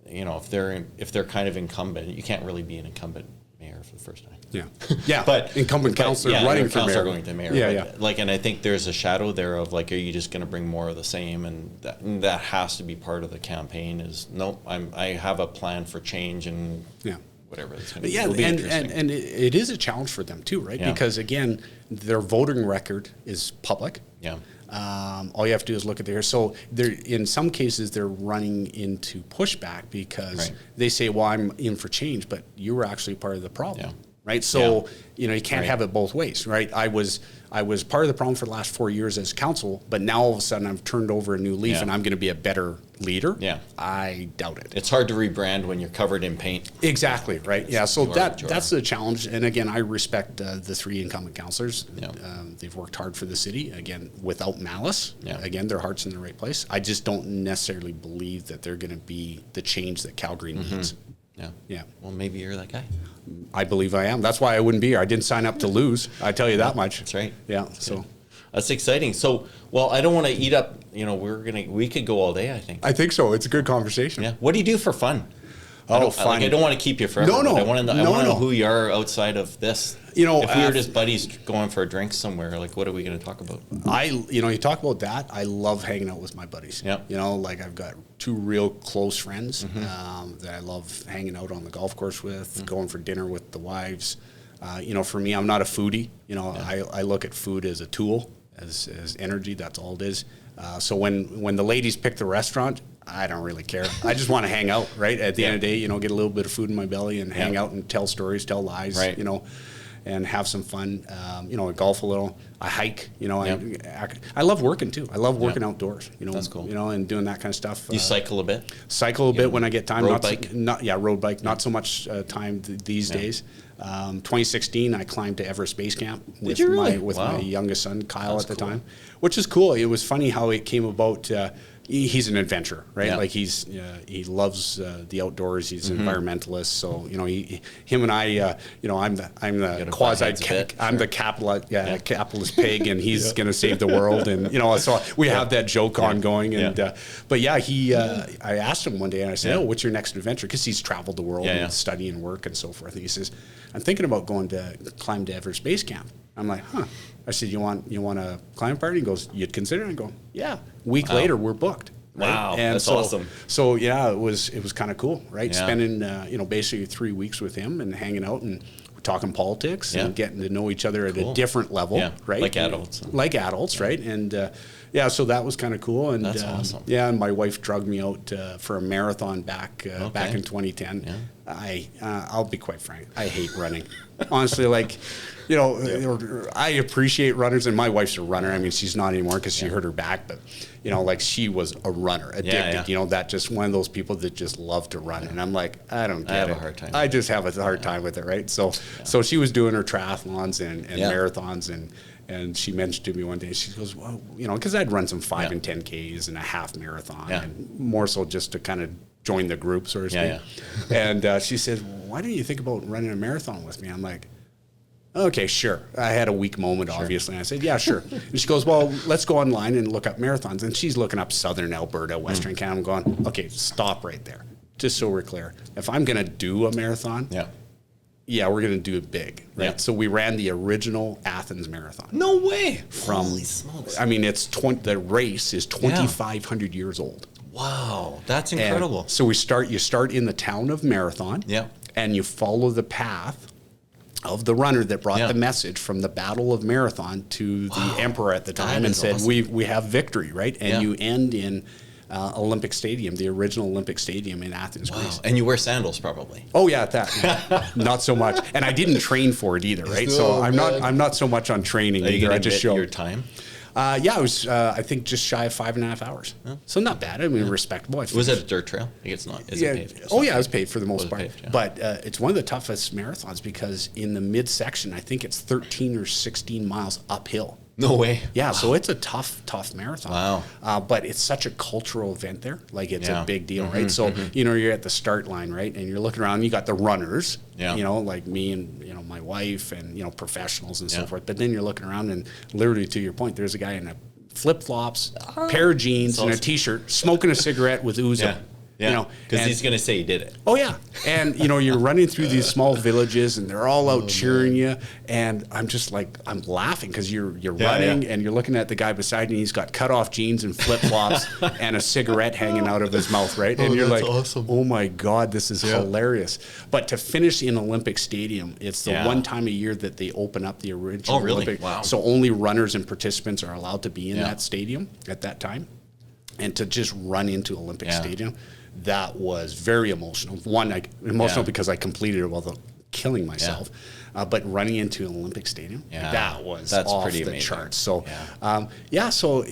if they're kind of incumbent, you can't really be an incumbent mayor for the first time. Yeah. But incumbent councillor running for mayor. Going to mayor. Yeah. Like, and I think there's a shadow there of like, are you just going to bring more of the same? And that has to be part of the campaign. Is nope. I have a plan for change and whatever it's going to be. Yeah, and it is a challenge for them too, right? Yeah. Because again, their voting record is public. Yeah. All you have to do is look at there. So in some cases, they're running into pushback because they say, well, I'm in for change, but you were actually part of the problem. Yeah. right? So, you can't have it both ways, right? I was part of the problem for the last 4 years as council, but now all of a sudden I've turned over a new leaf and I'm going to be a better leader. Yeah. I doubt it. It's hard to rebrand when you're covered in paint. Exactly, right? Yeah, so that's the challenge. And again, I respect the 3 incumbent councillors. Yeah. They've worked hard for the city, again, without malice. Yeah. Again, their heart's in the right place. I just don't necessarily believe that they're going to be the change that Calgary needs. Yeah. Yeah. Well, maybe you're that guy. I believe I am. That's why I wouldn't be here. I didn't sign up to lose. I tell you that much. That's right. Yeah. So that's exciting. So, well, I don't want to eat up. We could go all day, I think. I think so. It's a good conversation. Yeah. What do you do for fun? Fun. I don't want to keep you forever. No. I want to know who you are outside of this. If we were just buddies going for a drink somewhere, like, what are we going to talk about? You talk about that. I love hanging out with my buddies. Yeah. Like I've got 2 real close friends that I love hanging out on the golf course with, going for dinner with the wives. For me, I'm not a foodie. I look at food as a tool, as energy. That's all it is. So when the ladies pick the restaurant, I don't really care. I just want to hang out, right? At the end of the day, get a little bit of food in my belly and hang out and tell stories, tell lies, right. And have some fun. I golf a little. I hike. I love working too. I love working outdoors. That's cool. And doing that kind of stuff. You cycle a bit? Cycle a bit when I get time. Road bike? Road bike. Not so much time these days. 2016, I climbed to Everest Base Camp with my youngest son, Kyle, at the time, which is cool. It was funny how it came about. He's an adventurer, right? Yeah. Like he loves the outdoors. He's an environmentalist. So him and I, I'm the capitalist pig, and he's going to save the world, and so we have that joke ongoing. And but I asked him one day, and I said, "Oh, what's your next adventure?" Because he's traveled the world and study and work and so forth. And he says, "I'm thinking about going to climb to Everest Base Camp." I'm like, huh. I said, you want a climb party? He goes, you'd consider it? I go, yeah. A week later, we're booked. Right? Wow, and that's awesome. So yeah, it was kind of cool, right? Yeah. Spending basically 3 weeks with him and hanging out and talking politics and getting to know each other at a different level, right? Like adults. Like adults, right? And so that was kind of cool. And that's awesome. Yeah, and my wife drugged me out for a marathon back in 2010. Yeah. I'll be quite frank, I hate running. Honestly, I appreciate runners, and my wife's a runner. I mean, she's not anymore because she hurt her back, but she was a runner, addicted. That just one of those people that just love to run. And I'm like, I don't get it. I have a hard time. I just have a hard time with it, right? So she was doing her triathlons and marathons, and she mentioned to me one day, she goes, well, because I'd run some 5 and 10Ks and a half marathon, and more so just to kind of join the group, so to speak. And she said, why don't you think about running a marathon with me? I'm like, okay, sure. I had a weak moment, obviously. And I said, yeah, sure. And she goes, well, let's go online and look up marathons. And she's looking up Southern Alberta, Western Canada. I'm going, okay, stop right there. Just so we're clear. If I'm going to do a marathon, we're going to do it big, right? Yeah. So we ran the original Athens Marathon. No way. Holy smokes. I mean, the race is 2,500 years old. Wow, that's incredible. And so you start in the town of Marathon, and you follow the path of the runner that brought the message from the Battle of Marathon to the emperor at the time and said, awesome. we have victory, right? And you end in Olympic Stadium, the original Olympic Stadium in Athens, Greece. And you wear sandals probably. Oh yeah, not so much. And I didn't train for it either, right? So I'm not so much on training either. I just show your time. It was, I think, just shy of 5.5 hours. So not bad. I mean, respectable. Was it a dirt trail? It's not. Is it paved? It was paved for the most part. Paved, But it's one of the toughest marathons because in the midsection, I think it's 13 or 16 miles uphill. No way. Yeah, so it's a tough marathon. Wow. But it's such a cultural event there. Like, it's a big deal, right? So, you're at the start line, right? And you're looking around, you got the runners, like me and, my wife and, professionals and so forth. But then you're looking around and literally, to your point, there's a guy in a flip-flops, pair of jeans, and a T-shirt, smoking a cigarette with Ouzo. Yeah. Because he's going to say he did it. Oh, yeah. And, you're running through these small villages, and they're all out cheering you. And I'm just like, I'm laughing because you're running, and you're looking at the guy beside you, and he's got cut-off jeans and flip-flops and a cigarette hanging out of his mouth, right? And you're like, awesome. Oh, my God, this is hilarious. But to finish in Olympic Stadium, it's the one time a year that they open up the original Olympic. Wow. So only runners and participants are allowed to be in that stadium at that time. And to just run into Olympic Stadium, that was very emotional. One, emotional because I completed it while killing myself. but running into an Olympic Stadium, that's off pretty the amazing. charts. So, so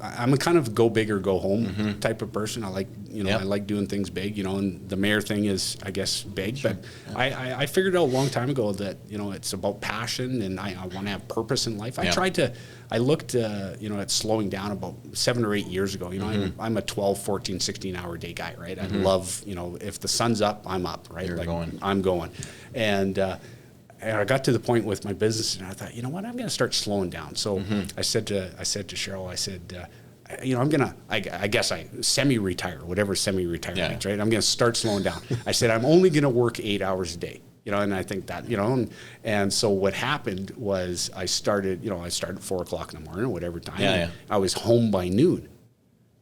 I'm a kind of go big or go home type of person. I like, I like doing things big, and the mayor thing is, I guess, big. Sure. But I figured out a long time ago that, it's about passion, and I want to have purpose in life. I looked, at slowing down about 7 or 8 years ago. I'm a 12, 14, 16-hour day guy, right? I love, if the sun's up, I'm up, right? I'm going. And I got to the point with my business, and I thought, you know what, I'm going to start slowing down. So I said to Cheryl, I guess I semi-retire, whatever semi-retire means, right? I'm going to start slowing down. I said, I'm only going to work 8 hours a day. And I think that, and so what happened was I started at 4 o'clock in the morning, whatever time. I was home by noon.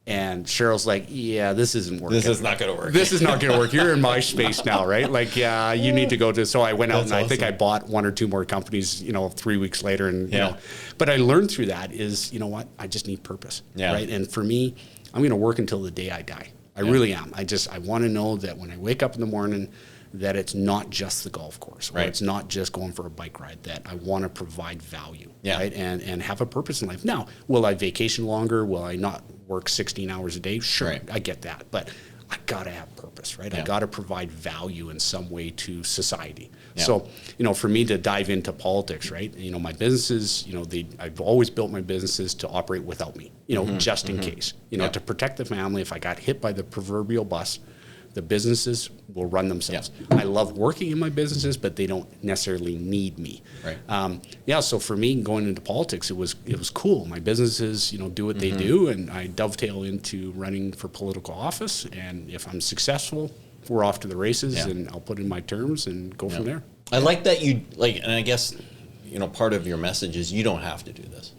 And Cheryl's like, this isn't working. This is not going to work. This is not going to work. You're in my space now, right? Like, you need to go to, so I went out and awesome. I think I bought 1 or 2 more companies, 3 weeks later. And, but I learned through that is, I just need purpose, right? And for me, I'm going to work until the day I die. I really am. I want to know that when I wake up in the morning, that it's not just the golf course, or it's not just going for a bike ride, that I want to provide value, right? And have a purpose in life. Now, will I vacation longer? Will I not work 16 hours a day? Sure, I get that. But I got to have purpose, right? I got to provide value in some way to society. So, for me to dive into politics, right? My businesses, I've always built my businesses to operate without me, just in case, to protect the family. If I got hit by the proverbial bus, the businesses will run themselves. I love working in my businesses, but they don't necessarily need me. Right. So for me, going into politics, it was cool. My businesses, do what they do, and I dovetail into running for political office. And if I'm successful, we're off to the races, and I'll put in my terms and go from there. I like that and I guess, part of your message is you don't have to do this.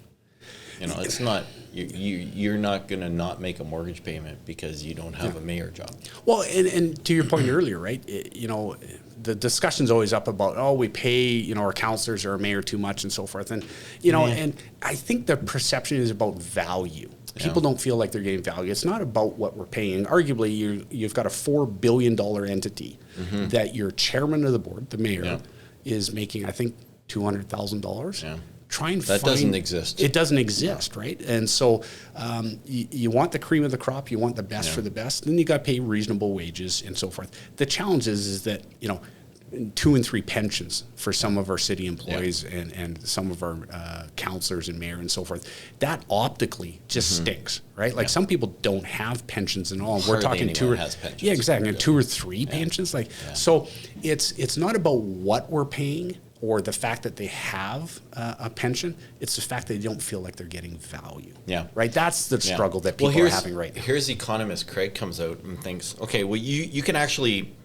It's not. You're not going to not make a mortgage payment because you don't have a mayor job. Well, and to your point earlier, right? The discussion's always up about, we pay, our counselors or our mayor too much and so forth. And, and I think the perception is about value. People don't feel like they're getting value. It's not about what we're paying. Arguably, you've got a $4 billion entity that your chairman of the board, the mayor, is making, I think, $200,000. Yeah. That doesn't exist. It doesn't exist, right? And so you want the cream of the crop, you want the best for the best, then you got to pay reasonable wages and so forth. The challenge is that, 2 and 3 pensions for some of our city employees and some of our counselors and mayor and so forth. That optically just stinks, right? Like some people don't have pensions and all. We're talking 2 or has pensions. Yeah, exactly. 2 or 3 pensions. So it's not about what we're paying or the fact that they have a pension. It's the fact that they don't feel like they're getting value. Yeah. Right? That's the struggle that people are having right now. Here's economist Craig comes out and thinks, okay, well, you can actually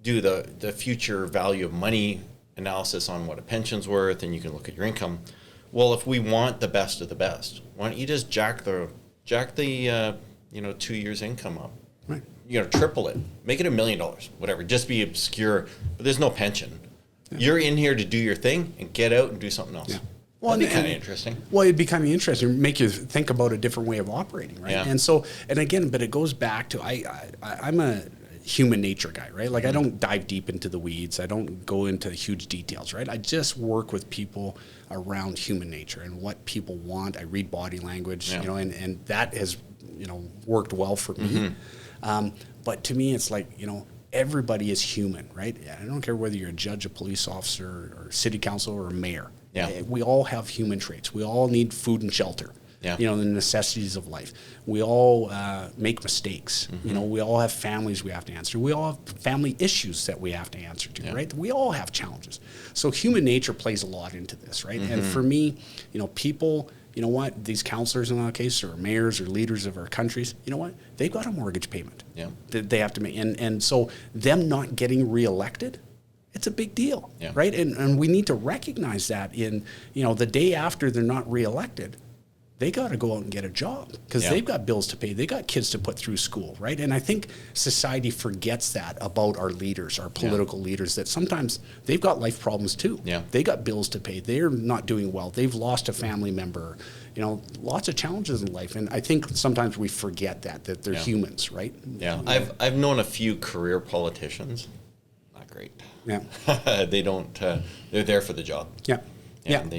do the future value of money analysis on what a pension's worth, and you can look at your income. Well, if we want the best of the best, why don't you just jack the 2 years income up? Right. Triple it. Make it $1 million, whatever. Just be obscure, but there's no pension. You're in here to do your thing and get out and do something else. Yeah. Well, that'd be kind of interesting. Well, it'd be kind of interesting. Make you think about a different way of operating, right? Yeah. And so, and again, but it goes back to I'm a human nature guy, right? Like I don't dive deep into the weeds. I don't go into huge details, right? I just work with people around human nature and what people want. I read body language, and that has, worked well for me. But to me, it's like, everybody is human, right? I don't care whether you're a judge, a police officer, or city council, or a mayor. Yeah. We all have human traits. We all need food and shelter. Yeah. The necessities of life. We all make mistakes. We all have families we have to answer. We all have family issues that we have to answer to, right? We all have challenges. So human nature plays a lot into this, right? And for me, people, these counselors in our case, or mayors or leaders of our countries, they've got a mortgage payment that they have to make. And so them not getting reelected, it's a big deal, right? And we need to recognize that in, the day after they're not reelected, they got to go out and get a job because they've got bills to pay. They got kids to put through school, right? And I think society forgets that about our leaders, our political leaders, that sometimes they've got life problems too. Yeah. They got bills to pay. They're not doing well. They've lost a family member. Lots of challenges in life. And I think sometimes we forget that they're humans, right? Yeah. I've known a few career politicians, not great. Yeah. They don't. They're there for the job. Yeah. And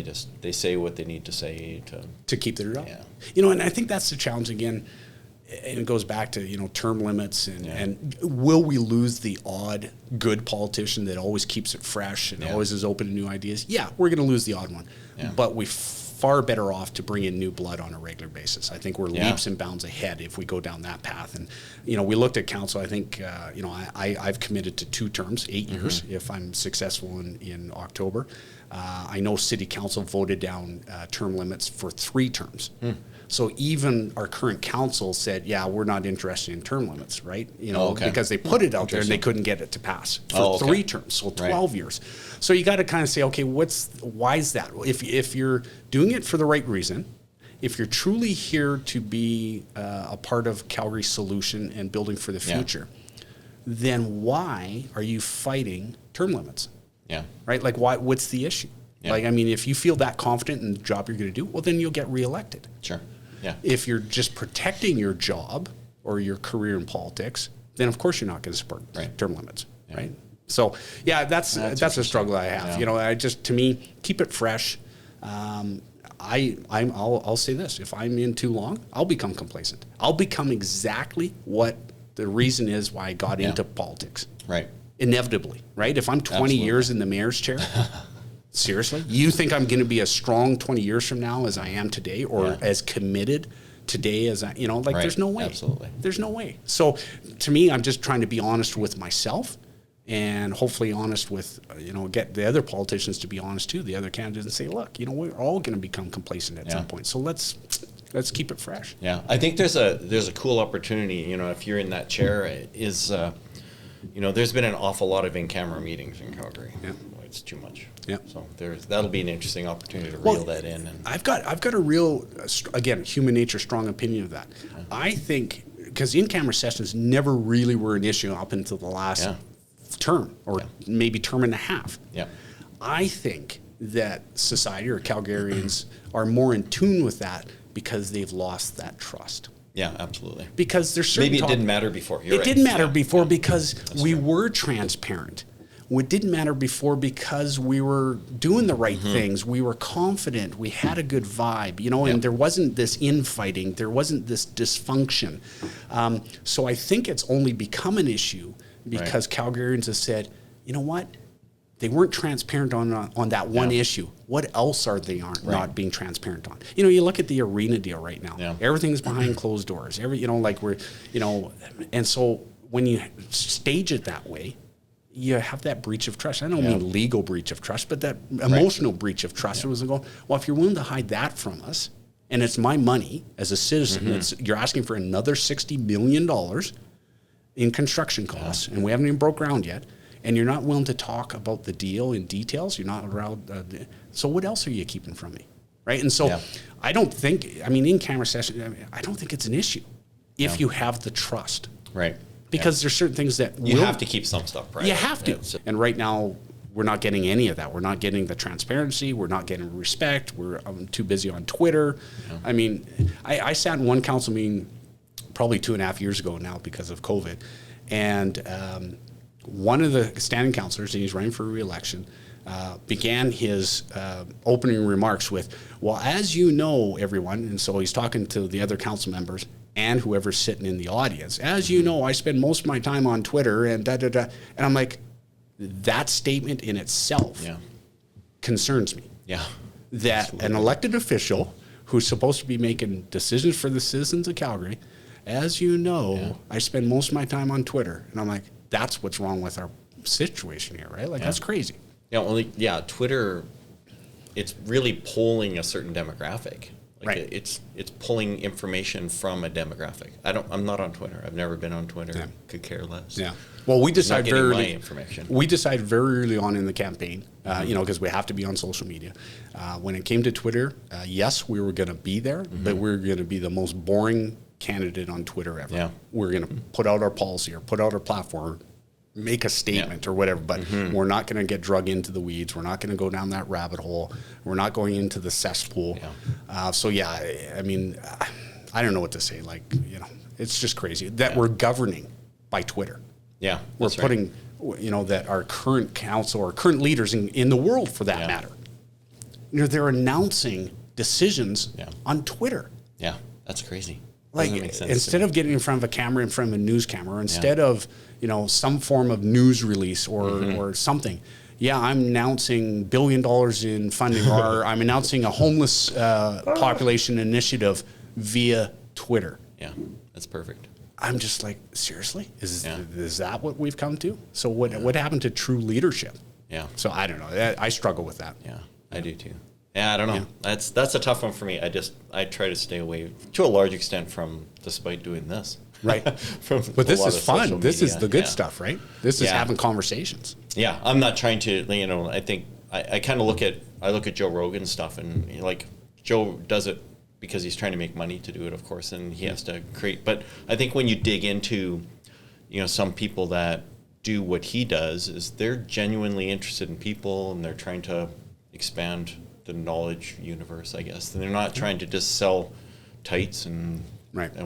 they say what they need to say to keep their job. Yeah. You know, and I think that's the challenge again. And it goes back to, you know, term limits and will we lose the odd good politician that always keeps it fresh and always is open to new ideas? Yeah, we're going to lose the odd one. Yeah. But we're far better off to bring in new blood on a regular basis. I think we're leaps and bounds ahead if we go down that path. And, you know, we looked at council. I think, you know, I've committed to 2 terms, 8 years, if I'm successful in October. I know city council voted down term limits for 3 terms. So even our current council said, yeah, we're not interested in term limits, right? You know, because they put it out there and they couldn't get it to pass for 3 terms, so 12 years. So you got to kind of say, okay, why is that? If you're doing it for the right reason, if you're truly here to be a part of Calgary's solution and building for the future, then why are you fighting term limits? Yeah. Right? Like, what's the issue? Yeah. Like, I mean, if you feel that confident in the job you're going to do, well, then you'll get reelected. Sure. Yeah. If you're just protecting your job or your career in politics, then of course you're not going to support term limits, right? So, yeah, that's a struggle I have. Yeah. You know, to me, keep it fresh. I'll say this: if I'm in too long, I'll become complacent. I'll become exactly what the reason is why I got into politics. Right. Inevitably, right? If I'm 20 years in the mayor's chair. Seriously? You think I'm going to be as strong 20 years from now as I am today, or as committed today as I, you know, like there's no way. Absolutely. There's no way. So to me, I'm just trying to be honest with myself and hopefully honest with, you know, get the other politicians to be honest too, the other candidates, and say, look, you know, we're all going to become complacent at some point. So let's keep it fresh. Yeah. I think there's a cool opportunity, you know, if you're in that chair is, you know, there's been an awful lot of in-camera meetings in Calgary. Yeah. It's too much. Yeah. So that'll be an interesting opportunity to reel that in. And I've got a real, again, human nature strong opinion of that. Yeah. I think, because in-camera sessions never really were an issue up until the last term or maybe term and a half. Yeah. I think that society or Calgarians are more in tune with that because they've lost that trust. Yeah, absolutely. Because there's certain maybe it didn't matter before. It didn't matter before because we were transparent. It didn't matter before because we were doing the right things. We were confident. We had a good vibe, you know, and there wasn't this infighting. There wasn't this dysfunction. So I think it's only become an issue because Calgarians have said, you know what? They weren't transparent on that one issue. What else are they not being transparent on? You know, you look at the arena deal right now. Yeah. Everything's behind closed doors. You know, like and so when you stage it that way, you have that breach of trust. I don't mean legal breach of trust, but that emotional breach of trust. It was going, well, if you're willing to hide that from us, and it's my money as a citizen, you're asking for another $60 million in construction costs, and we haven't even broke ground yet, and you're not willing to talk about the deal in details, you're not around, so what else are you keeping from me, right? And so I don't think, I mean, in-camera session, I don't think it's an issue if you have the trust. Right. Because there's certain things that you have to keep some stuff private. You have to. And right now, we're not getting any of that. We're not getting the transparency. We're not getting respect. I'm too busy on Twitter. Yeah. I mean, I sat in one council meeting probably 2.5 years ago now because of COVID. And one of the standing councillors, and he's running for re-election, began his opening remarks with, well, as you know, everyone, and so he's talking to the other council members, and whoever's sitting in the audience. As you know, I spend most of my time on Twitter and da-da-da. And I'm like, that statement in itself concerns me. Yeah. That an elected official who's supposed to be making decisions for the citizens of Calgary, as you know, I spend most of my time on Twitter. And I'm like, that's what's wrong with our situation here, right? Like, that's crazy. Yeah, Twitter, it's really polling a certain demographic. Like it's pulling information from a demographic. I'm not on Twitter. I've never been on Twitter. Yeah. Could care less. Yeah. Well, we decided very early. We decided very early on in the campaign, you know, because we have to be on social media. When it came to Twitter, yes, we were going to be there, but we were going to be the most boring candidate on Twitter ever. Yeah. We're going to put out our policy or put out our platform, make a statement or whatever, but we're not going to get drug into the weeds. We're not going to go down that rabbit hole. We're not going into the cesspool. Yeah. I mean, I don't know what to say. Like, you know, it's just crazy that we're governing by Twitter. Yeah. We're that our current council or current leaders in the world, for that matter, they're announcing decisions on Twitter. Yeah, that's crazy. Like, instead of getting in front of a camera, in front of a news camera, instead of, some form of news release or something. Yeah, I'm announcing $1 billion in funding, or I'm announcing a homeless population initiative via Twitter. Yeah, that's perfect. I'm just like, seriously? Is that what we've come to? So what happened to true leadership? Yeah. So I don't know. I struggle with that. Yeah, I do too. Yeah, I don't know. Yeah. That's a tough one for me. I try to stay away to a large extent from, despite doing this. Right. But this is fun. This is the good stuff, right? This is having conversations. Yeah, I'm not trying to, I think I kind of look at Joe Rogan's stuff, and like Joe does it because he's trying to make money to do it, of course, and he has to create. But I think when you dig into, some people that do what he does, is they're genuinely interested in people, and they're trying to expand the knowledge universe, I guess. And they're not trying to just sell tights and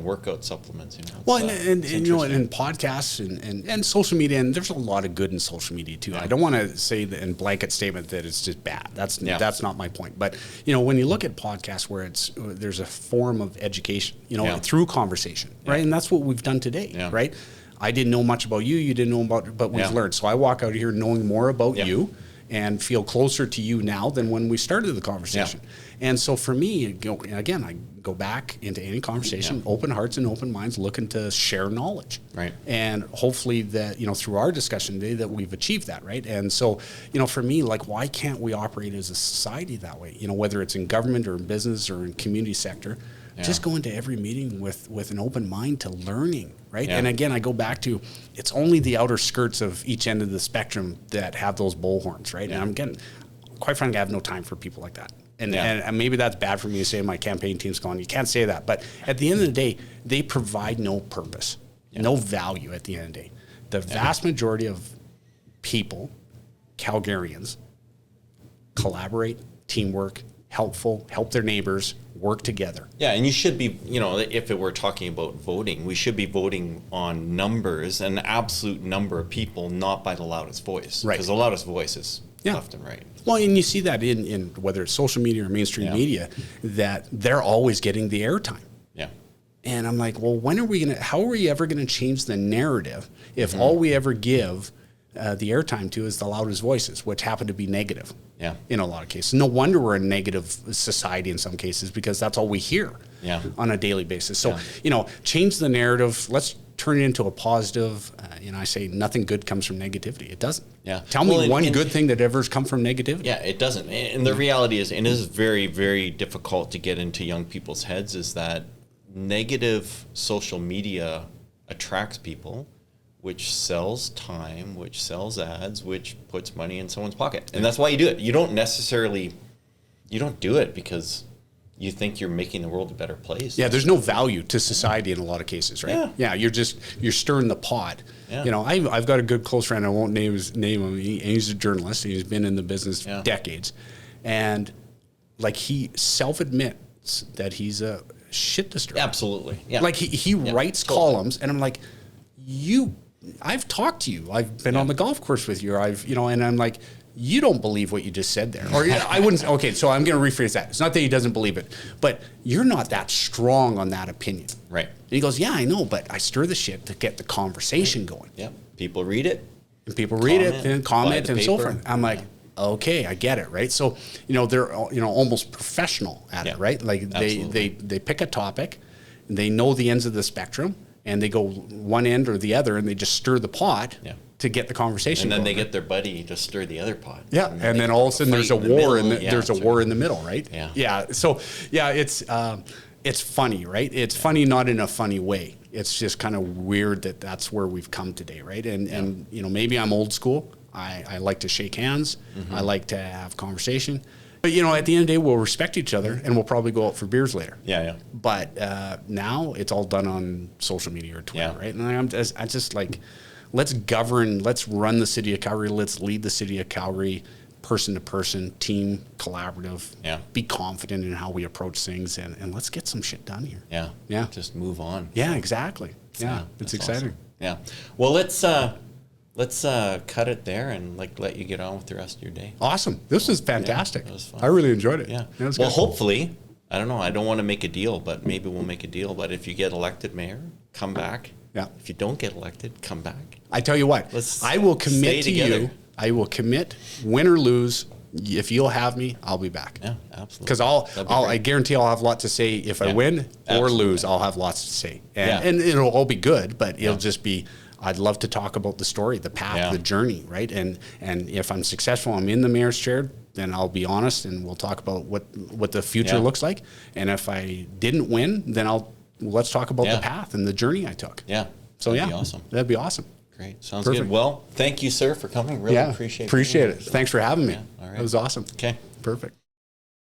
workout supplements. Well, and podcasts and social media, and there's a lot of good in social media too. I don't want to say that in blanket statement that it's just bad. That's not my point. But when you look at podcasts where there's a form of education, through conversation, right? And that's what we've done today, right? I didn't know much about you. You didn't know about, but we've learned. So I walk out of here knowing more about you, and feel closer to you now than when we started the conversation. And so for me, again, I go back into any conversation, open hearts and open minds, looking to share knowledge. Right. And hopefully that, through our discussion today, that we've achieved that, right? And so, for me, like, why can't we operate as a society that way? Whether it's in government or in business or in community sector, just go into every meeting with an open mind to learning, right? And again, I go back to, it's only the outer skirts of each end of the spectrum that have those bullhorns, right? And I'm getting, quite frankly, I have no time for people like that. And maybe that's bad for me to say. My campaign team's going, you can't say that. But at the end of the day, they provide no purpose, no value at the end of the day. The vast majority of people, Calgarians, collaborate, teamwork, help their neighbors, work together. Yeah, and you should be, if we're talking about voting, we should be voting on numbers, an absolute number of people, not by the loudest voice. Right. Because the loudest voice is left and right. Well, and you see that in whether it's social media or mainstream media, that they're always getting the airtime. Yeah. And I'm like, well, how are we ever going to change the narrative if all we ever give the airtime to is the loudest voices, which happen to be negative in a lot of cases. No wonder we're a negative society in some cases, because that's all we hear on a daily basis. So, change the narrative. Let's turn it into a positive. I say nothing good comes from negativity. It doesn't. Yeah. Tell me one good thing that ever's come from negativity. Yeah, it doesn't. And the reality is, and it is very, very difficult to get into young people's heads, is that negative social media attracts people, which sells time, which sells ads, which puts money in someone's pocket. And that's why you do it. You don't do it because you think you're making the world a better place. Yeah, there's no value to society in a lot of cases, right? Yeah, you're stirring the pot. Yeah. I've got a good close friend, I won't name him, he's a journalist, he's been in the business decades. And like, he self-admits that he's a shit disturber. Absolutely. Yeah. Like, he writes columns, and I'm like, I've talked to you. I've been on the golf course with you. And I'm like, you don't believe what you just said there. Or I wouldn't. Okay, so I'm going to rephrase that. It's not that he doesn't believe it, but you're not that strong on that opinion. Right. And he goes, yeah, I know, but I stir the shit to get the conversation going. Yeah. People read it. And people read it and comment and so forth. I'm like, okay, I get it, right? So, they're, almost professional at it, right? Like, they pick a topic, and they know the ends of the spectrum, and they go one end or the other, and they just stir the pot to get the conversation and then going, they get their buddy to stir the other pot. Yeah, and then all of a sudden there's a war there's a war in the middle, right? Yeah. So it's funny, right? It's funny, not in a funny way. It's just kind of weird that that's where we've come today, right? And maybe I'm old school. I like to shake hands. I like to have conversation. But, at the end of the day, we'll respect each other, and we'll probably go out for beers later. Yeah. But now it's all done on social media or Twitter, right? And I just like, let's run the city of Calgary. Let's lead the city of Calgary, person to person, team, collaborative. Yeah. Be confident in how we approach things, and let's get some shit done here. Yeah. Just move on. Yeah, exactly. Yeah. It's exciting. Awesome. Yeah. Well, let's let's cut it there and let you get on with the rest of your day. Awesome. This was fantastic. Yeah, it was fun. I really enjoyed it. Yeah. It was Well, good. hopefully, I don't know. I don't want to make a deal, but maybe we'll make a deal. But if you get elected mayor, come back. Yeah. If you don't get elected, come back. I tell you what, Let's I will stay commit to together. you. I will commit, win or lose. If you'll have me, I'll be back. Yeah, absolutely. Because I guarantee I'll have a lot to say if I win or lose. I'll have lots to say, and it'll all be good. But it'll just be. I'd love to talk about the story, the path, the journey, right? And if I'm successful, I'm in the mayor's chair, then I'll be honest, and we'll talk about what the future looks like. And if I didn't win, then let's talk about the path and the journey I took. Yeah. So that'd be awesome. That'd be awesome. Great. Sounds Perfect. good. Well, thank you, sir, for coming. Really appreciate it. Thanks for having me. Yeah, all right. That was awesome. Okay. Perfect.